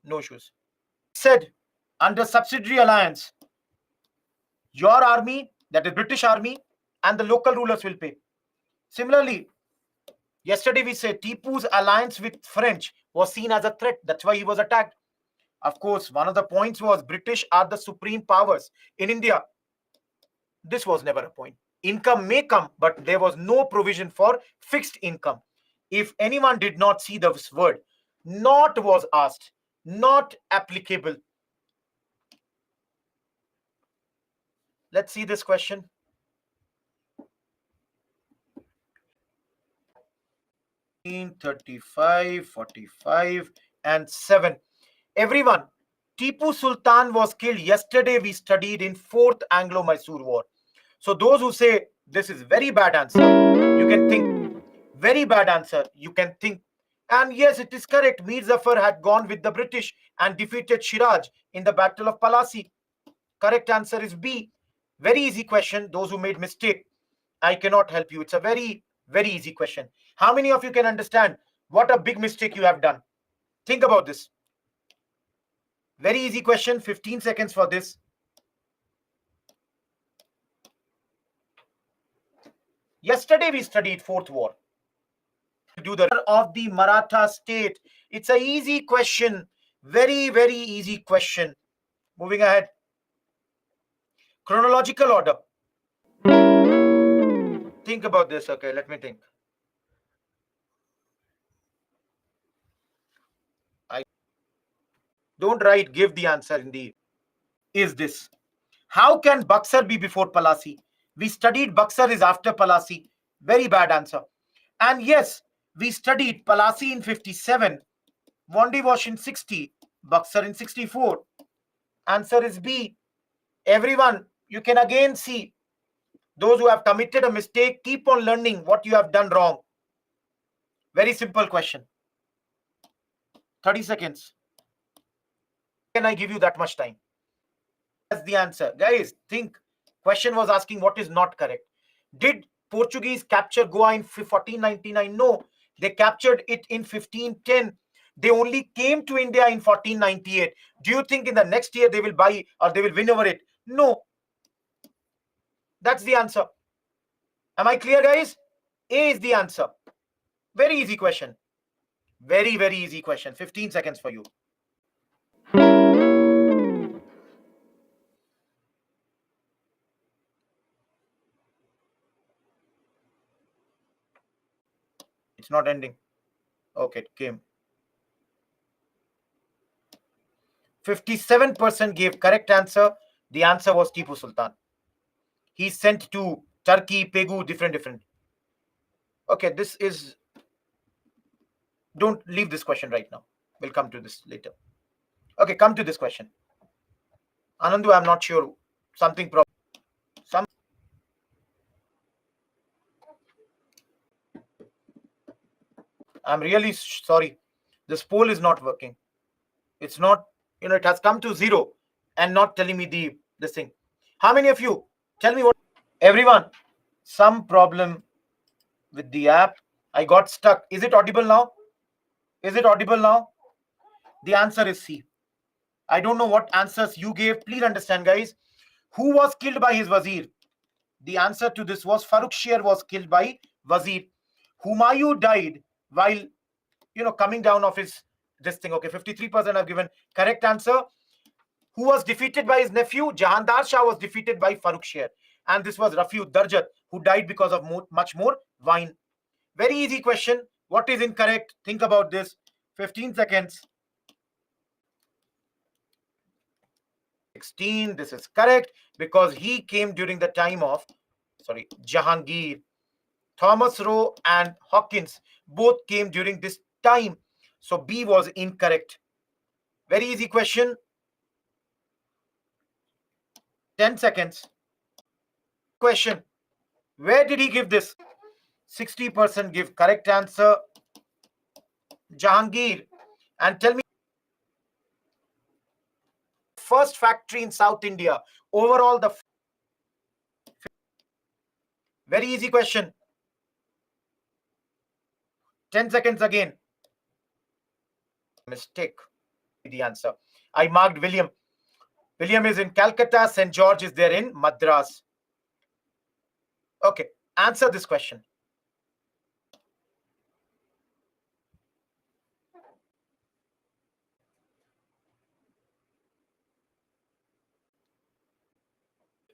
no issues. Said under subsidiary alliance, your army, that is British army, and the local rulers will pay. Similarly, yesterday we said Tipu's alliance with French was seen as a threat. That's why he was attacked. Of course, one of the points was British are the supreme powers in India. This was never a point. Income may come, but there was no provision for fixed income. If anyone did not see this word, not was asked, not applicable. Let's see this question. In 35, 45, and 7. Everyone, Tipu Sultan was killed yesterday. We studied in 4th Anglo-Mysore War. So those who say this is very bad answer, you can think. Very bad answer, you can think. And yes, it is correct. Mir Zafar had gone with the British and defeated Shiraj in the Battle of Palasi. Correct answer is B. Very easy question. Those who made mistake, I cannot help you. It's a very, very easy question. How many of you can understand what a big mistake you have done? Think about this. Very easy question. 15 seconds for this. Yesterday we studied 4th war. Do the of the Maratha state. It's a easy question. Very, very easy question. Moving ahead. Chronological order. Think about this. Okay, let me think. I don't write, give the answer in the is this. How can Buxar be before Palasi? We studied Buxar is after Palasi. Very bad answer. And yes, we studied Palasi in 57, Wandiwash in 60, Buxar in 64. Answer is B. Everyone, you can again see those who have committed a mistake, keep on learning what you have done wrong. Very simple question. 30 seconds. Can I give you that much time? That's the answer. Guys, think. Question was asking what is not correct. Did Portuguese capture Goa in 1499? No. They captured it in 1510. They only came to India in 1498. Do you think in the next year they will buy or they will win over it? No. That's the answer. Am I clear, guys? A is the answer. Very easy question. Very, very easy question. 15 seconds for you. It's not ending. Okay, it came. 57% gave correct answer. The answer was Tipu Sultan. He sent to Turkey, Pegu, different. Okay, this is... Don't leave this question right now. We'll come to this later. Okay, come to this question. Anandu, I'm not sure. Something problem. I'm really sorry. This poll is not working. It's not, it has come to 0 and not telling me this thing. How many of you? Tell me what. Everyone, some problem with the app. I got stuck. Is it audible now? Is it audible now? The answer is C. I don't know what answers you gave. Please understand, guys. Who was killed by his wazir? The answer to this was Farooq Sher was killed by wazir. Humayun died while, coming down of this thing. Okay, 53% have given correct answer. Who was defeated by his nephew? Jahandar Shah was defeated by Farooq Sher. And this was Rafiud Darjat, who died because of much more wine. Very easy question. What is incorrect? Think about this. 15 seconds. 16. This is correct because he came during the time of, Jahangir. Thomas Roe and Hawkins both came during this time. So B was incorrect. Very easy question. 10 seconds. Question. Where did he give this? 60% give correct answer. Jahangir. And tell me, first factory in South India. Overall, the very easy question. 10 seconds again. Mistake. the answer. I marked William. William is in Calcutta. St. George is there in Madras. Okay, answer this question.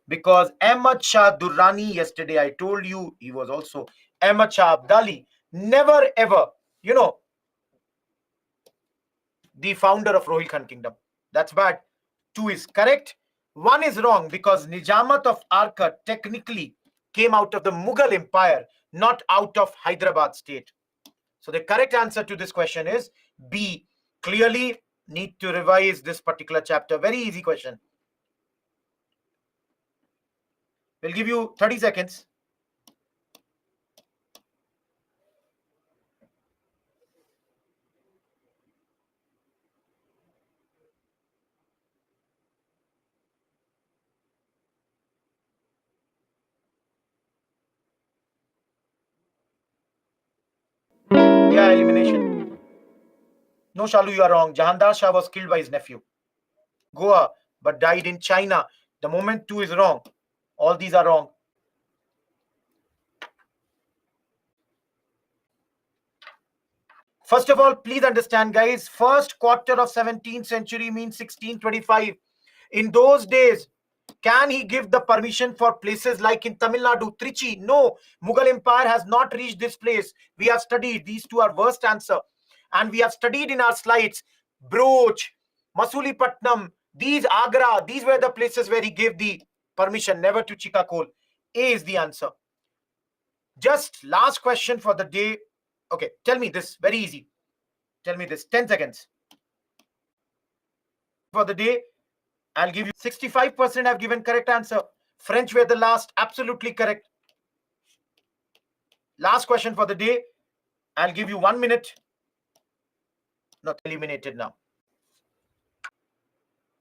Because Ahmad Shah Durrani, yesterday I told you, he was also Ahmad Shah Abdali. Never ever, the founder of Rohilkhand Kingdom. That's bad. 2 is correct. 1 is wrong because Nijamat of Arcot technically came out of the Mughal Empire, not out of Hyderabad state. So the correct answer to this question is B. Clearly need to revise this particular chapter. Very easy question. We'll give you 30 seconds. Yeah, elimination. No, Shalu, you are wrong. Jahandar Shah was killed by his nephew. Goa, but died in China. The moment 2 is wrong. All these are wrong. First of all, please understand, guys, first quarter of 17th century means 1625. In those days, can he give the permission for places like in Tamil Nadu, Trichy? No, Mughal Empire has not reached this place. We have studied. These two are worst answer. And we have studied in our slides. Broch, Masulipatnam, these Agra, these were the places where he gave the permission, never to Chikakol. A is the answer. Just last question for the day. Okay, tell me this, very easy. Tell me this, 10 seconds. For the day, I'll give you 65% have given correct answer. French were the last, absolutely correct. Last question for the day. I'll give you 1 minute. Not eliminated now.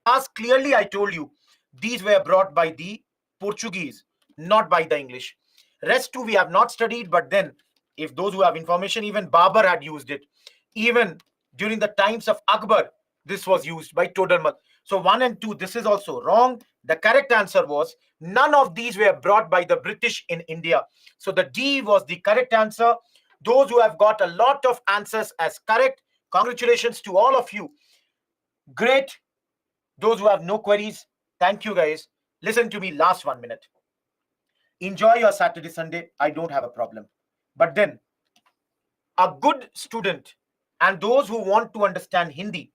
As clearly I told you, these were brought by the Portuguese, not by the English. Rest two we have not studied, but then if those who have information, even Babur had used it. Even during the times of Akbar, this was used by Todarmal. So 1 and 2, this is also wrong. The correct answer was none of these were brought by the British in India. So the D was the correct answer. Those who have got a lot of answers as correct, congratulations to all of you. Great. Those who have no queries, thank you guys. Listen to me last 1 minute. Enjoy your Saturday, Sunday. I don't have a problem. But then, a good student and those who want to understand Hindi,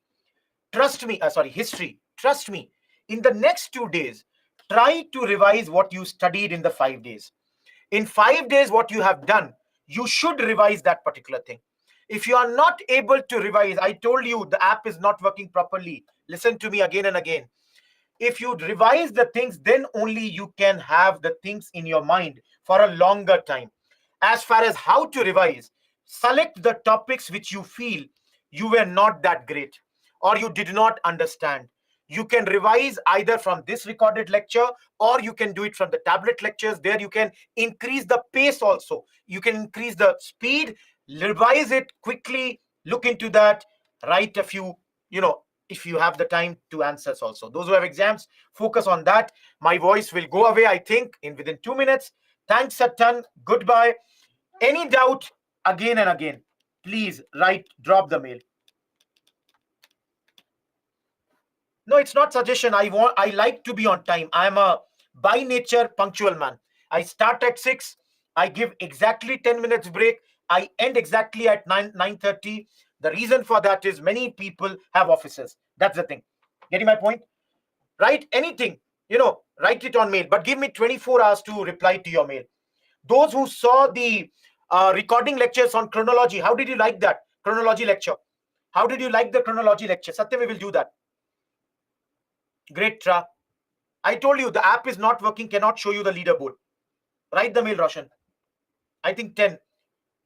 trust me, history, trust me, in the next 2 days, try to revise what you studied in the 5 days. In 5 days, what you have done, you should revise that particular thing. If you are not able to revise, I told you the app is not working properly. Listen to me again and again. If you revise the things, then only you can have the things in your mind for a longer time. As far as how to revise, select the topics which you feel you were not that great or you did not understand. You can revise either from this recorded lecture or you can do it from the tablet lectures. There you can increase the pace also. You can increase the speed, revise it quickly, look into that, write a few, if you have the time to answers also. Those who have exams, focus on that. My voice will go away, I think, in within 2 minutes. Thanks a ton. Goodbye. Any doubt, again and again, please drop the mail. No, it's not suggestion. I like to be on time. I am a by nature punctual man. I start at 6. I give exactly 10 minutes break. I end exactly at 9:30. The reason for that is many people have offices. That's the thing. Getting my point? Write anything, write it on mail, but give me 24 hours to reply to your mail. Those who saw the recording lectures on chronology, how did you like that chronology lecture? How did you like the chronology lecture? Satyam, we will do that. Great, Tra. I told you the app is not working, cannot show you the leaderboard. Write the mail, Roshan. I think 10.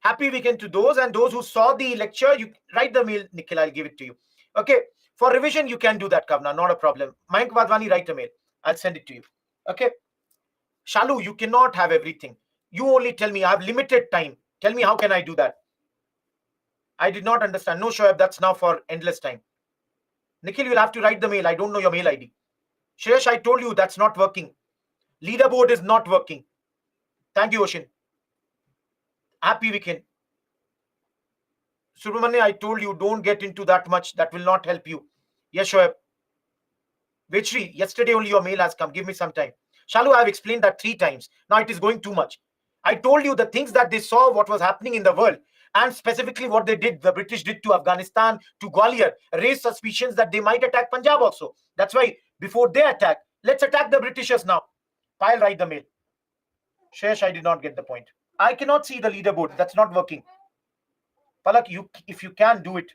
Happy weekend to those, and those who saw the lecture, you write the mail, Nikhil, I'll give it to you. Okay. For revision, you can do that, Kavna, not a problem. Mayank Vadwani, write a mail. I'll send it to you. Okay. Shalu, you cannot have everything. You only tell me I have limited time. Tell me how can I do that? I did not understand. No, Shoaib, that's now for endless time. Nikhil, you'll have to write the mail. I don't know your mail ID. Shreyash, I told you that's not working. Leaderboard is not working. Thank you, Oshin. Happy weekend. Subramanya, I told you don't get into that much. That will not help you. Yes, Shoaib. Vetri, yesterday only your mail has come. Give me some time. Shalu, I have explained that 3 times. Now it is going too much. I told you the things that they saw, what was happening in the world, and specifically what they did, the British did to Afghanistan, to Gwalior, raised suspicions that they might attack Punjab also. That's why before they attack, let's attack the Britishers now. I'll write the mail. Shesh, I did not get the point. I cannot see the leaderboard. That's not working. Palak, if you can do it.